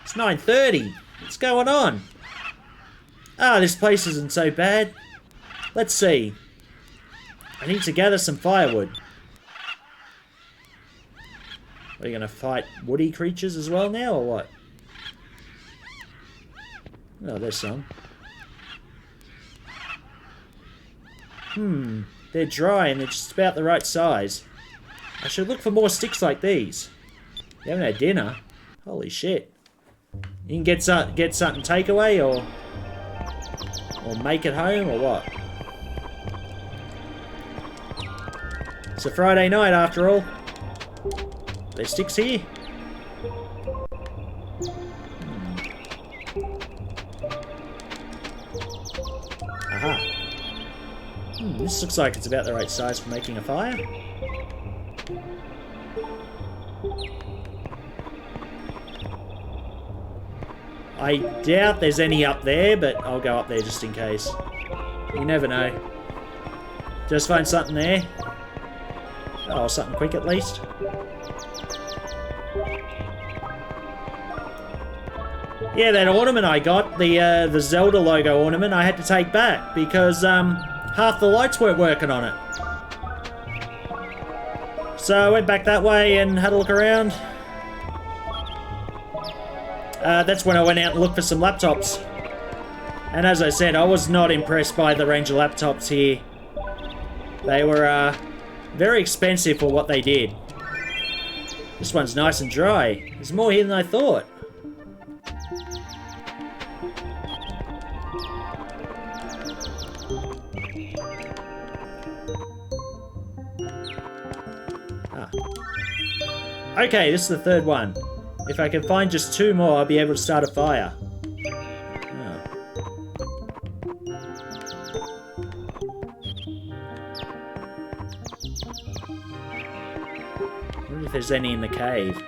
It's 9:30. What's going on? Ah, this place isn't so bad. Let's see. I need to gather some firewood. Are you going to fight woody creatures as well now or what? Oh, there's some. They're dry and they're just about the right size. I should look for more sticks like these. You haven't had dinner? Holy shit. You can get something takeaway or make it home or what? It's a Friday night after all. There's sticks here. Aha. This looks like it's about the right size for making a fire. I doubt there's any up there, but I'll go up there just in case. You never know. Just find something there. Oh, something quick at least. Yeah, that ornament I got, the Zelda logo ornament, I had to take back because half the lights weren't working on it. So I went back that way and had a look around. That's when I went out and looked for some laptops. And as I said, I was not impressed by the range of laptops here. They were very expensive for what they did. This one's nice and dry. There's more here than I thought. Okay, this is the third one. If I can find just 2 more, I'll be able to start a fire. Oh. I wonder if there's any in the cave.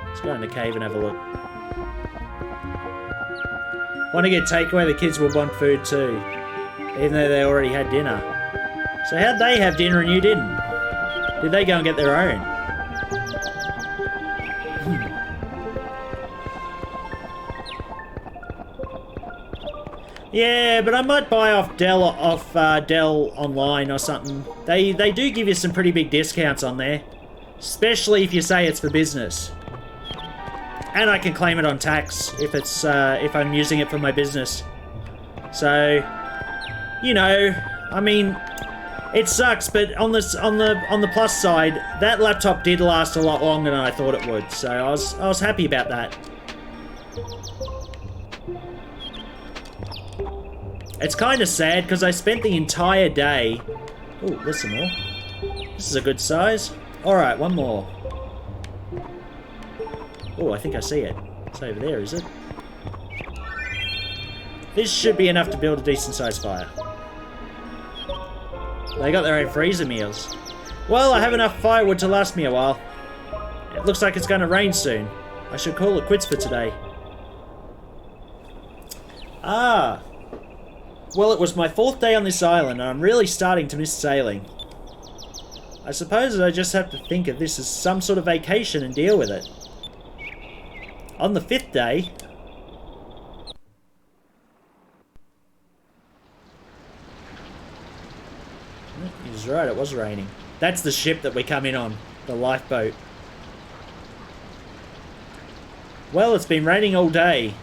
Let's go in the cave and have a look. Want to get takeaway? The kids will want food too, even though they already had dinner. So how'd they have dinner and you didn't? Did they go and get their own? Yeah, but I might buy off Dell online or something. They do give you some pretty big discounts on there, especially if you say it's for business. And I can claim it on tax if it's if I'm using it for my business. So, you know, I mean, it sucks, but on the plus side, that laptop did last a lot longer than I thought it would. So I was happy about that. It's kind of sad because I spent the entire day... Oh, there's some more. This is a good size. Alright, one more. Oh, I think I see it. It's over there, is it? This should be enough to build a decent sized fire. They got their own freezer meals. Well, I have enough firewood to last me a while. It looks like it's going to rain soon. I should call it quits for today. Ah. Well, it was my 4th day on this island, and I'm really starting to miss sailing. I suppose I just have to think of this as some sort of vacation and deal with it. On the 5th day... He's right, it was raining. That's the ship that we come in on. The lifeboat. Well, it's been raining all day.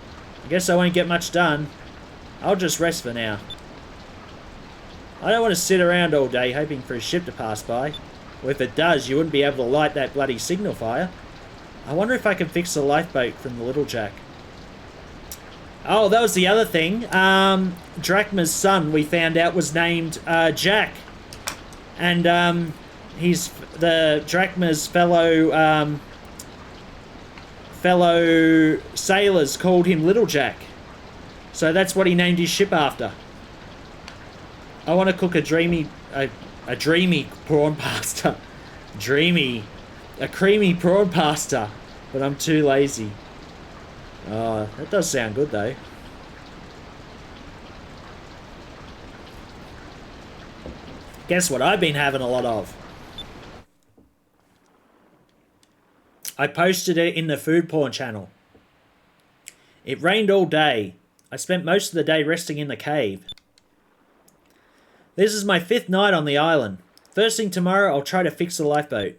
I guess I won't get much done. I'll just rest for now. I don't want to sit around all day hoping for a ship to pass by. Or if it does, you wouldn't be able to light that bloody signal fire. I wonder if I can fix the lifeboat from the Little Jack. Oh, that was the other thing. Drachma's son, we found out, was named Jack. And he's the Drachma's fellow sailors called him Little Jack. So that's what he named his ship after. I want to cook a dreamy prawn pasta. A creamy prawn pasta. But I'm too lazy. Oh, that does sound good though. Guess what I've been having a lot of? I posted it in the food porn channel. It rained all day. I spent most of the day resting in the cave. This is my 5th night on the island. First thing tomorrow, I'll try to fix the lifeboat.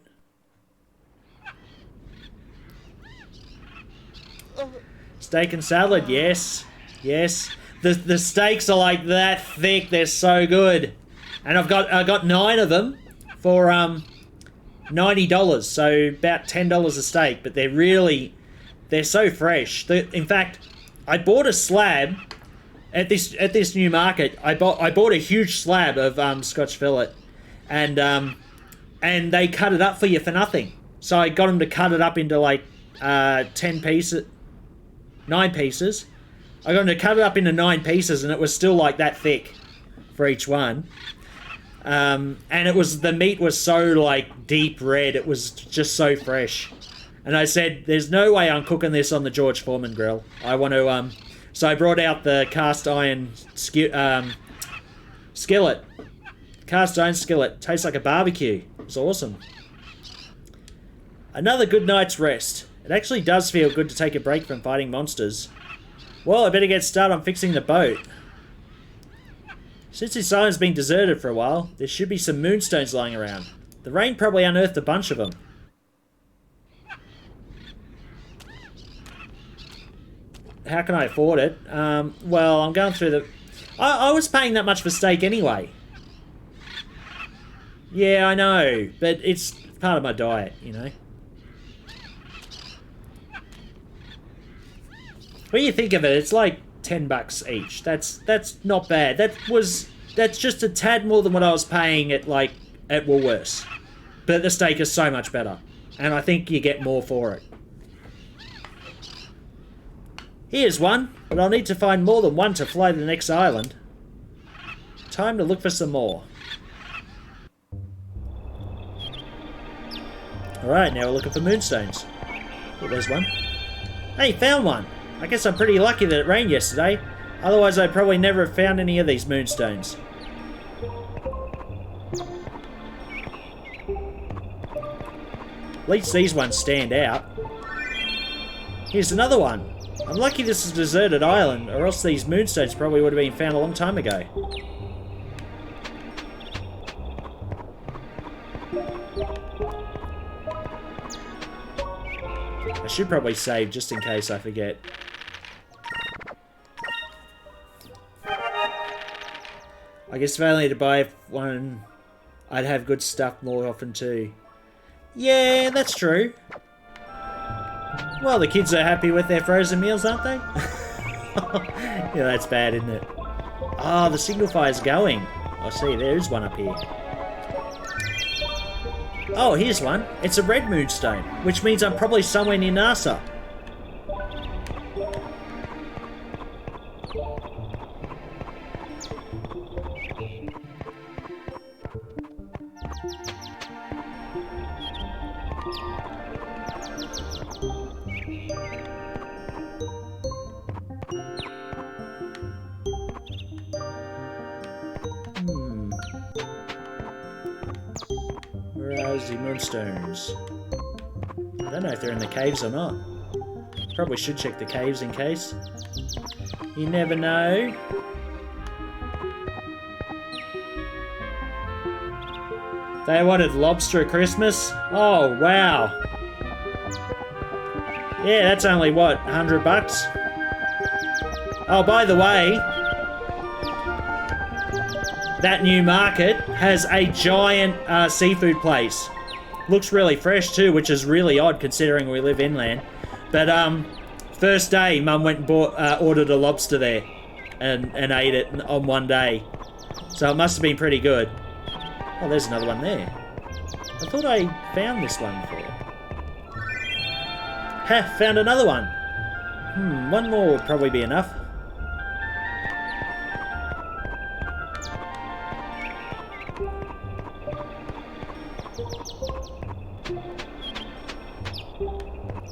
Steak and salad, yes. Yes. The steaks are like that thick, they're so good. And I got 9 of them for $90, so about $10 a steak, but they're so fresh. In fact, I bought a slab at this new market. I bought a huge slab of Scotch fillet, and they cut it up for you for nothing. So I got them to cut it up into like 9 pieces. I got them to cut it up into 9 pieces, and it was still like that thick for each one. And the meat was so like deep red, it was just so fresh. And I said, there's no way I'm cooking this on the George Foreman grill. I want to, so I brought out the cast iron skillet. Cast iron skillet. Tastes like a barbecue. It's awesome. Another good night's rest. It actually does feel good to take a break from fighting monsters. Well, I better get started on fixing the boat. Since this island's been deserted for a while, there should be some moonstones lying around. The rain probably unearthed a bunch of them. How can I afford it? Well, I'm going through the... I was paying that much for steak anyway. Yeah, I know, but it's part of my diet, you know. When you think of it, it's like $10 each. That's not bad. That's just a tad more than what I was paying at Woolworths. But the steak is so much better, and I think you get more for it. Here's one, but I'll need to find more than one to fly to the next island. Time to look for some more. Alright, now we're looking for moonstones. Oh, there's one. Hey, found one! I guess I'm pretty lucky that it rained yesterday. Otherwise, I'd probably never have found any of these moonstones. At least these ones stand out. Here's another one. I'm lucky this is a deserted island, or else these moonstones probably would have been found a long time ago. I should probably save just in case I forget. I guess if I only had to buy one, I'd have good stuff more often too. Yeah, that's true. Well, the kids are happy with their frozen meals, aren't they? Yeah, that's bad, isn't it? Ah, the signal fire's going. I see, there is one up here. Oh, here's one. It's a red moonstone, which means I'm probably somewhere near NASA. How's the moonstones? I don't know if they're in the caves or not. Probably should check the caves in case. You never know. They wanted lobster at Christmas? Oh, wow. Yeah, that's only, what, $100? Oh, by the way, that new market has a giant seafood place. Looks really fresh too, which is really odd considering we live inland. But first day, Mum went and ordered a lobster there and ate it on one day. So it must have been pretty good. Oh, there's another one there. I thought I found this one before. Ha! Found another one. One more would probably be enough.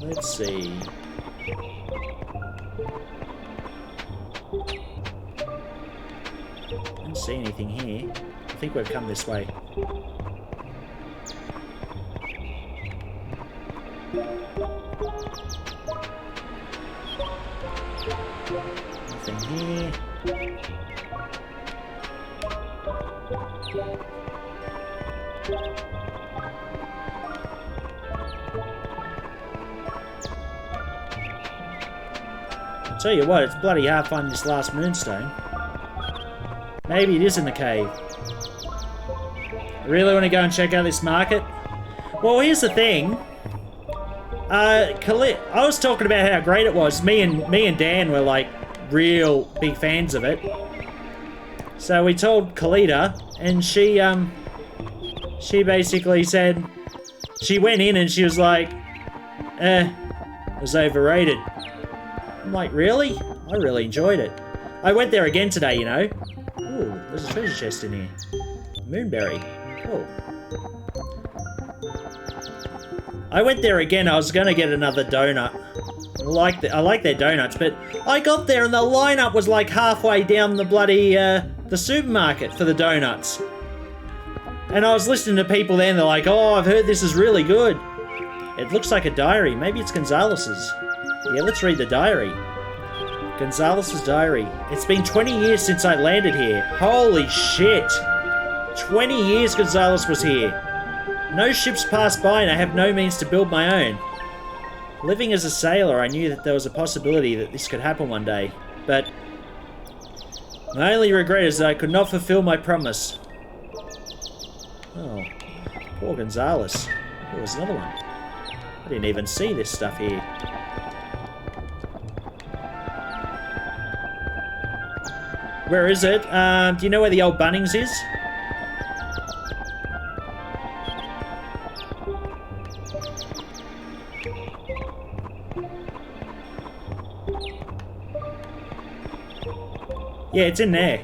Let's see. I don't see anything here. I think we've come this way. Nothing here. I'll tell you what, it's bloody hard finding this last moonstone. Maybe it is in the cave. I really want to go and check out this market. Well, here's the thing. I was talking about how great it was. Me and Dan were like real big fans of it. So we told Kalita, and she basically said, she went in and she was like, it was overrated. I'm like, really? I really enjoyed it. I went there again today, you know. Ooh, there's a treasure chest in here. Moonberry. Cool. I went there again. I was going to get another donut. I like their donuts, but I got there and the lineup was like halfway down the bloody the supermarket for the donuts. And I was listening to people there and they're like, oh, I've heard this is really good. It looks like a diary. Maybe it's Gonzalez's. Yeah, let's read the diary. Gonzalez's diary. It's been 20 years since I landed here. Holy shit. 20 years Gonzalez was here. No ships passed by and I have no means to build my own. Living as a sailor, I knew that there was a possibility that this could happen one day. But my only regret is that I could not fulfill my promise. Oh, poor Gonzalez. There was another one. I didn't even see this stuff here. Where is it? Do you know where the old Bunnings is? Yeah, it's in there.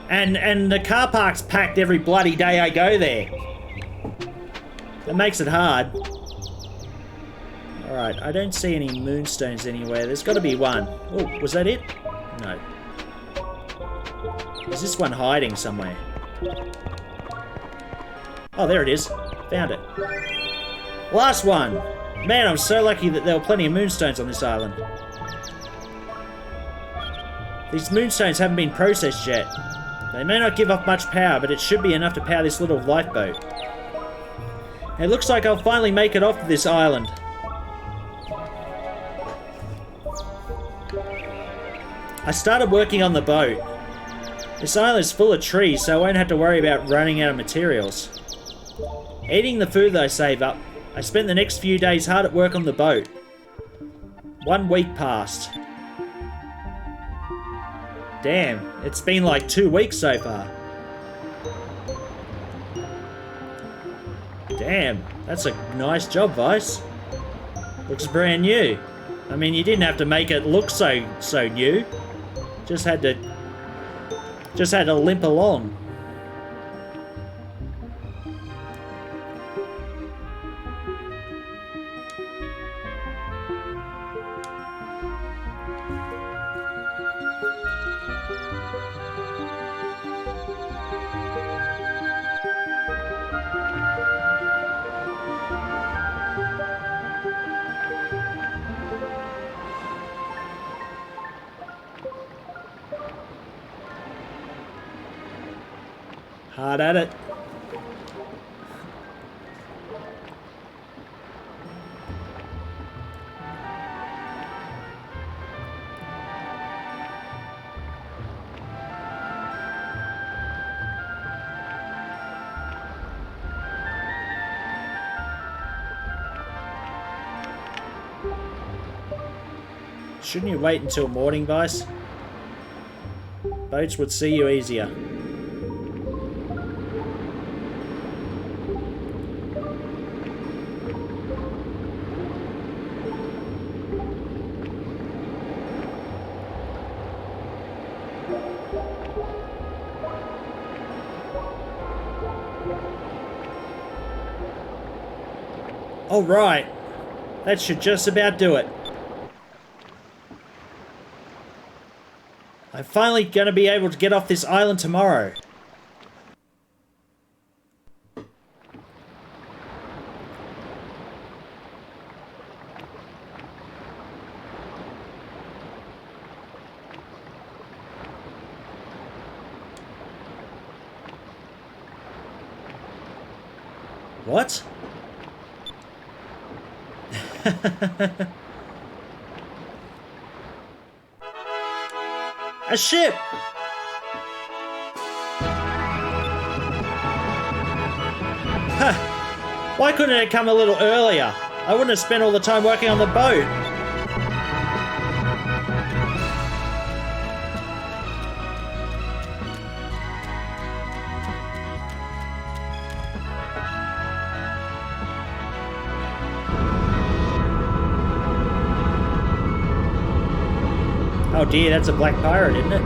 And the car park's packed every bloody day I go there. That makes it hard. Alright, I don't see any moonstones anywhere. There's got to be one. Oh, was that it? No. Is this one hiding somewhere? Oh, there it is. Found it. Last one! Man, I'm so lucky that there were plenty of moonstones on this island. These moonstones haven't been processed yet. They may not give off much power, but it should be enough to power this little lifeboat. It looks like I'll finally make it off of this island. I started working on the boat. This island is full of trees, so I won't have to worry about running out of materials. Eating the food that I save up, I spent the next few days hard at work on the boat. 1 week passed. Damn, it's been like 2 weeks so far. Damn, that's a nice job, Vice. Looks brand new. I mean, you didn't have to make it look so new. Just had to limp along. Hard at it. Shouldn't you wait until morning, Vice? Boats would see you easier. All right, that should just about do it. I'm finally going to be able to get off this island tomorrow. What? A ship! Huh. Why couldn't it come a little earlier? I wouldn't have spent all the time working on the boat. Oh dear, that's a black pirate, isn't it?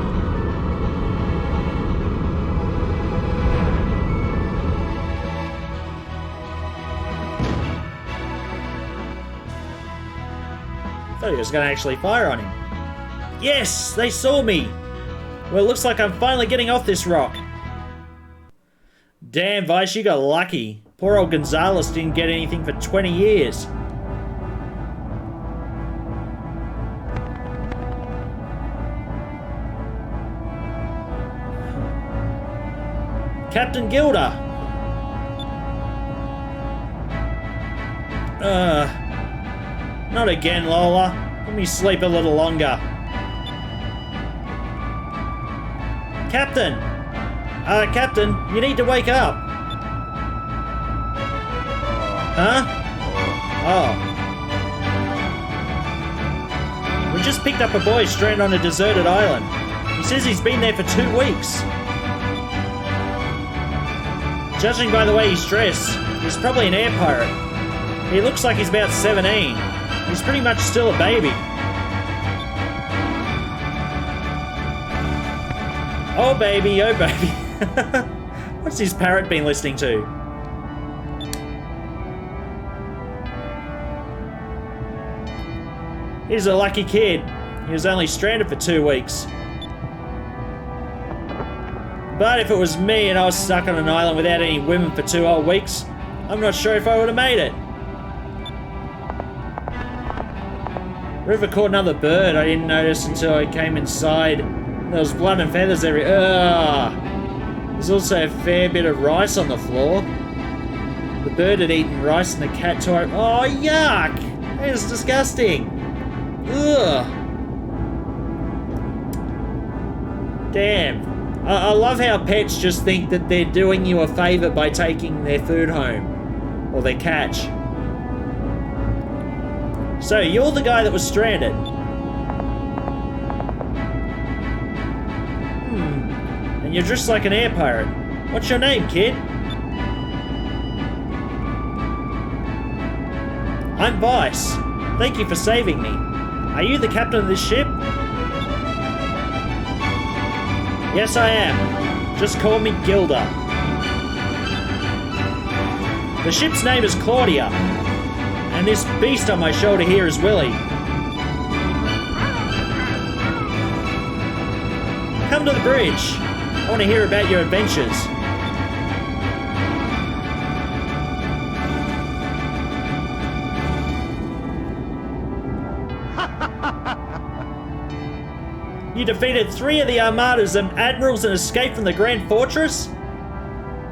Thought he was going to actually fire on him. Yes, they saw me! Well, it looks like I'm finally getting off this rock. Damn, Vice, you got lucky. Poor old Gonzalez didn't get anything for 20 years. Captain Gilda! Not again, Lola. Let me sleep a little longer. Captain! Captain, you need to wake up. Huh? Oh. We just picked up a boy stranded on a deserted island. He says he's been there for 2 weeks. Judging by the way he's dressed, he's probably an air pirate. He looks like he's about 17. He's pretty much still a baby. Oh baby, oh baby. What's his parrot been listening to? He's a lucky kid. He was only stranded for 2 weeks. But if it was me and I was stuck on an island without any women for 2 whole weeks, I'm not sure if I would have made it. River caught another bird. I didn't notice until I came inside. There was blood and feathers everywhere. Ugh. There's also a fair bit of rice on the floor. The bird had eaten rice and the cat tore it. Oh, yuck! That is disgusting. Ugh. Damn. I love how pets just think that they're doing you a favour by taking their food home. Or their catch. So, you're the guy that was stranded. And you're dressed like an air pirate. What's your name, kid? I'm Vice. Thank you for saving me. Are you the captain of this ship? Yes, I am. Just call me Gilda. The ship's name is Claudia. And this beast on my shoulder here is Willie. Come to the bridge. I want to hear about your adventures. You defeated 3 of the armadas and admirals and escaped from the Grand Fortress?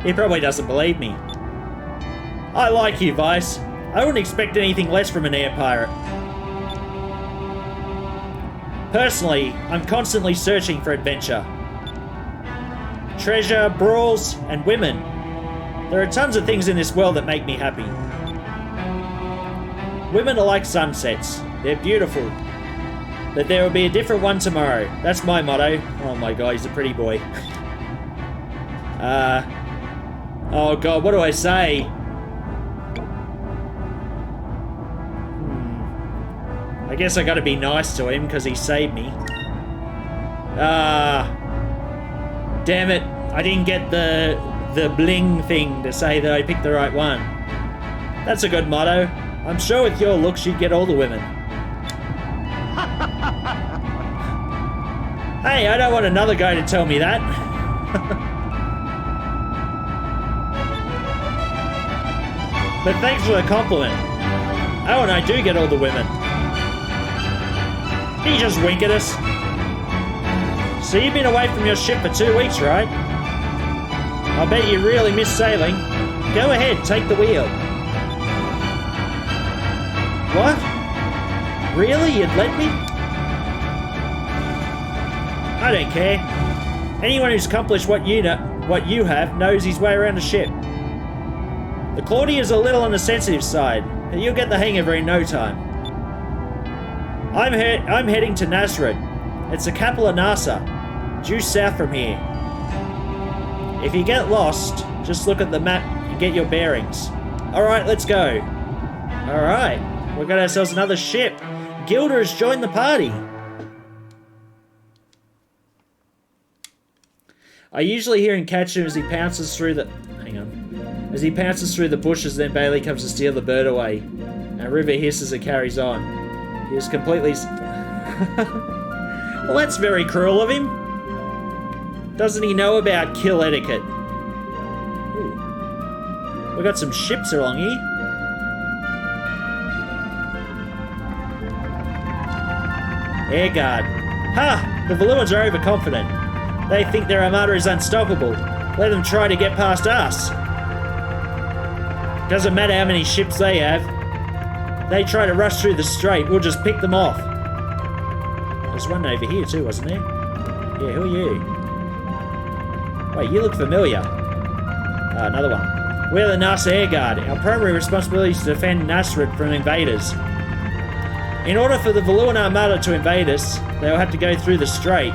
He probably doesn't believe me. I like you, Vice. I wouldn't expect anything less from an air pirate. Personally, I'm constantly searching for adventure. Treasure, brawls, and women. There are tons of things in this world that make me happy. Women are like sunsets. They're beautiful. But there will be a different one tomorrow. That's my motto. Oh my god, he's a pretty boy. Oh god, what do I say? I guess I gotta be nice to him because he saved me. Damn it. I didn't get the bling thing to say that I picked the right one. That's a good motto. I'm sure with your looks you'd get all the women. Hey, I don't want another guy to tell me that. But thanks for the compliment. Oh, and I do get all the women. Did you just wink at us? So you've been away from your ship for 2 weeks, right? I bet you really miss sailing. Go ahead, take the wheel. What? Really? You'd let me? I don't care. Anyone who's accomplished what you have knows his way around a ship. The Claudia's a little on the sensitive side, but you'll get the hang of her in no time. I'm heading to Nazareth. It's the capital of NASA, due south from here. If you get lost, just look at the map and get your bearings. Alright, let's go. Alright, we've got ourselves another ship. Gilda has joined the party. I usually hear and catch him as he pounces through the... Hang on. As he pounces through the bushes, then Bailey comes to steal the bird away. And River hisses and carries on. He was completely... Well, that's very cruel of him. Doesn't he know about kill etiquette? Ooh. We got some ships along here. Air guard. Ha! The Valuans are overconfident. They think their armada is unstoppable. Let them try to get past us. Doesn't matter how many ships they have. They try to rush through the strait, we'll just pick them off. There's one over here too, wasn't there? Yeah, who are you? Wait, you look familiar. Another one. We're the NASA Air Guard. Our primary responsibility is to defend Nazareth from invaders. In order for the Valuan Armada to invade us, they'll have to go through the strait.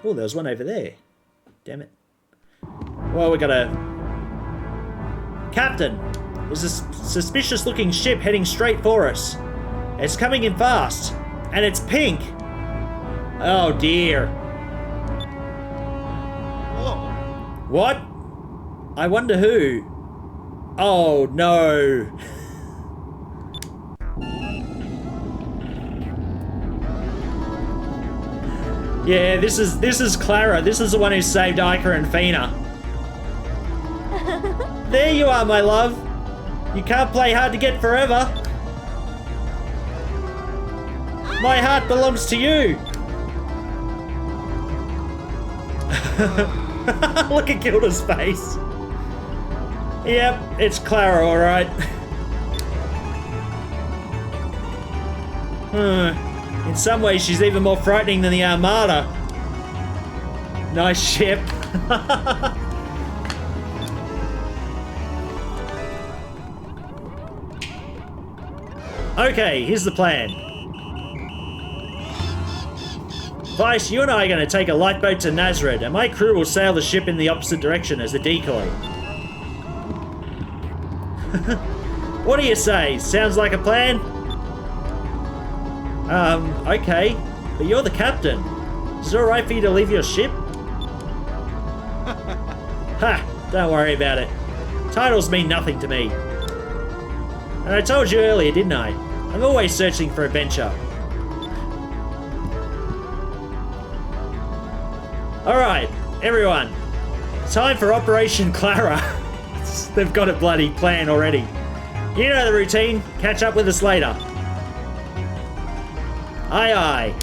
Oh, there was one over there. Damn it. Well, we got a... Captain! There's a suspicious-looking ship heading straight for us. It's coming in fast. And it's pink. Oh, dear. Whoa. What? I wonder who. Oh, no. Yeah, this is Clara. This is the one who saved Ica and Fina. There you are, my love. You can't play hard to get forever. My heart belongs to you. Look at Gilda's face. Yep, it's Clara, all right. In some ways, she's even more frightening than the Armada. Nice ship. Okay, here's the plan. Vice, you and I are going to take a lifeboat to Nazareth, and my crew will sail the ship in the opposite direction as a decoy. What do you say? Sounds like a plan? Okay. But you're the captain. Is it alright for you to leave your ship? Ha! Don't worry about it. Titles mean nothing to me. And I told you earlier, didn't I? I'm always searching for adventure. Alright, everyone. Time for Operation Clara. They've got a bloody plan already. You know the routine. Catch up with us later. Aye, aye.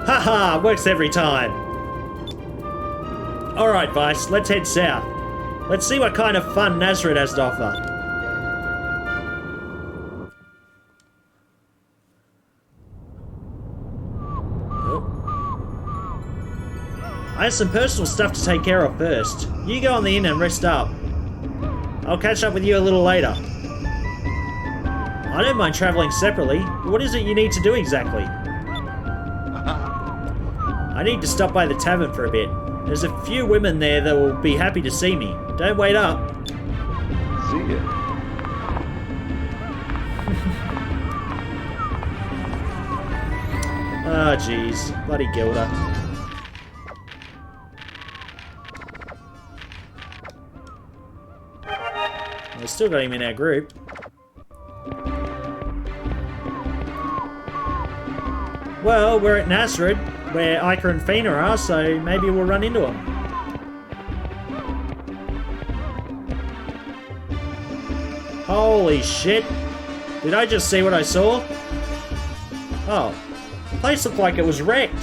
Haha, works every time. Alright, Vice, let's head south. Let's see what kind of fun Nazareth has to offer. I have some personal stuff to take care of first. You go on the inn and rest up. I'll catch up with you a little later. I don't mind travelling separately. What is it you need to do exactly? I need to stop by the tavern for a bit. There's a few women there that will be happy to see me. Don't wait up. See ya. Ah, jeez. Bloody Gilda. We've still got him in our group. Well, we're at Nazareth, where Ica and Fina are, so maybe we'll run into them. Holy shit! Did I just see what I saw? Oh, the place looked like it was wrecked.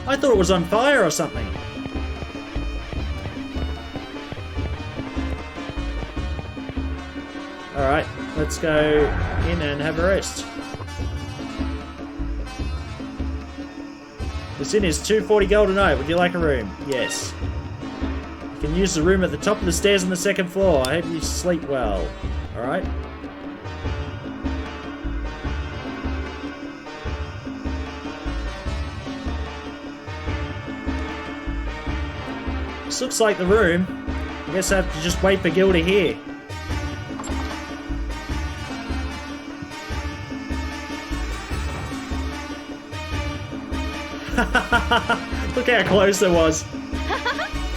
I thought it was on fire or something. Alright, let's go in and have a rest. This inn is 240 gold a night. Would you like a room? Yes. You can use the room at the top of the stairs on the second floor. I hope you sleep well. Alright. This looks like the room. I guess I have to just wait for Gilda here. Look how close it was.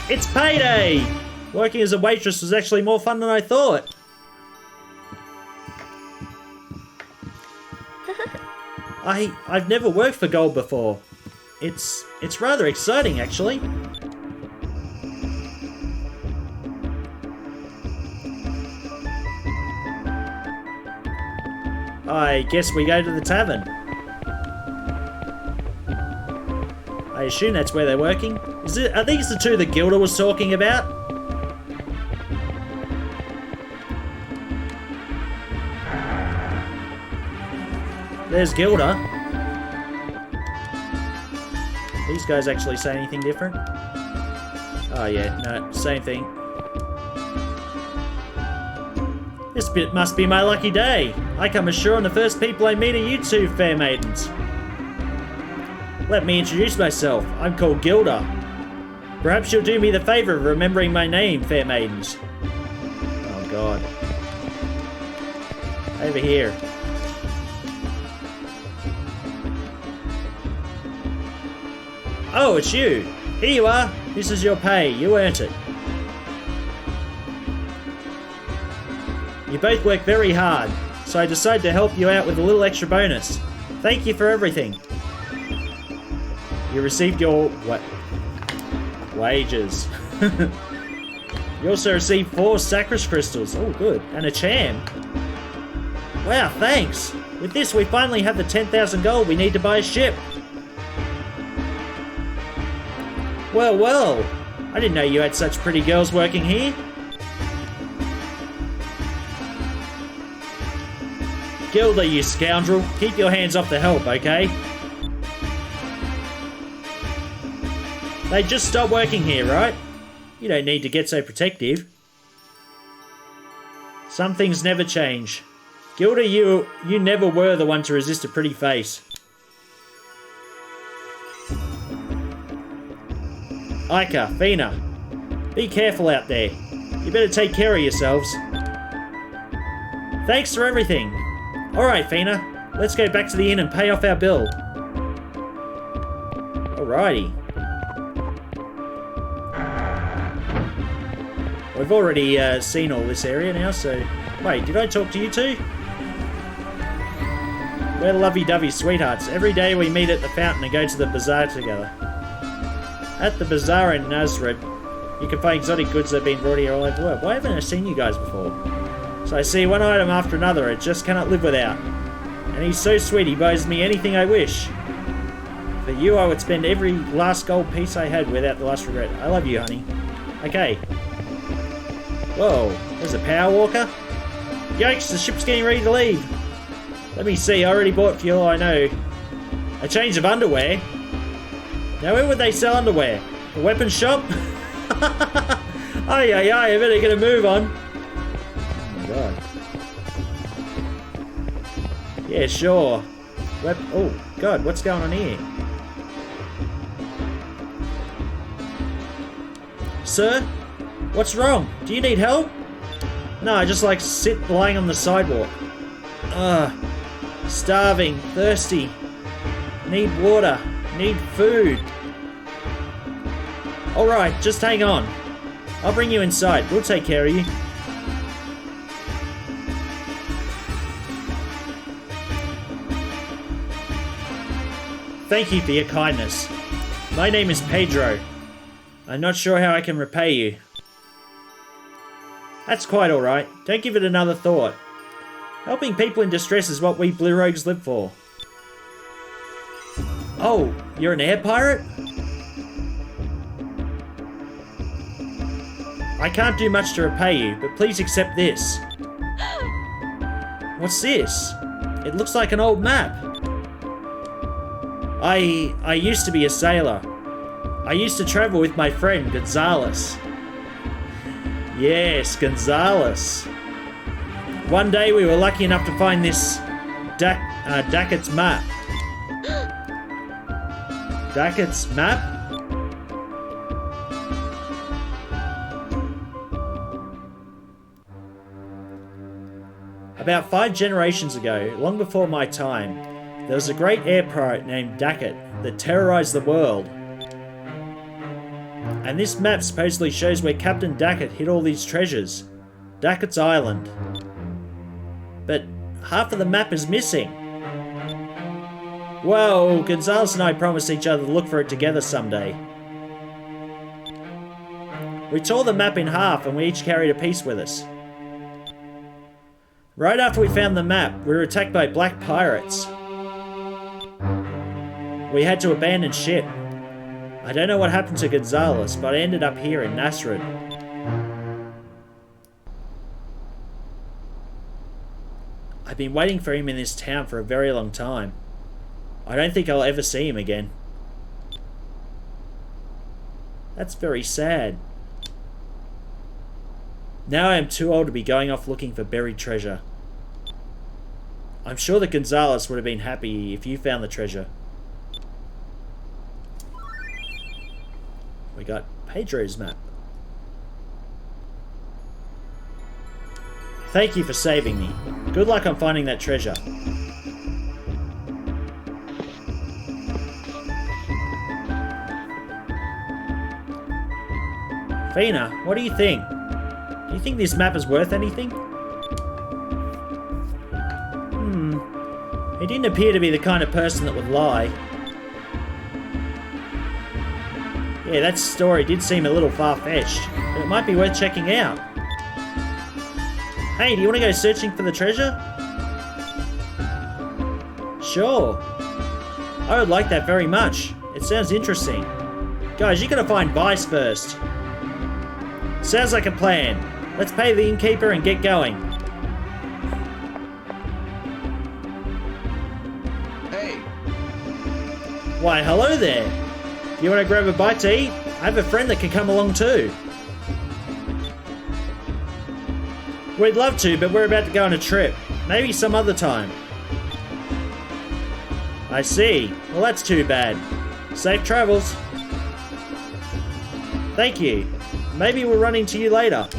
It's payday! Working as a waitress was actually more fun than I thought. I've never worked for gold before. It's rather exciting, actually. I guess we go to the tavern. I assume that's where they're working. Are these the two that Gilda was talking about? There's Gilda. These guys actually say anything different? Oh yeah, no, same thing. This bit must be my lucky day. I come ashore and the first people I meet are you two fair maidens. Let me introduce myself. I'm called Gilda. Perhaps you'll do me the favour of remembering my name, fair maidens. Oh god. Over here. Oh, it's you. Here you are. This is your pay. You earned it. You both work very hard, so I decided to help you out with a little extra bonus. Thank you for everything. You received your wages. You also received 4 Sacris crystals. Oh, good. And a charm. Wow, thanks. With this, we finally have the 10,000 gold we need to buy a ship. Well, well. I didn't know you had such pretty girls working here. Gilda, you scoundrel. Keep your hands off the help, okay? They just stopped working here, right? You don't need to get so protective. Some things never change. Gilda, you never were the one to resist a pretty face. Ica, Fina, be careful out there. You better take care of yourselves. Thanks for everything. Alright, Fina, let's go back to the inn and pay off our bill. Alrighty. We've already seen all this area now, so... Wait, did I talk to you two? We're lovey-dovey sweethearts. Every day we meet at the fountain and go to the bazaar together. At the bazaar in Nazareth, you can find exotic goods that have been brought here all over the world. Why haven't I seen you guys before? So I see one item after another I just cannot live without. And he's so sweet, he buys me anything I wish. For you, I would spend every last gold piece I had without the last regret. I love you, honey. Okay. Whoa, there's a power walker? Yikes, the ship's getting ready to leave. Let me see, I already bought fuel, I know. A change of underwear? Now where would they sell underwear? A weapon shop? Ay, ay, ay, I better get a move on. Oh my god. Yeah, sure. Oh, god, what's going on here? Sir? What's wrong? Do you need help? No, I just like to sit lying on the sidewalk. Ugh. Starving, thirsty. Need water. Need food. Alright, just hang on. I'll bring you inside. We'll take care of you. Thank you for your kindness. My name is Pedro. I'm not sure how I can repay you. That's quite alright. Don't give it another thought. Helping people in distress is what we Blue Rogues live for. Oh, you're an air pirate? I can't do much to repay you, but please accept this. What's this? It looks like an old map. I used to be a sailor. I used to travel with my friend, Gonzalez. Yes, Gonzalez. One day we were lucky enough to find this Dacket's map. Dacket's map? About 5 generations ago, long before my time, there was a great air pirate named Dacket that terrorized the world. And this map supposedly shows where Captain Dacket hid all these treasures. Dacket's Island. But half of the map is missing. Well, Gonzalez and I promised each other to look for it together someday. We tore the map in half and we each carried a piece with us. Right after we found the map, we were attacked by black pirates. We had to abandon ship. I don't know what happened to Gonzalez, but I ended up here in Nasrid. I've been waiting for him in this town for a very long time. I don't think I'll ever see him again. That's very sad. Now I am too old to be going off looking for buried treasure. I'm sure that Gonzalez would have been happy if you found the treasure. We got Pedro's map. Thank you for saving me. Good luck on finding that treasure. Fina, what do you think? Do you think this map is worth anything? He didn't appear to be the kind of person that would lie. Yeah, that story did seem a little far-fetched, but it might be worth checking out. Hey, do you want to go searching for the treasure? Sure. I would like that very much. It sounds interesting. Guys, you gotta find Vice first. Sounds like a plan. Let's pay the innkeeper and get going. Hey, Why, hello there. Do you want to grab a bite to eat? I have a friend that can come along too. We'd love to, but we're about to go on a trip. Maybe some other time. I see. Well, that's too bad. Safe travels. Thank you. Maybe we'll run into you later.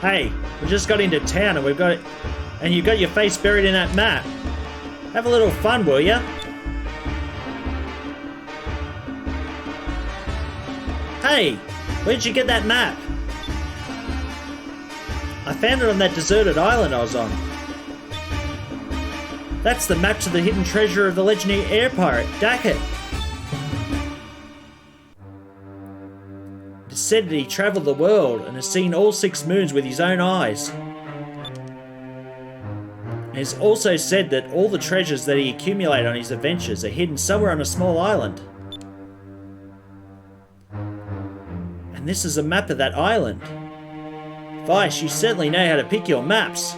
Hey, we just got into town and you've got your face buried in that map. Have a little fun, will ya? Hey, where'd you get that map? I found it on that deserted island I was on. That's the map to the hidden treasure of the legendary air pirate, Dacket. said that he travelled the world and has seen all 6 moons with his own eyes. He has also said that all the treasures that he accumulated on his adventures are hidden somewhere on a small island. And this is a map of that island. Vice, you certainly know how to pick your maps.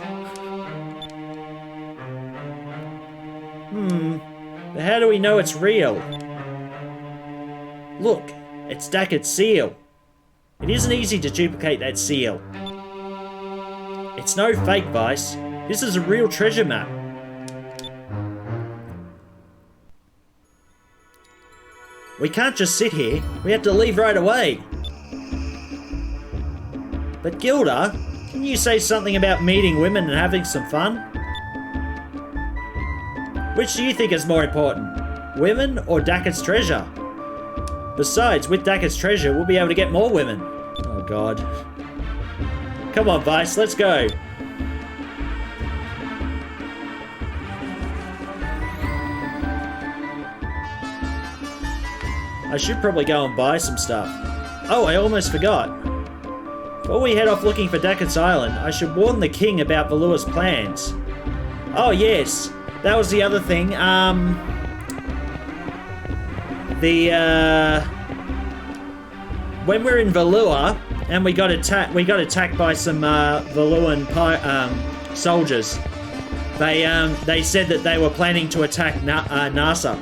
But how do we know it's real? Look, it's Dackett's seal. It isn't easy to duplicate that seal. It's no fake, Vice. This is a real treasure map. We can't just sit here. We have to leave right away. But Gilda, can you say something about meeting women and having some fun? Which do you think is more important? Women or Dackett's treasure? Besides, with Dackett's treasure, we'll be able to get more women. Oh god. Come on, Vice, let's go. I should probably go and buy some stuff. Oh, I almost forgot. Before we head off looking for Dackett's Island, I should warn the king about Valua's plans. Oh yes, that was the other thing. When we're in Valua and we got attacked by some Valuan soldiers. They said that they were planning to attack NASA.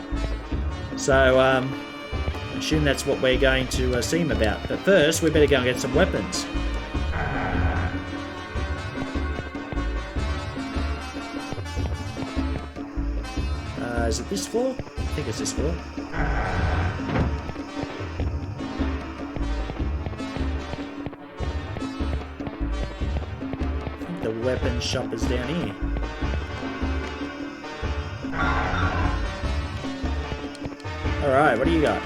So I assume that's what we're going to see him about. But first, we better go and get some weapons. Is it this floor? I think it's this floor. I think the weapon shop is down here. Alright, what do you got?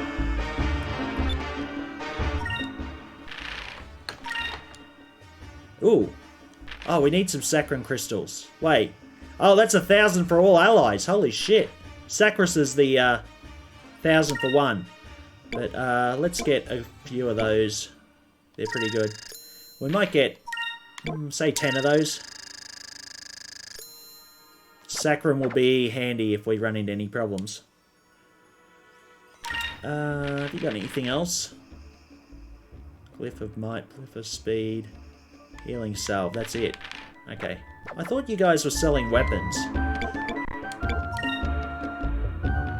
Ooh. Oh, we need some saccharin crystals. Wait. Oh, that's 1,000 for all allies. Holy shit. Saccharis is the 1,000 for one. But let's get a few of those. They're pretty good. We might get, say 10 of those. Saccharin will be handy if we run into any problems. Have you got anything else? Glyph of Might, Glyph of Speed, Healing Salve, that's it. Okay. I thought you guys were selling weapons.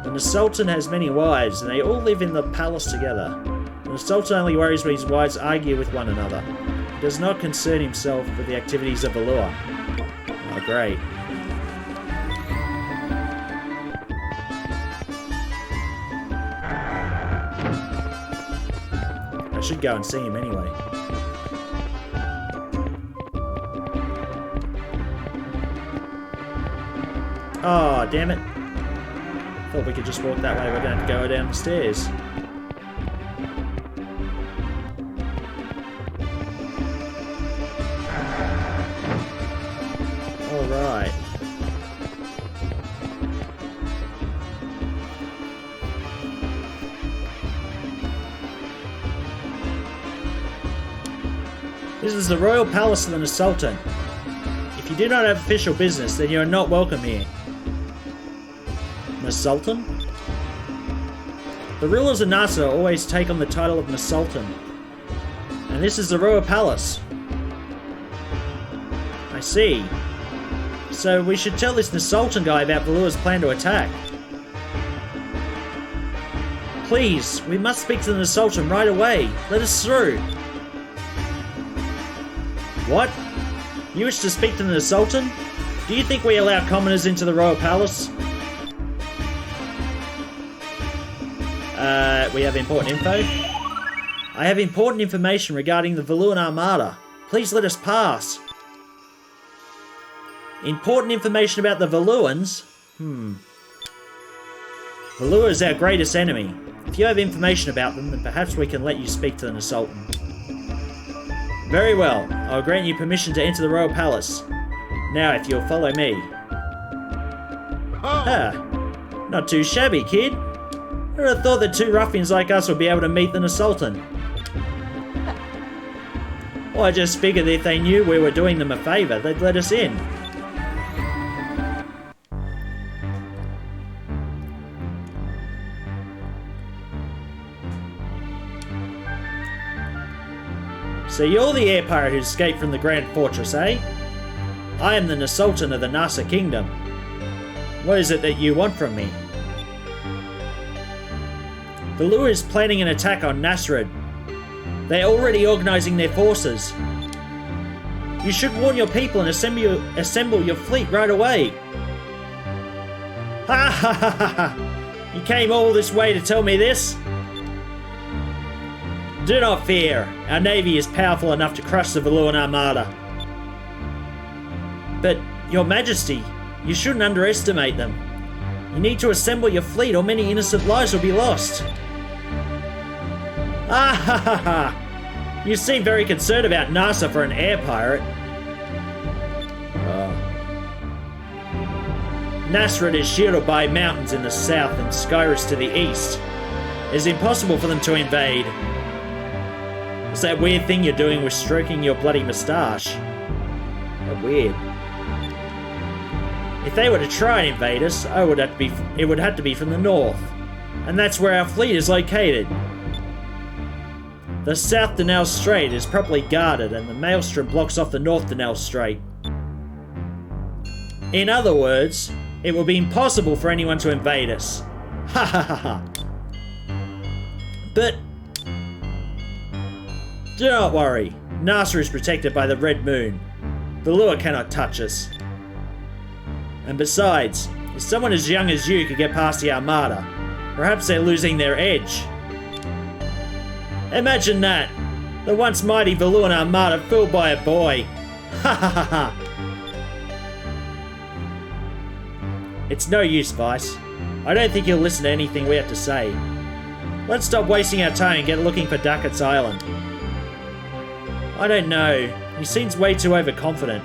And the Sultan has many wives, and they all live in the palace together. And the Sultan only worries when his wives argue with one another. He does not concern himself with the activities of Valua. Oh, great. I should go and see him anyway. Oh, damn it. Thought we could just walk that way. We're going to have to go down the stairs. Alright. This is the royal palace of the Sultan. If you do not have official business, then you are not welcome here. Sultan? The rulers of NASA always take on the title of Sultan. And this is the royal palace. I see. So we should tell this Sultan guy about Valua's plan to attack. Please, we must speak to the Sultan right away. Let us through. What? You wish to speak to the Sultan? Do you think we allow commoners into the royal palace? We have important info. I have important information regarding the Valuan Armada. Please let us pass. Important information about the Valuans? Valua is our greatest enemy. If you have information about them, then perhaps we can let you speak to the Sultan. Very well. I'll grant you permission to enter the royal palace. Now, if you'll follow me. Ah, not too shabby, kid. I would have thought that two ruffians like us would be able to meet the Sultan. Well, I just figured if they knew we were doing them a favour, they'd let us in. So you're the air pirate who escaped from the Grand Fortress, eh? I am the Sultan of the Nasa Kingdom. What is it that you want from me? Valua is planning an attack on Nasrid. They're already organising their forces. You should warn your people and assemble your fleet right away. Ha ha ha ha ha! You came all this way to tell me this? Do not fear. Our navy is powerful enough to crush the Valuan armada. But, Your Majesty, you shouldn't underestimate them. You need to assemble your fleet or many innocent lives will be lost. Ah ha ha ha! You seem very concerned about NASA for an air pirate. Nasrid is shielded by mountains in the south and Skyrus to the east. It's impossible for them to invade. It's that weird thing you're doing with stroking your bloody moustache. How weird. If they were to try and invade us, it would have to be from the north. And that's where our fleet is located. The South Denel Strait is properly guarded and the Maelstrom blocks off the North Denel Strait. In other words, it will be impossible for anyone to invade us. Ha ha ha ha. But do not worry. NASA is protected by the Red Moon. Valua cannot touch us. And besides, if someone as young as you could get past the Armada, perhaps they're losing their edge. Imagine that. The once mighty Valuan Armada filled by a boy. Ha ha ha ha. It's no use, Vice. I don't think he'll listen to anything we have to say. Let's stop wasting our time and get looking for Ducat's Island. I don't know. He seems way too overconfident.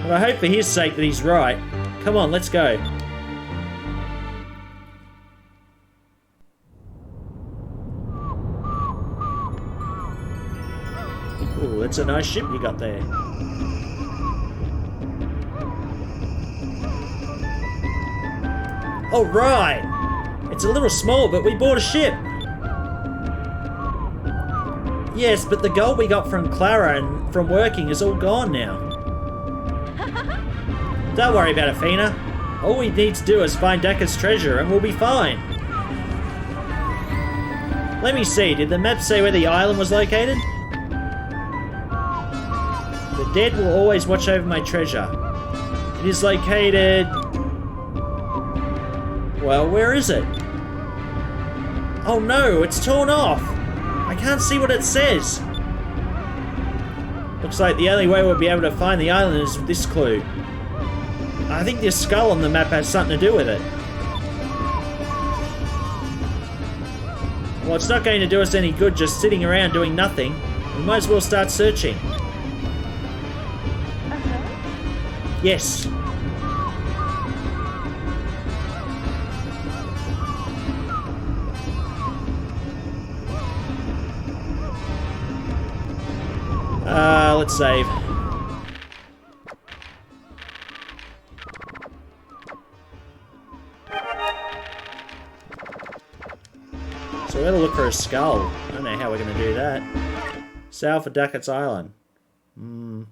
But I hope for his sake that he's right. Come on, let's go. Ooh, that's a nice ship you got there. All right. It's a little small, but we bought a ship. Yes, but the gold we got from Clara and from working is all gone now. Don't worry about it, Fina. All we need to do is find Dakka's treasure and we'll be fine. Let me see, did the map say where the island was located? The dead will always watch over my treasure. It is located... Well, where is it? Oh no, it's torn off. I can't see what it says. Looks like the only way we'll be able to find the island is with this clue. I think this skull on the map has something to do with it. Well, it's not going to do us any good just sitting around doing nothing. We might as well start searching. Yes. Let's save. So we're gonna look for a skull. I don't know how we're gonna do that. Sail for Ducat's Island. Don't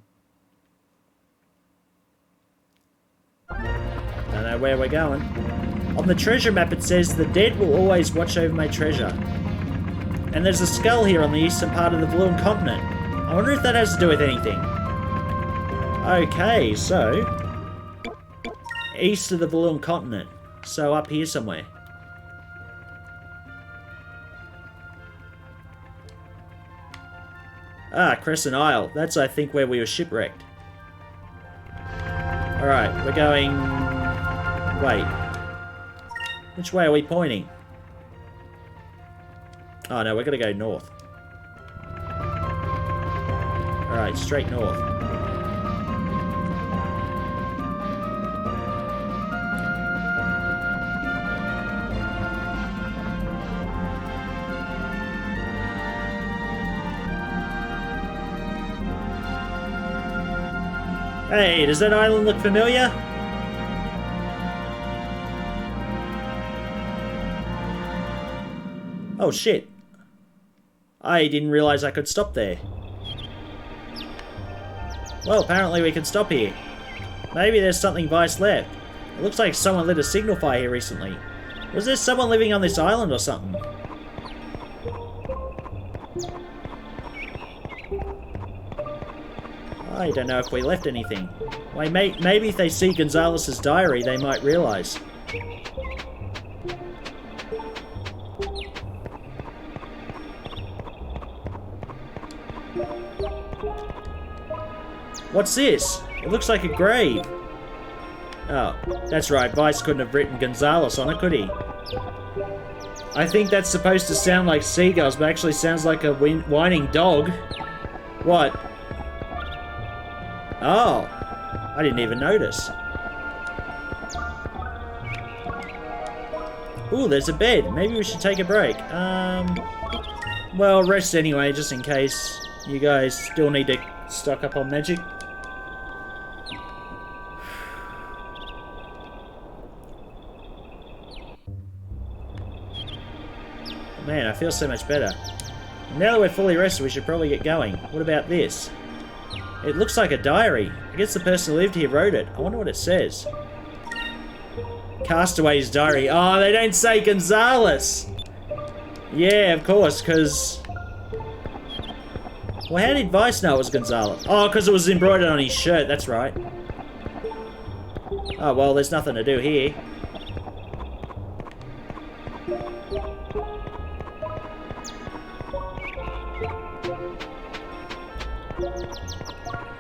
know where we're going. On the treasure map it says the dead will always watch over my treasure. And there's a skull here on the eastern part of the Valuan continent. I wonder if that has to do with anything. Okay, so... east of the Valuan continent. So up here somewhere. Ah, Crescent Isle. That's, I think, where we were shipwrecked. Alright, we're going... Wait. Which way are we pointing? Oh no, we're gonna go north. Alright, straight north. Hey, does that island look familiar? Oh shit. I didn't realize I could stop there. Well, apparently we can stop here. Maybe there's something Vice left. It looks like someone lit a signal fire here recently. Was there someone living on this island or something? I don't know if we left anything. Well, maybe if they see Gonzalez's diary, they might realize. What's this? It looks like a grave. Oh, that's right. Vice couldn't have written Gonzalez on it, could he? I think that's supposed to sound like seagulls, but actually sounds like a whining dog. What? Oh, I didn't even notice. Ooh, there's a bed. Maybe we should take a break. Well, rest anyway, just in case you guys still need to stock up on magic. Man, I feel so much better. Now that we're fully rested, we should probably get going. What about this? It looks like a diary. I guess the person who lived here wrote it. I wonder what it says. Castaway's diary. Oh, they don't say Gonzalez! Yeah, of course, because... Well, how did Vice know it was Gonzalez? Oh, because it was embroidered on his shirt, that's right. Oh, well, there's nothing to do here.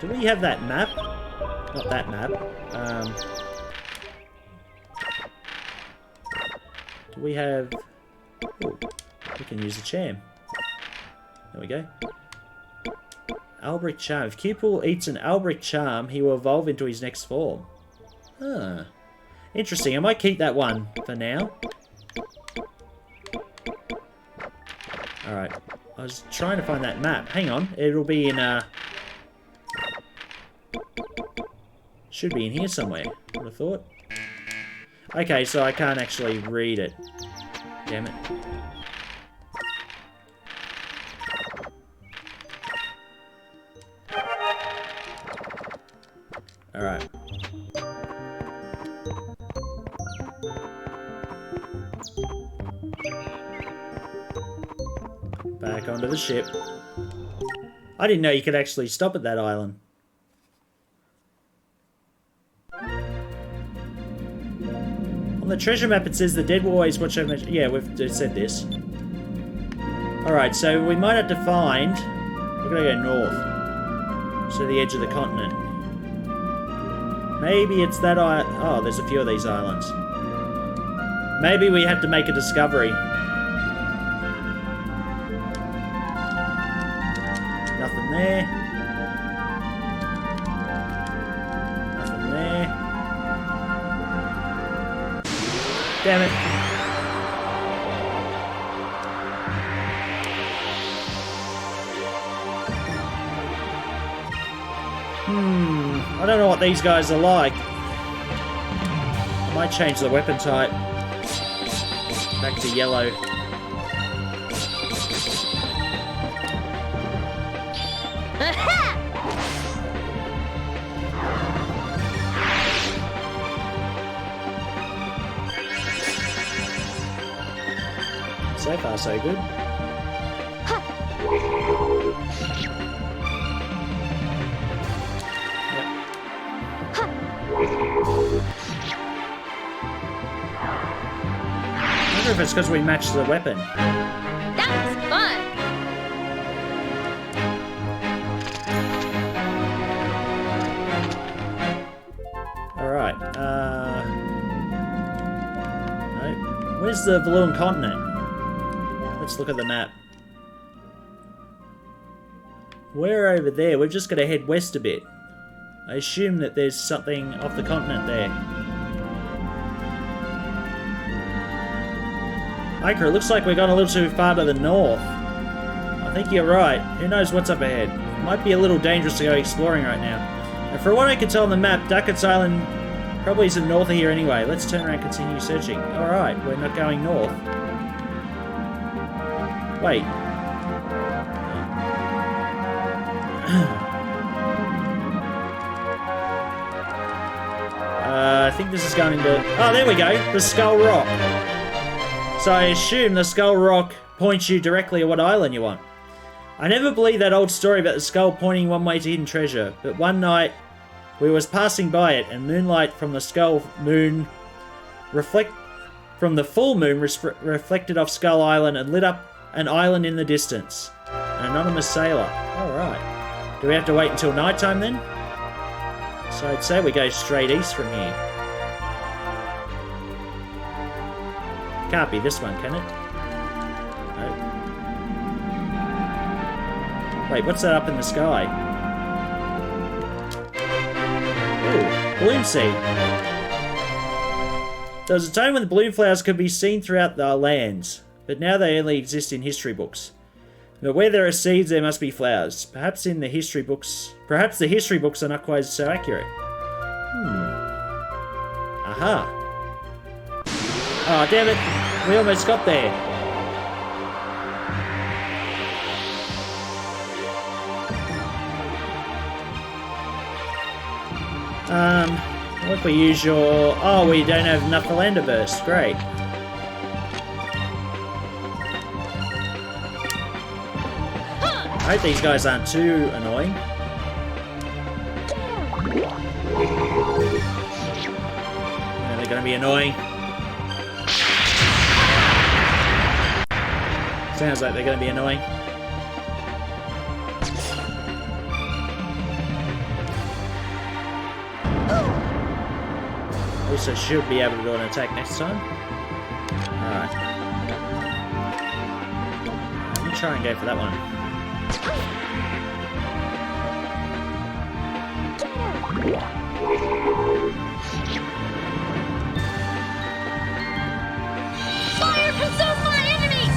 Do we have that map? Not that map. Do we have... Ooh, we can use the charm. There we go. Albric charm. If Cupil eats an Albric charm, he will evolve into his next form. Huh. Interesting. I might keep that one for now. Alright. I was trying to find that map. Hang on. It'll be in, should be in here somewhere, I would have thought. Okay, so I can't actually read it. Damn it. Alright. Back onto the ship. I didn't know you could actually stop at that island. On the treasure map it says the dead will always watch over... Yeah, we've said this. Alright, so we might have to find... We're gonna go north. To the edge of the continent. Maybe it's that island... Oh, there's a few of these islands. Maybe we have to make a discovery. Nothing there. Nothing there. Damn it. I don't know what these guys are like. I might change the weapon type. Back to yellow. So far, so good. I wonder if it's because we matched the weapon. That was fun. Alright, no. Where's the Valuan continent? Let's look at the map. We're over there. We're just going to head west a bit. I assume that there's something off the continent there. Iker, it looks like we've gone a little too far to the north. I think you're right. Who knows what's up ahead? It might be a little dangerous to go exploring right now. And for what I can tell on the map, Duckett's Island probably isn't north of here anyway. Let's turn around and continue searching. Alright, we're not going north. Wait. I think this is going into... Oh, there we go. The Skull Rock. So I assume the Skull Rock points you directly at what island you want. I never believed that old story about the skull pointing one way to hidden treasure, but one night we was passing by it and moonlight from the skull moon from the full moon reflected off Skull Island and lit up an island in the distance. An anonymous sailor. Alright. Do we have to wait until nighttime then? So I'd say we go straight east from here. Can't be this one, can it? No. Wait, what's that up in the sky? Ooh, bloom seed. There was a time when the bloom flowers could be seen throughout the lands, but now they only exist in history books. But where there are seeds, there must be flowers. Perhaps the history books are not quite so accurate. Aha. Oh, damn it. We almost got there. What if we use your... Oh, we don't have enough for Lander Burst. Great. I hope these guys aren't too annoying. Yeah, they're going to be annoying. Sounds like they're going to be annoying. Also should be able to do an attack next time. Alright. Let me try and go for that one. Fire consume my enemies!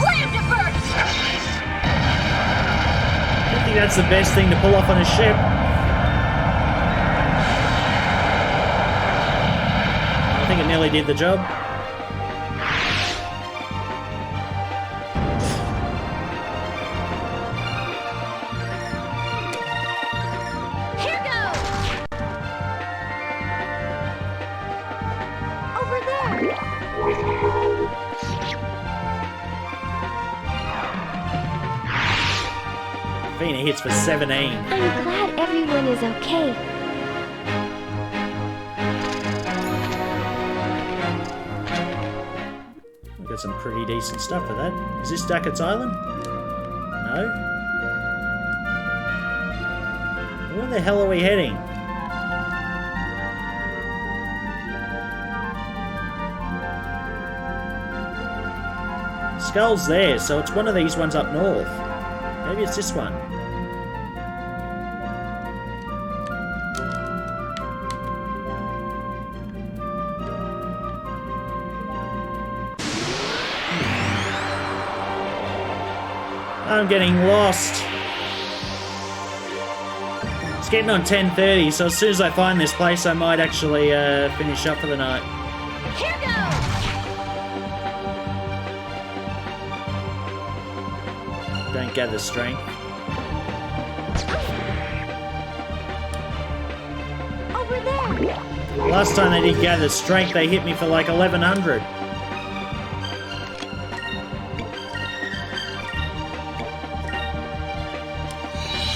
Ram to burst! I think that's the best thing to pull off on a ship. I think it nearly did the job. Here goes! Over there! Vina hits for 17. I'm glad everyone is okay. We've got some pretty decent stuff for that. Is this Duckett's Island? No? Where the hell are we heading? Skull's there, so it's one of these ones up north. Maybe it's this one. I'm getting lost. It's getting on 10:30, so as soon as I find this place, I might actually finish up for the night. Here goes! Don't gather strength. Over there! Last time they did gather strength, they hit me for like 1100.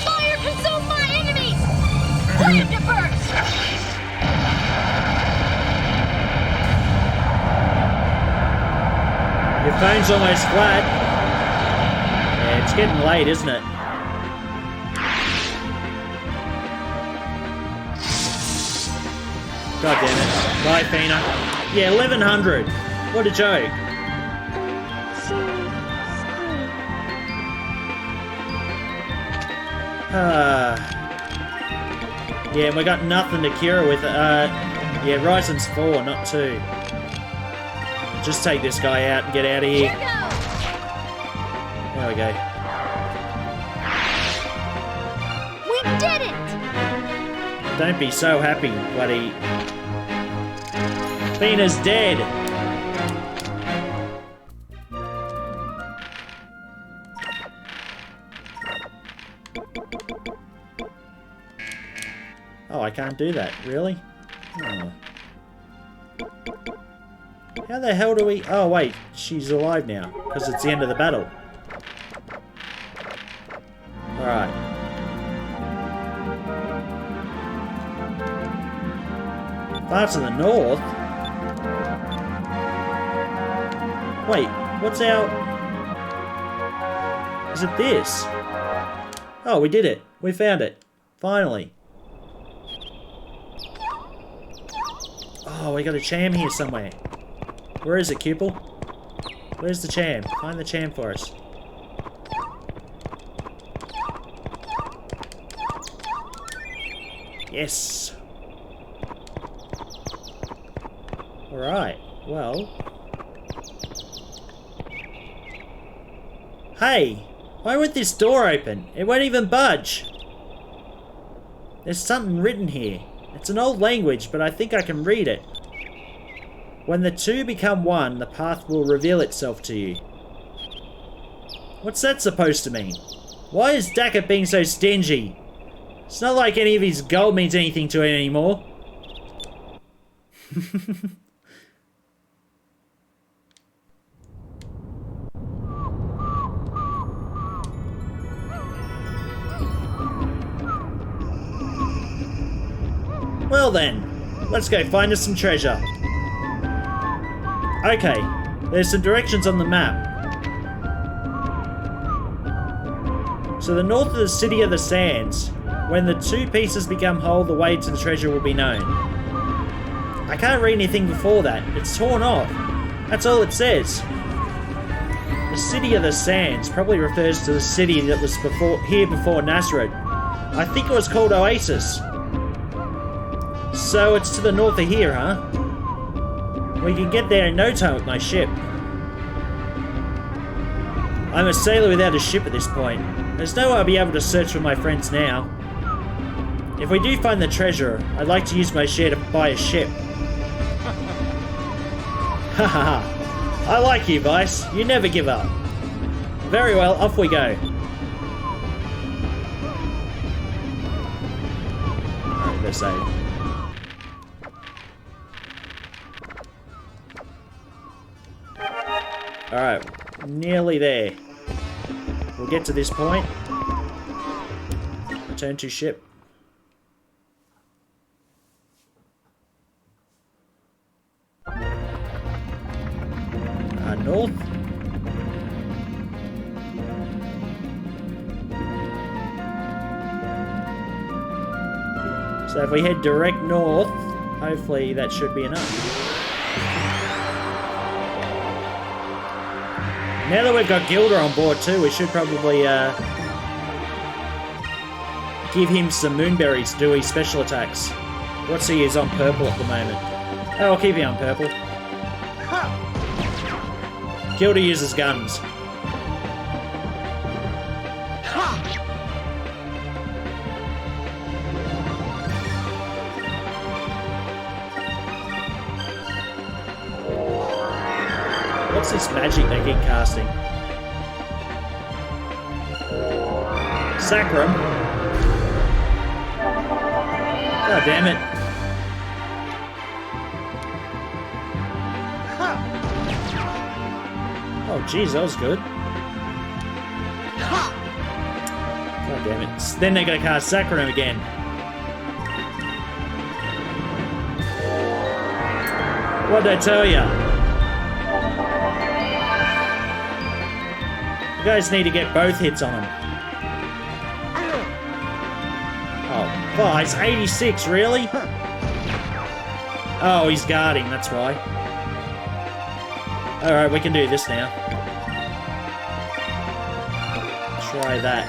Fire consume my enemies! Ram to burst! Your phone's almost flat. Yeah, it's getting late, isn't it? God damn it. Bye, Fina. Yeah, 1100. What a joke. So sorry. Yeah, we got nothing to cure with. Yeah, Ryzen's 4, not 2. Just take this guy out and get out of Here here. goes! There we go. We did it! Don't be so happy, bloody... Fina's dead! Oh, I can't do that. Really? Oh. How the hell do we... Oh, wait. She's alive now. Because it's the end of the battle. Alright. Far to the north? Wait, what's our... Is it this? Oh, we did it. We found it. Finally. Oh, we got a cham here somewhere. Where is it, Cupel? Where's the cham? Find the cham for us. Yes! Alright, well... Hey! Why won't this door open? It won't even budge! There's something written here. It's an old language, but I think I can read it. When the two become one, the path will reveal itself to you. What's that supposed to mean? Why is Dackett being so stingy? It's not like any of his gold means anything to him anymore. Well then, let's go find us some treasure. Okay, there's some directions on the map. So the north of the City of the Sands. When the two pieces become whole, the way to the treasure will be known. I can't read anything before that. It's torn off. That's all it says. The City of the Sands probably refers to the city that was here before Nazareth. I think it was called Oasis. So it's to the north of here, huh? We can get there in no time with my ship. I'm a sailor without a ship at this point. There's no way I'll be able to search for my friends now. If we do find the treasure, I'd like to use my share to buy a ship. Hahaha. I like you, Vice. You never give up. Very well, off we go. Alright, let's save. Alright, nearly there. We'll get to this point. Return to ship. North. So if we head direct north, hopefully that should be enough. Now that we've got Gilder on board too, we should probably give him some moonberries to do his special attacks. What's he is on purple at the moment? Oh, I'll keep him on purple. Gilder uses guns. What's this magic they keep casting? Sacrum? God damn it. Oh jeez, that was good. God damn it. Then they're gonna cast Saccharum again. What'd I tell ya? You guys need to get both hits on him. Oh, it's 86, really? Oh, he's guarding, that's why. Alright, we can do this now. Try that.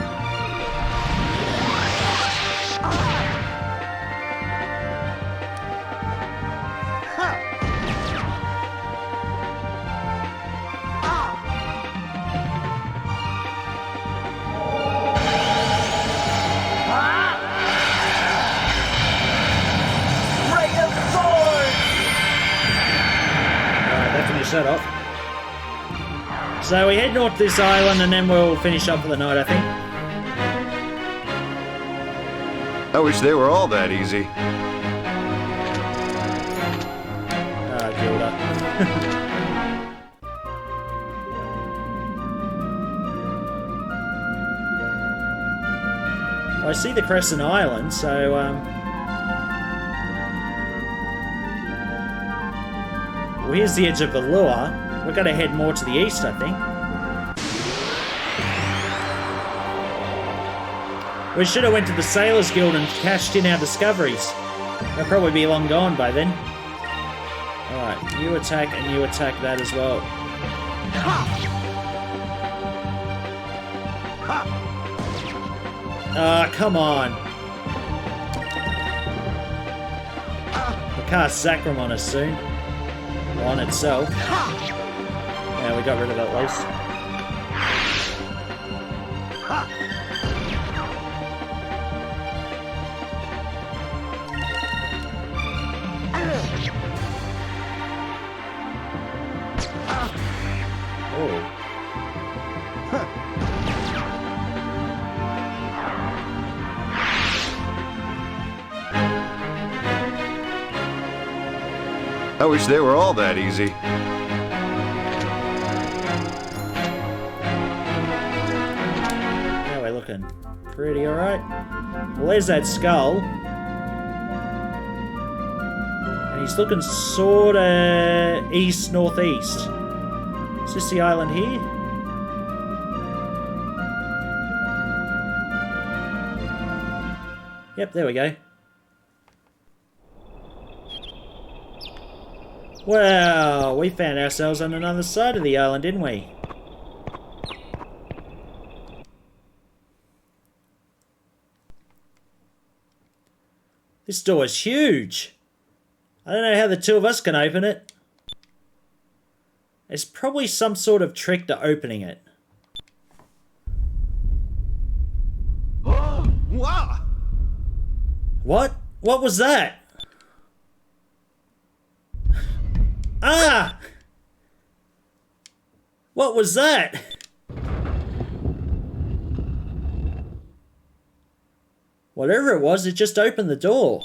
that off. So we head north to this island and then we'll finish up for the night, I think. I wish they were all that easy. Ah, Gilda. Well, I see the Crescent Island, so well, here's the edge of Valua. We're going to head more to the east, I think. We should have went to the Sailors Guild and cashed in our discoveries. They'll probably be long gone by then. Alright, you attack and you attack that as well. Ah, come on. We'll cast Sacrum on us soon. On itself. Yeah, we got rid of that at least. I wish they were all that easy. Yeah, we're looking pretty alright. Well, there's that skull. And he's looking sorta east-northeast. Is this the island here? Yep, there we go. Well, we found ourselves on another side of the island, didn't we? This door is huge. I don't know how the two of us can open it. There's probably some sort of trick to opening it. Wow! What? What was that? Ah! What was that? Whatever it was, it just opened the door.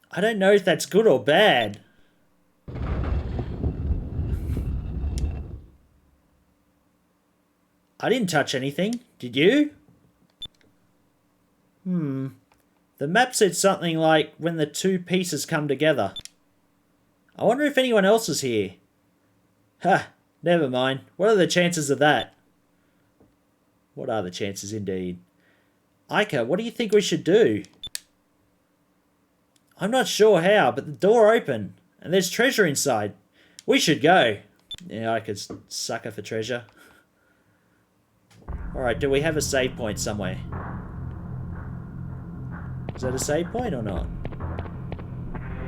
I don't know if that's good or bad. I didn't touch anything. Did you? The map said something like, when the two pieces come together. I wonder if anyone else is here. Ha! Never mind. What are the chances of that? What are the chances indeed? Ica, what do you think we should do? I'm not sure how, but the door opened, and there's treasure inside. We should go. Yeah, Ica's sucker for treasure. Alright, do we have a save point somewhere? Is that a save point or not?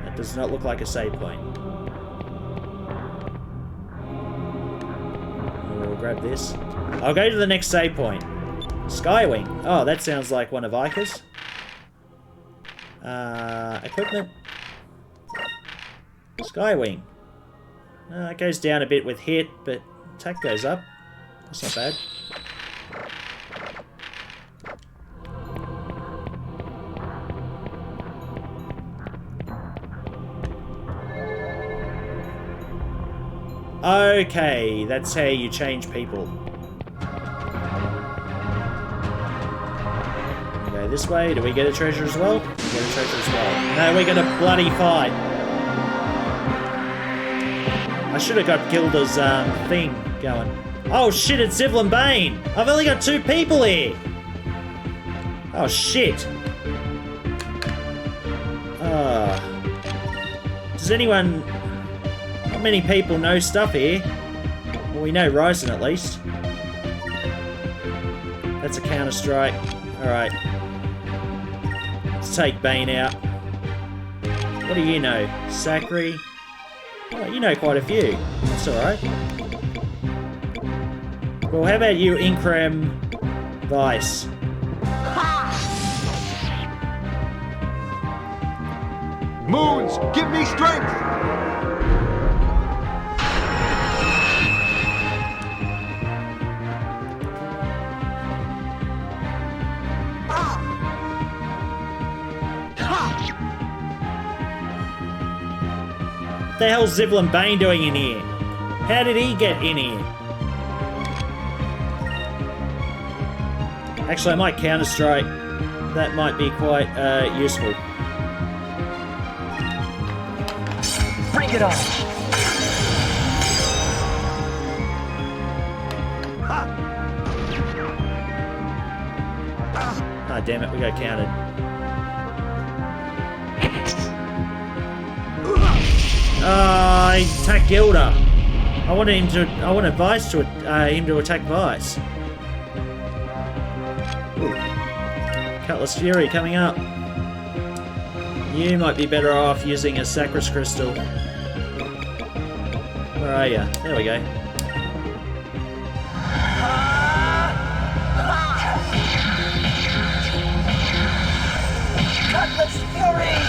That does not look like a save point. We'll grab this. I'll go to the next save point. Skywing. Oh, that sounds like one of Ica's. Equipment. Skywing. It goes down a bit with hit, but attack goes up. That's not bad. Okay, that's how you change people. We go this way. Do we get a treasure as well? We get a treasure as well. No, we got a bloody fight. I should have got Gilda's thing going. Oh shit, it's Zivlin Bane! I've only got 2 people here! Oh shit! Does anyone... Not many people know stuff here. Well, we know Ryzen at least. That's a counter-strike. Alright. Let's take Bane out. What do you know? Sakri? Oh, you know quite a few. That's alright. Well, how about you, Incram Vice? Moons, give me strength! What the hell's Zivlin Bane doing in here? How did he get in here? Actually, I might counter-strike. That might be quite useful. Bring it on! Ah, damn it, we got counted. I attacked Gilda. I wanted Vice to him to attack Vice. Ooh. Cutlass Fury coming up. You might be better off using a Sacris Crystal. Where are you? There we go. Cutlass Fury!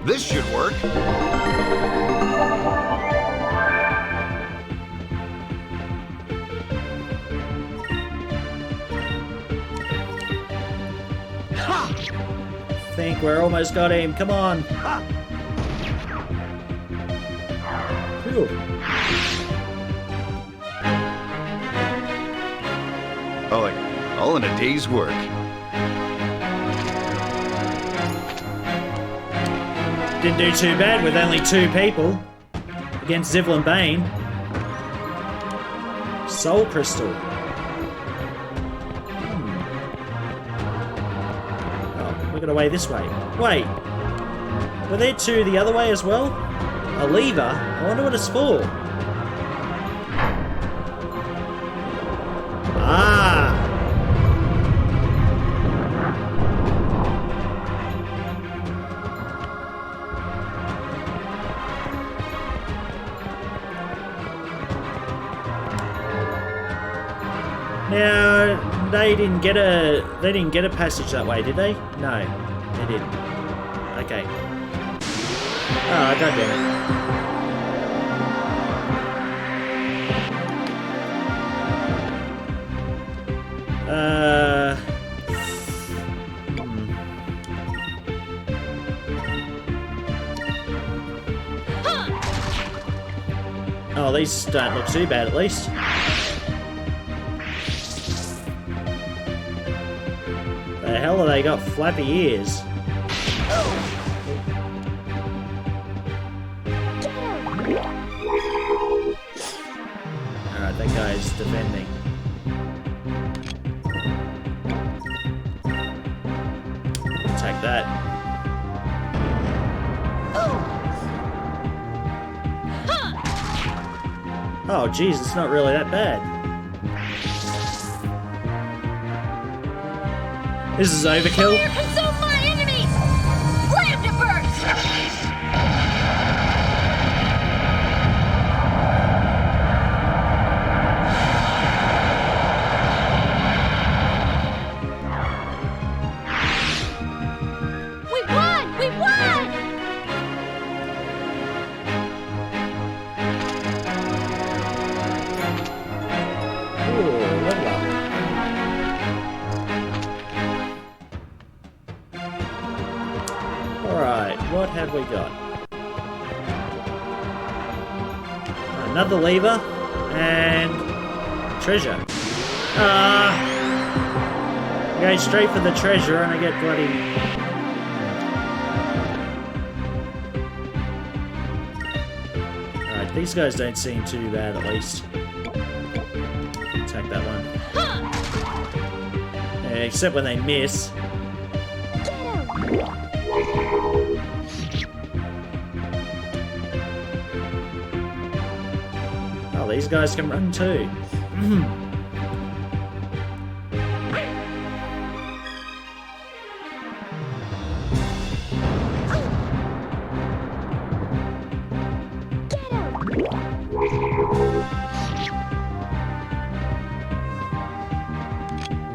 This should work. I think we're almost got him. Come on. Phew. Oh, like all in a day's work. Didn't do too bad with only 2 people against Zivlin Bane. Soul Crystal. Oh, we're gonna way this way. Wait, were there 2 the other way as well? A lever? I wonder what it's for. Ah! Now they didn't get a passage that way, did they? No, they didn't. Okay. Oh, god damn it. Oh, these don't look too bad at least. The hell have they got flappy ears? Alright, that guy's defending. Attack that. Oh, geez, it's not really that bad. This is overkill. Fire consume my enemies! Slam to burst! We won! We won! Ooh, level up. Alright, what have we got? Another lever and treasure. Going straight for the treasure and I get bloody. Alright, these guys don't seem too bad at least. Attack that one. Yeah, except when they miss. Oh, these guys can run too.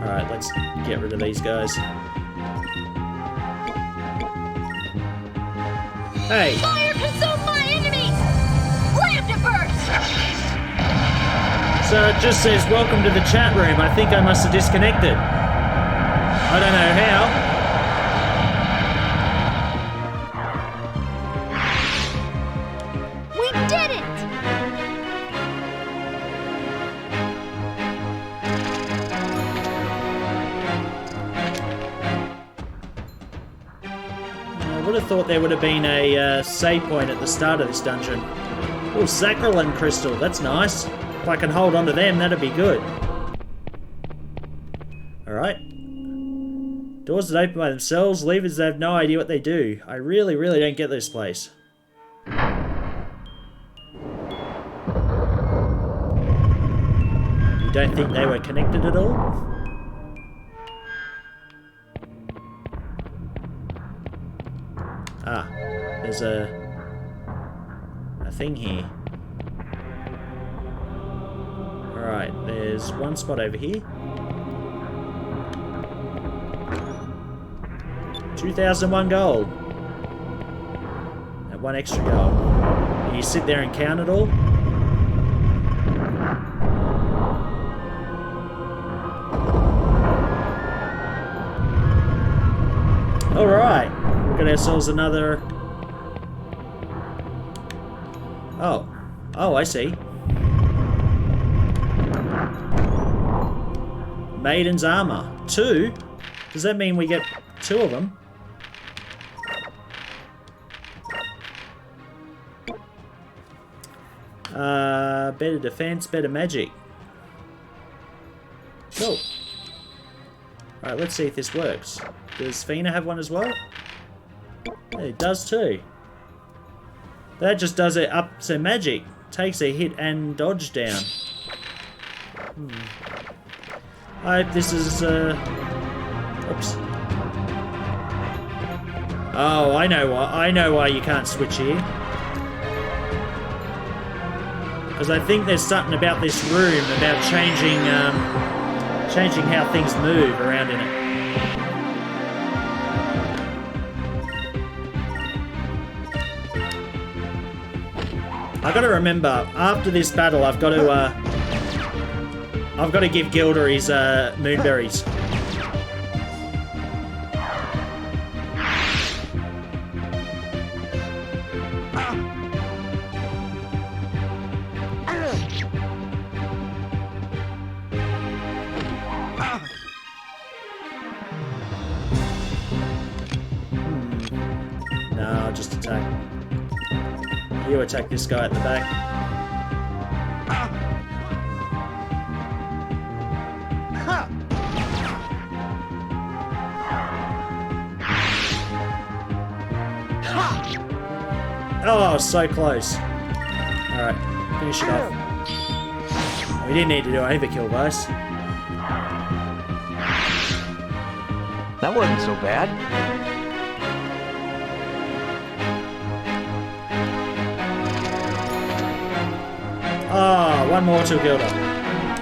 Alright, let's get rid of these guys. Hey! Fire consume my enemies! Slam to burst! So it just says, welcome to the chat room. I think I must have disconnected. I don't know how. We did it! I would have thought there would have been a save point at the start of this dungeon. Oh, Sacralin Crystal. That's nice. If I can hold on to them, that'd be good. Alright. Doors that open by themselves, levers that have no idea what they do. I really, really don't get this place. You don't think they were connected at all? Ah, there's a thing here. Alright, there's one spot over here. 2001 gold. And 1 extra gold. And you sit there and count it all. Alright, we've got ourselves another... Oh. Oh, I see. Maiden's armor. 2? Does that mean we get 2 of them? Better defense, better magic. Cool. Alright, let's see if this works. Does Fina have one as well? Yeah, it does too. That just does it up to magic. Takes a hit and dodge down. I hope this is, oops. Oh, I know why. I know why you can't switch here. Because I think there's something about this room about changing how things move around in it. I got to remember after this battle, I've got to give Gilder his moonberries. No, just attack. You attack this guy at the back. Oh, so close. Alright, finish it off. We didn't need to do an overkill, guys. That wasn't so bad. Ah, one more till Gilder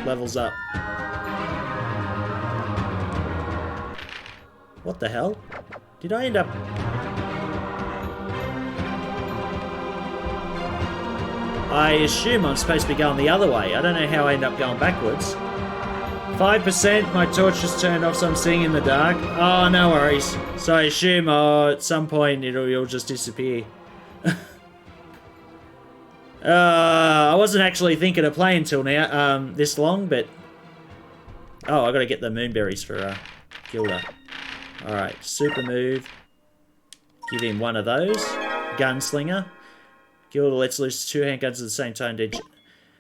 levels up. What the hell? Did I end up... I assume I'm supposed to be going the other way. I don't know how I end up going backwards. 5%, my torch just turned off, so I'm seeing in the dark. Oh, no worries. So I assume at some point you'll just disappear. I wasn't actually thinking of playing till now, this long, but... Oh, I gotta get the moonberries for Gilder. Alright, super move. Give him one of those. Gunslinger. Gilder lets loose 2 handguns at the same time.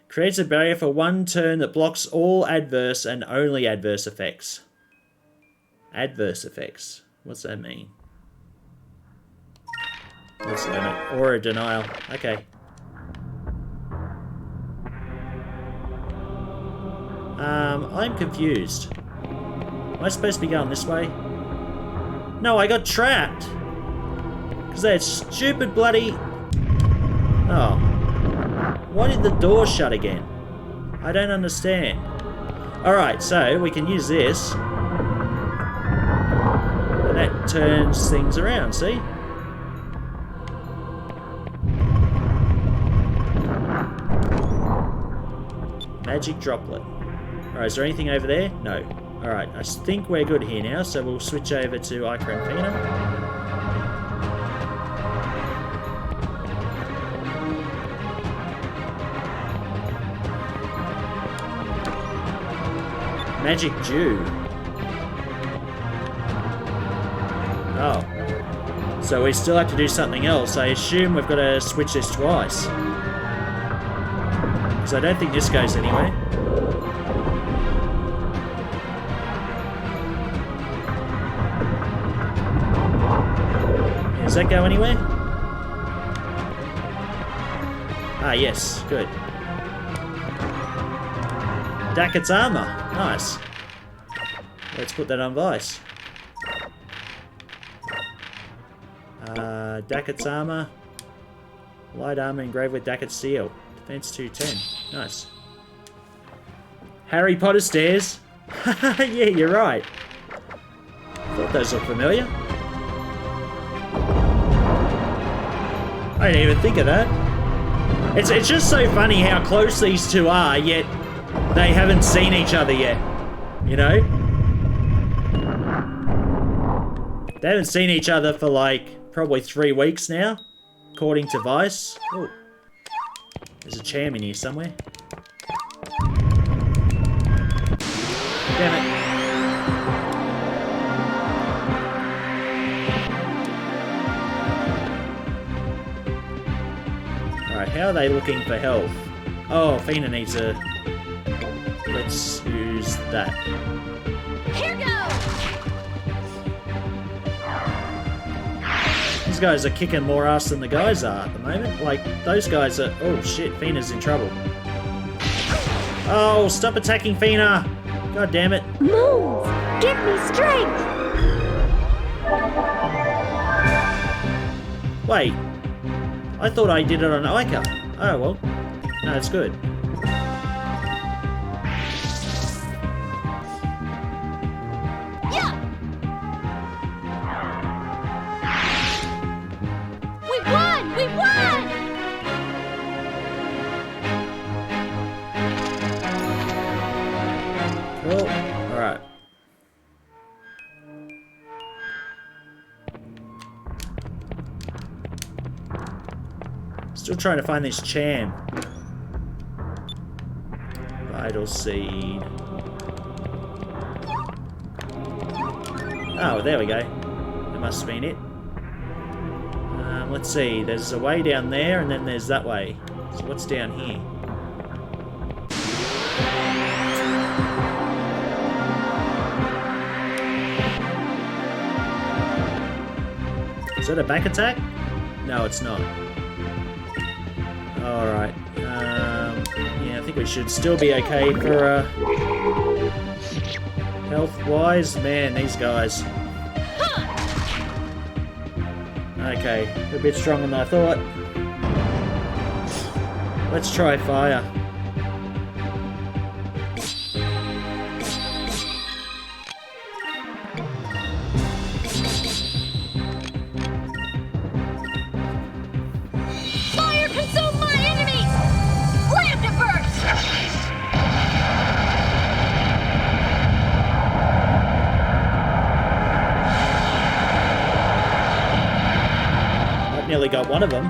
Creates a barrier for 1 turn that blocks all adverse and only adverse effects. Adverse effects. What's that mean? Let's learn it. Aura denial. Okay. I'm confused. Am I supposed to be going this way? No, I got trapped! Because that stupid bloody... Oh. Why did the door shut again? I don't understand. Alright, so we can use this. And that turns things around, see? Magic droplet. Alright, is there anything over there? No. Alright, I think we're good here now, so we'll switch over to Ica and Phenom. Magic Dew. Oh. So we still have to do something else. I assume we've got to switch this twice. Because I don't think this goes anywhere. Does that go anywhere? Ah, yes. Good. Dacket's armor. Nice. Let's put that on Vice. Dacket's armor. Light armor engraved with Dacket's seal. Defense 210. Nice. Harry Potter stairs. Yeah, you're right. Thought those looked familiar. I didn't even think of that. It's just so funny how close these two are, yet they haven't seen each other yet. You know? They haven't seen each other for like probably 3 weeks now, according to Vice. Oh, there's a cham in here somewhere. Damn it. Alright, how are they looking for health? Oh, Fina needs a... Let's use that. Here goes! These guys are kicking more ass than the guys are at the moment. Like, those guys are... Oh, shit, Fina's in trouble. Oh, stop attacking Fina! God damn it. Move! Give me strength! Wait. I thought I did it on Ica. Oh, well. No, it's good. Yeah! We won! We won! Cool. Alright. Still trying to find this cham. Vital seed. Oh, there we go. That must have been it. Let's see. There's a way down there, and then there's that way. So what's down here? Is that a back attack? No, it's not. Alright. Yeah, I think we should still be okay for health-wise. Man, these guys. Okay, a bit stronger than I thought. Let's try fire. Fire consume my enemies! Slam to burst! I've nearly got one of them.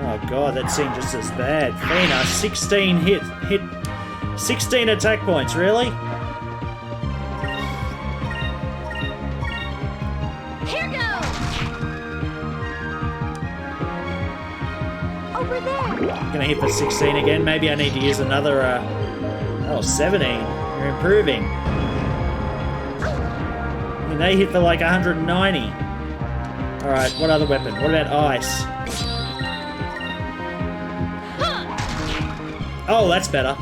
Oh god, that seemed just as bad. Fina, 16 hit 16 attack points, really? Here goes! Over there! I'm gonna hit for 16 again. Maybe I need to use another, oh, 17. You're improving. And they hit for like 190. Alright, what other weapon? What about ice? Oh, that's better.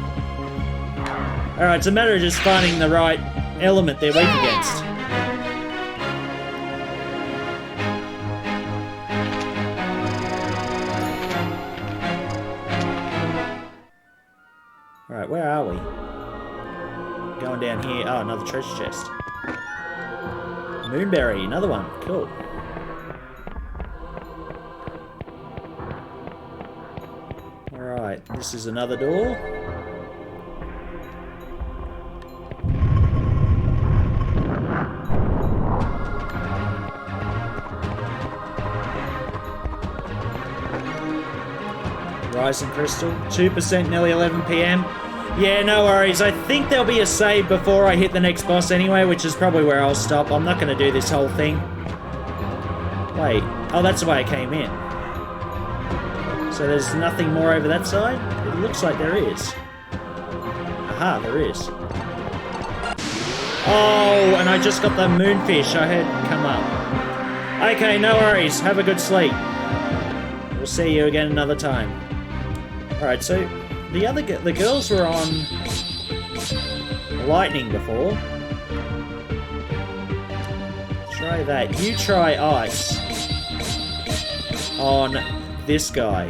Alright, it's a matter of just finding the right element they're weak against. Alright, where are we? Going down here. Oh, another treasure chest. Moonberry, another one. Cool. Alright, this is another door. Rising Crystal. 2%, nearly 11 PM. Yeah, no worries. I think there'll be a save before I hit the next boss anyway, which is probably where I'll stop. I'm not going to do this whole thing. Wait. Oh, that's the way I came in. So there's nothing more over that side? It looks like there is. Aha, there is. Oh, and I just got the moonfish I had come up. Okay, no worries. Have a good sleep. We'll see you again another time. Alright, so the girls were on lightning before. Try that. You try ice on this guy.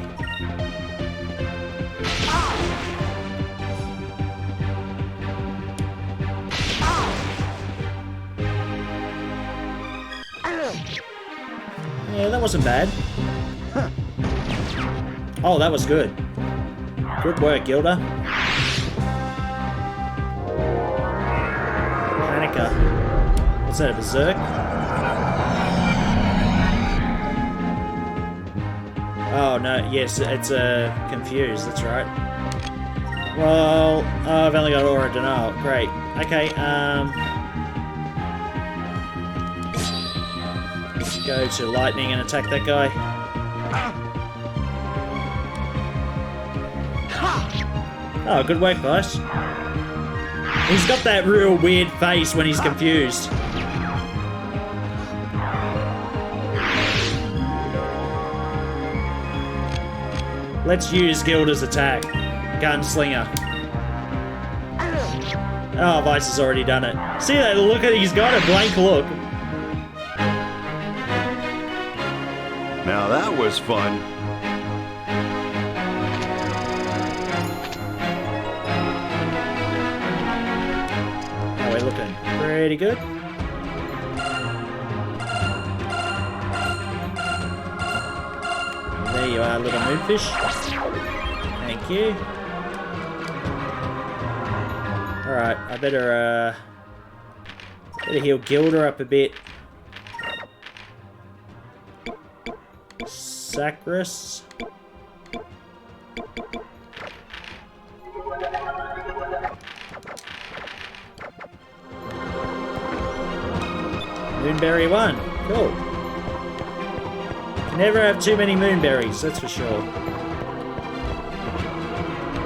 Yeah, that wasn't bad. Oh, that was good. Good work, Gilda. Panica. What's that, a berserk? Oh, no, yes, it's confused, that's right. Well, oh, I've only got Aura Denial. Great. Okay, go to lightning and attack that guy. Oh, good work, guys. He's got that real weird face when he's confused. Let's use Gilda's attack. Gunslinger. Oh, Vice has already done it. See that look at he's got a blank look. Now that was fun. Oh, we're looking pretty good. There you are, little moonfish. Thank you. Alright, I better heal Gilda up a bit. Sacris. Moonberry 1. Cool. Never have too many moonberries, that's for sure.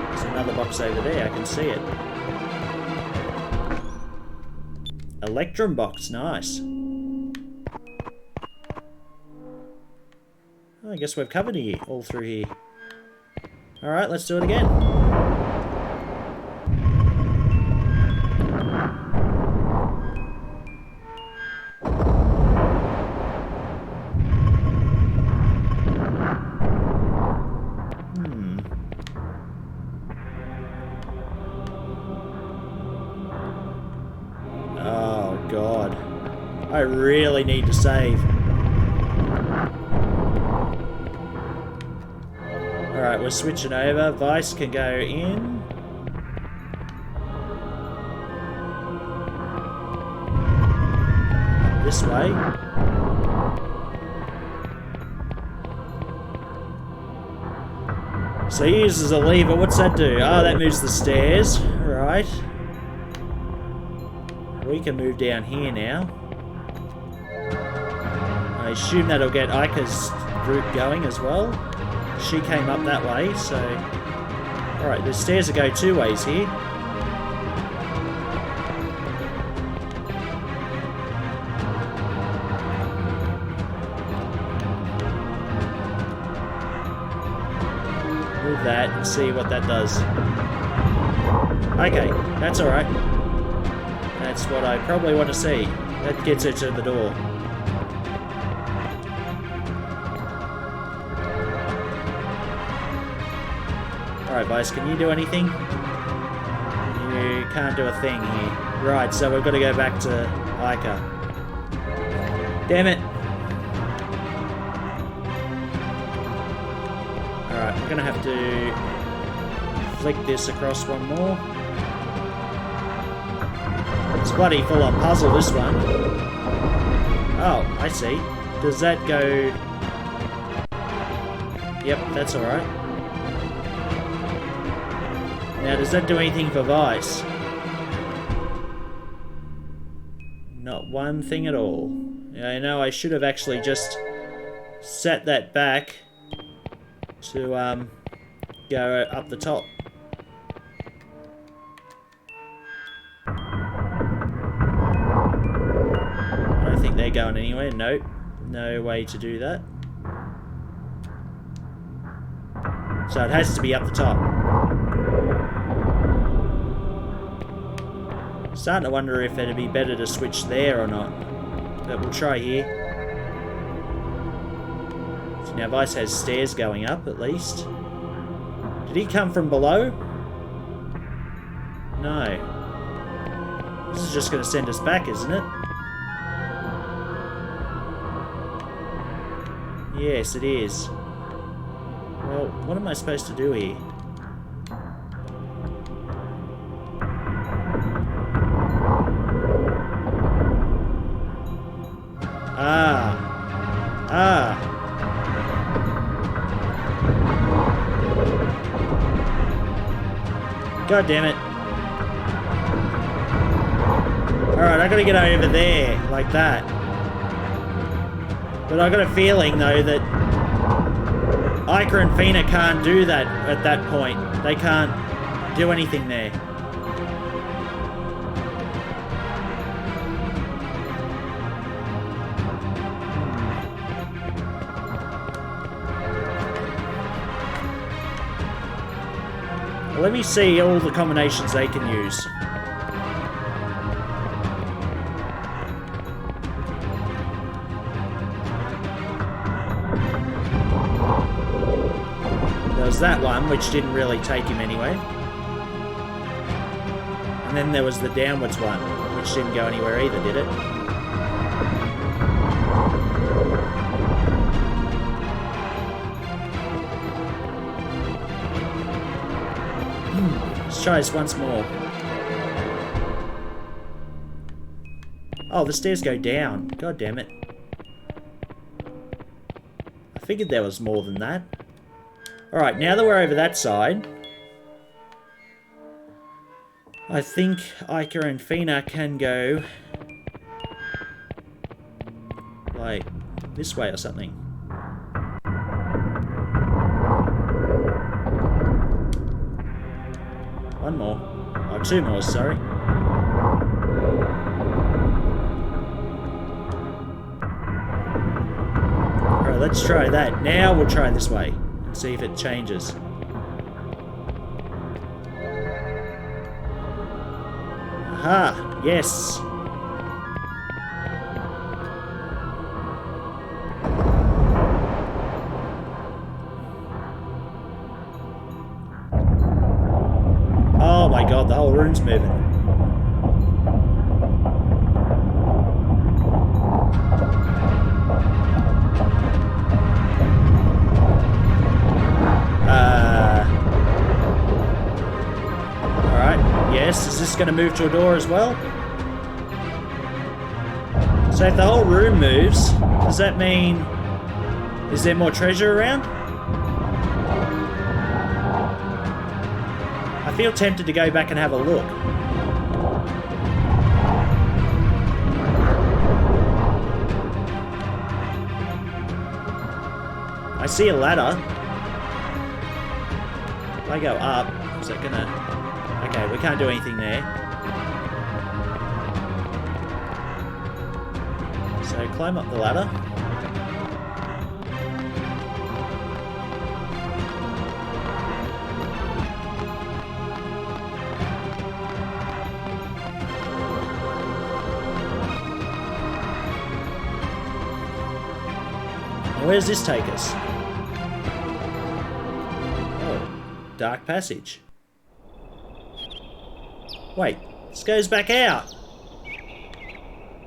There's another box over there, I can see it. Electrum box, nice. Oh, I guess we've covered it all through here. Alright, let's do it again. Oh, God. I really need to save. Alright, we're switching over. Vice can go in. This way. So he uses a lever. What's that do? Oh, that moves the stairs. Right. We can move down here now. I assume that'll get Ika's group going as well. She came up that way, so... Alright, the stairs will go two ways here. Move that and see what that does. Okay, that's alright. That's what I probably want to see. That gets her to the door. Alright, Vice, can you do anything? You can't do a thing here. Right, so we've got to go back to Ika. Damn it! Alright, we're going to have to flick this across one more. It's bloody full-on puzzle, this one. Oh, I see. Does that go... Yep, that's alright. Now, does that do anything for Vice? Not one thing at all. I know I should have actually just set that back to go up the top. I don't think they're going anywhere. Nope. No way to do that. So it has to be up the top. Starting to wonder if it'd be better to switch there or not. But we'll try here. So now Vice has stairs going up at least. Did he come from below? No. This is just going to send us back, isn't it? Yes, it is. Well, what am I supposed to do here? God damn it. Alright, I gotta get over there, like that. But I got a feeling, though, that Ica and Fina can't do that at that point. They can't do anything there. Well, let me see all the combinations they can use. There was that one, which didn't really take him anyway. And then there was the downwards one, which didn't go anywhere either, did it? Let's try this once more. Oh, the stairs go down. God damn it. I figured there was more than that. Alright, now that we're over that side, I think Ica and Fina can go like this way or something. One more. Oh, two more, sorry. Alright, let's try that. Now we'll try this way. See if it changes. Aha! Yes! Oh my god, the whole room's moving. Yes, is this going to move to a door as well? So if the whole room moves, does that mean... is there more treasure around? I feel tempted to go back and have a look. I see a ladder. If I go up, is that gonna... Okay, we can't do anything there. So climb up the ladder. Now where does this take us? Oh, dark passage. Wait, this goes back out.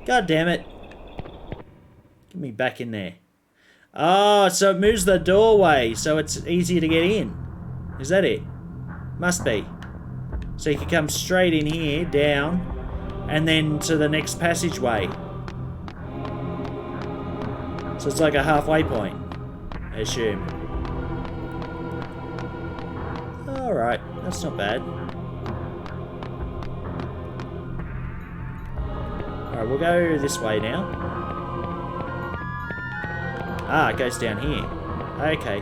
God damn it. Get me back in there. Oh, so it moves the doorway, so it's easier to get in. Is that it? Must be. So you can come straight in here, down, and then to the next passageway. So it's like a halfway point, I assume. Alright, that's not bad. Alright, we'll go this way now. Ah, it goes down here. Okay.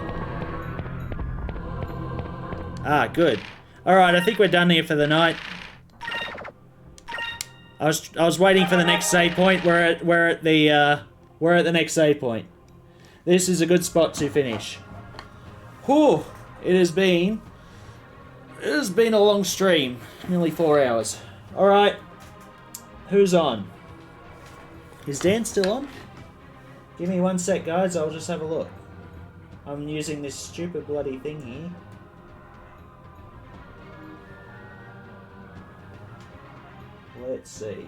Ah, good. Alright, I think we're done here for the night. I was waiting for the next save point. We're at the next save point. This is a good spot to finish. Whew! It has been a long stream. Nearly 4 hours. Alright. Who's on? Is Dan still on? Give me 1 sec, guys. I'll just have a look. I'm using this stupid bloody thing here. Let's see.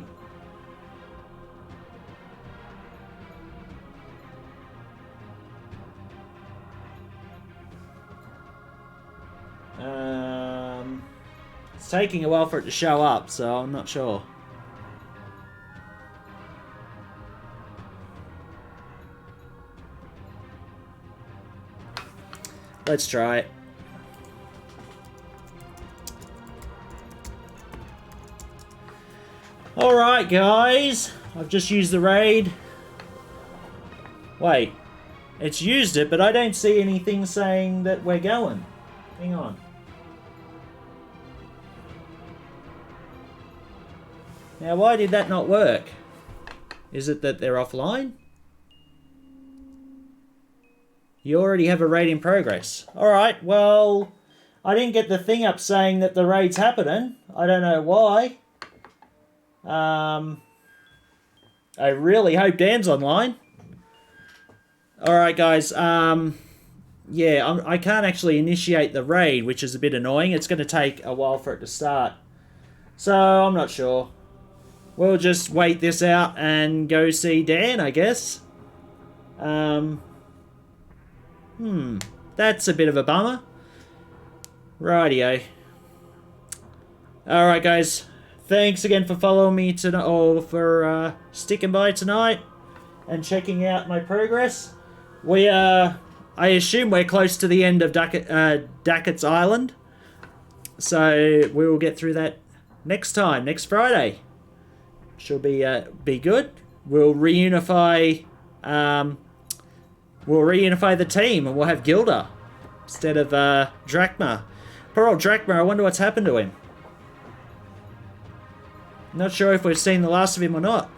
It's taking a while for it to show up, so I'm not sure. Let's try it. Alright, guys. I've just used the raid. Wait. It's used it, but I don't see anything saying that we're going. Hang on. Now, why did that not work? Is it that they're offline? You already have a raid in progress. Alright, well, I didn't get the thing up saying that the raid's happening. I don't know why. I really hope Dan's online. Alright, guys. Yeah, I can't actually initiate the raid, which is a bit annoying. It's going to take a while for it to start. So, I'm not sure. We'll just wait this out and go see Dan, I guess. That's a bit of a bummer. Rightio. Alright, guys. Thanks again for following me tonight, or for sticking by tonight and checking out my progress. I assume we're close to the end of Dackett's Island. So we will get through that next time, next Friday. Should be good. We'll reunify the team, and we'll have Gilda instead of Drachma. Poor old Drachma, I wonder what's happened to him. Not sure if we've seen the last of him or not.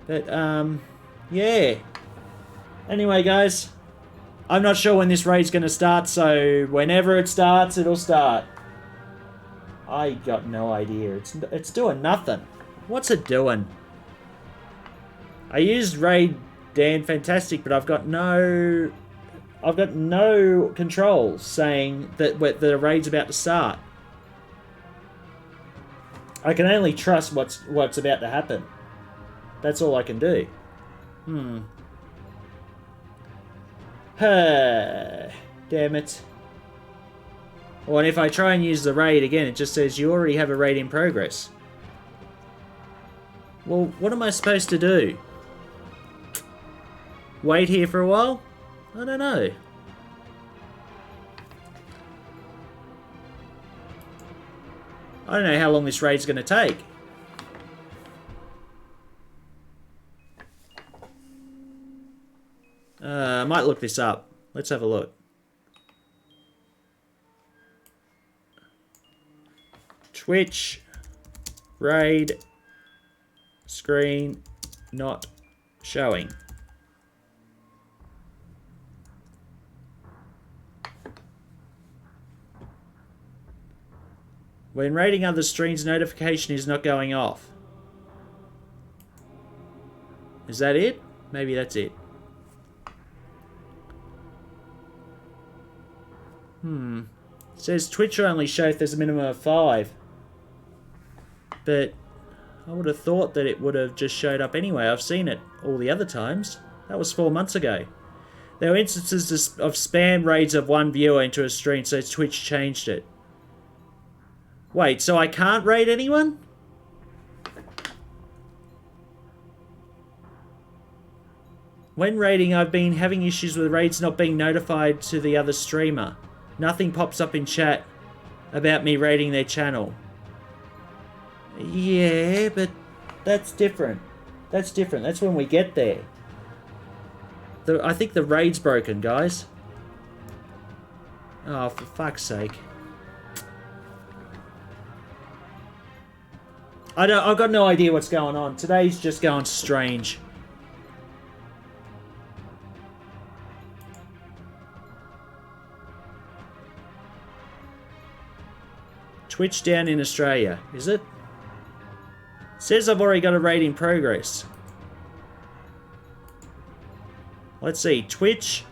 But, yeah. Anyway, guys, I'm not sure when this raid's going to start, so whenever it starts, it'll start. I got no idea. It's doing nothing. What's it doing? I used raid Dan Fantastic, but I've got no controls saying that the raid's about to start. I can only trust what's about to happen. That's all I can do. Damn it. Well, and if I try and use the raid again, it just says you already have a raid in progress. Well, what am I supposed to do? Wait here for a while? I don't know. I don't know how long this raid's going to take. I might look this up. Let's have a look. Twitch raid screen not showing. When raiding other streams, notification is not going off. Is that it? Maybe that's it. It says Twitch only show if there's a minimum of 5. But I would have thought that it would have just showed up anyway. I've seen it all the other times. That was 4 months ago. There were instances of spam raids of one viewer into a stream, so Twitch changed it. Wait, so I can't raid anyone? When raiding, I've been having issues with raids not being notified to the other streamer. Nothing pops up in chat about me raiding their channel. Yeah, but that's different. That's different. That's when we get there. I think the raid's broken, guys. Oh, for fuck's sake. I've got no idea what's going on. Today's just going strange. Twitch down in Australia, is it? Says I've already got a raid in progress. Let's see, Twitch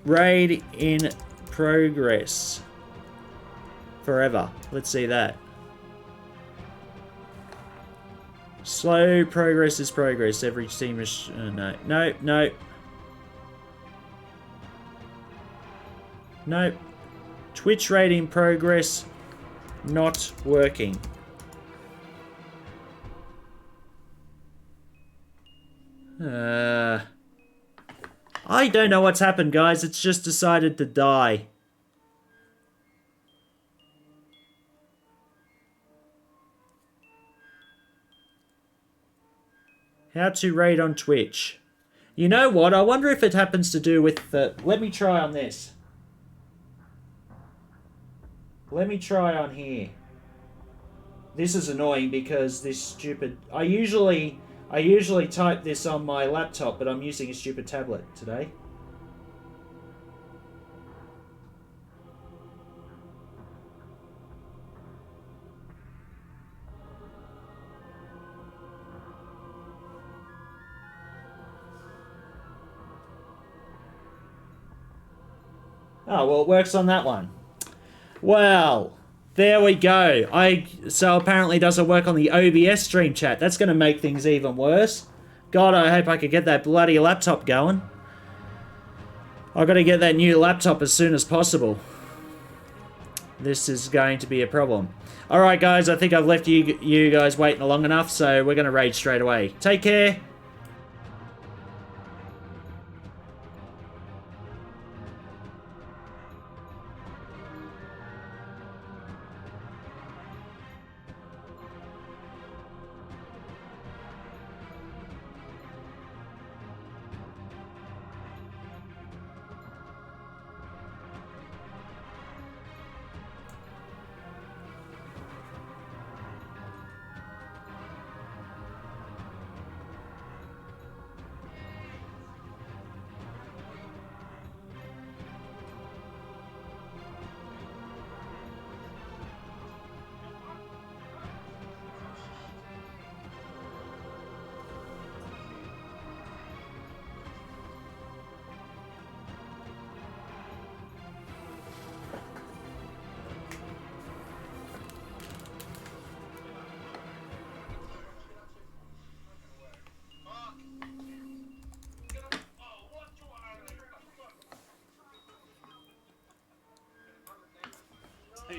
raid in progress. Forever. Let's see that. Slow progress is progress. Every team is... no. Nope. Twitch raid in progress. Not working. I don't know what's happened, guys. It's just decided to die. How to raid on Twitch. You know what? I wonder if it happens to do with the... Let me try on this. Let me try on here. This is annoying because this stupid... I usually type this on my laptop, but I'm using a stupid tablet today. Oh, well, it works on that one. Well, there we go. So apparently it doesn't work on the OBS stream chat. That's going to make things even worse. God, I hope I could get that bloody laptop going. I've got to get that new laptop as soon as possible. This is going to be a problem. Alright guys, I think I've left you guys waiting long enough, so we're going to raid straight away. Take care.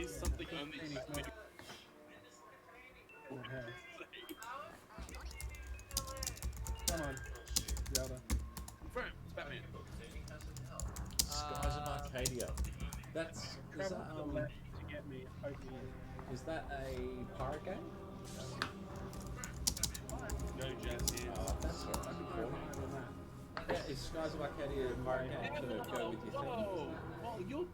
Something only Come on, Zelda. Confirm, it's Batman. Skies of Arcadia. That's is that, to get me. is that a pirate game? No, Jesse. That's what I'd be cool. Yeah, is Skies of Arcadia a pirate game to go with your thing? Oh, you're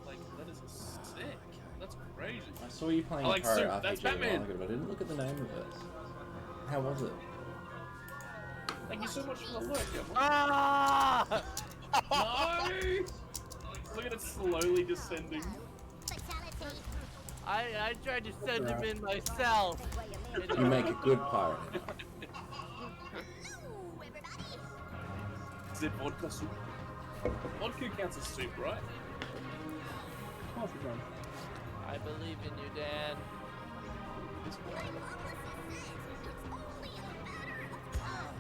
like that is sick. That's crazy. I saw you playing like a pirate Soup, that's RPG a while Batman. ago, but I didn't look at the name of it. How was it? Thank you so much for the look. Ah! No! Look at it slowly descending. I tried to send him in myself. You make a good pirate. Is it vodka soup? Vodka counts as soup, right? I believe in you, Dan.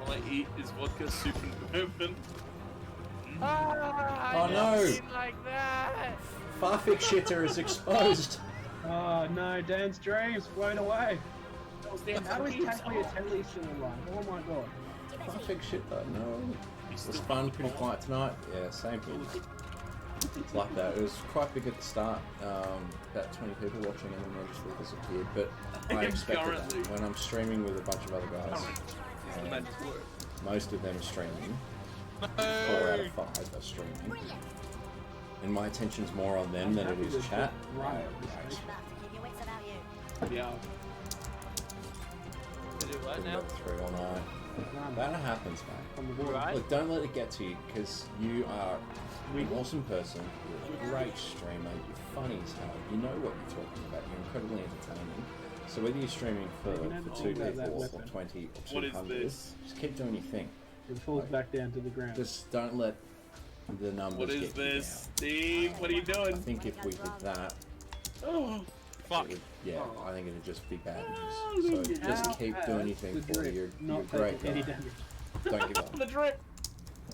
All I eat is vodka, soup, and bourbon. Ah, Oh, I no. didn't mean like that. Farfik shitter is exposed. Oh no, Dan's dreams blown away. That was damn How is dreams. Tackly Telly still alive? Oh my god. Farfik shitter, no. It was fun, pretty quiet tonight. Yeah, same here. It's like that. It was quite big at the start. About 20 people watching and then they just all disappeared. But I expected that. When I'm streaming with a bunch of other guys, most of them are streaming. 4 out of 5 are streaming. And my attention's more on them than it is chat. Right. Yeah. To do what Couldn't now? get through all night. That happens, mate. Right? Look, don't let it get to you, because you are an awesome person, you're a great streamer, you're funny as hell, you know what you're talking about, you're incredibly entertaining. So whether you're streaming for 2 people or 20 or 200, just keep doing your thing. It falls back down to the ground. Just don't let the numbers What is get you this? down. Steve, what are you I doing? think if we did that, Oh, fuck. yeah, I think it'd just be bad news. So just keep doing your thing, for you're a great any guy. damage. Don't give up. The drip.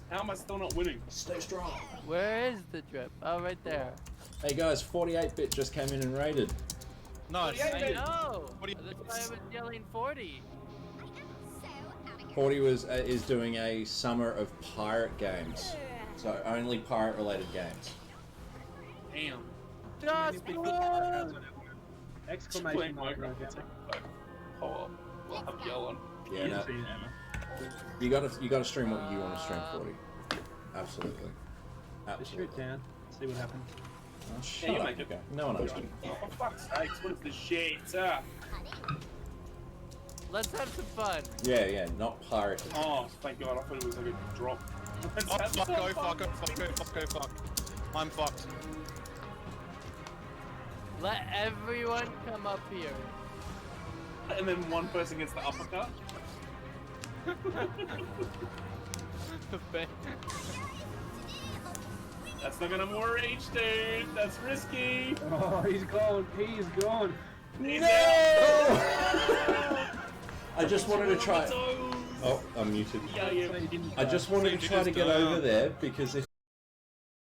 How am I still not winning? Stay strong. Where is the drip? Oh, right there. Hey guys, 48-bit just came in and raided. Nice. I know. What do you- That's why I was yelling 40. 40 is doing a summer of pirate games. So only pirate-related games. Damn. Just Exclamation mark. Oh, well, I'm yelling. Yeah, no. You gotta stream what you want to stream, 40. Absolutely. Just shoot Absolutely. down. See what happens. Oh, shut you up, make it. okay. No one else can. Oh, for fuck's sakes, what is this shit? Let's have some fun. Yeah, not pirated. Oh, thank God, I thought it was like a drop. Oh, fuck, go, fuck, go, fuck, go, fuck, go, fuck. I'm fucked. Let everyone come up here. And then one person gets the uppercut. That's not gonna more rage, dude. That's risky. Oh, he's gone. He's gone. I just wanted to try. Oh, I'm muted. Yeah. I just wanted to try to get over there because if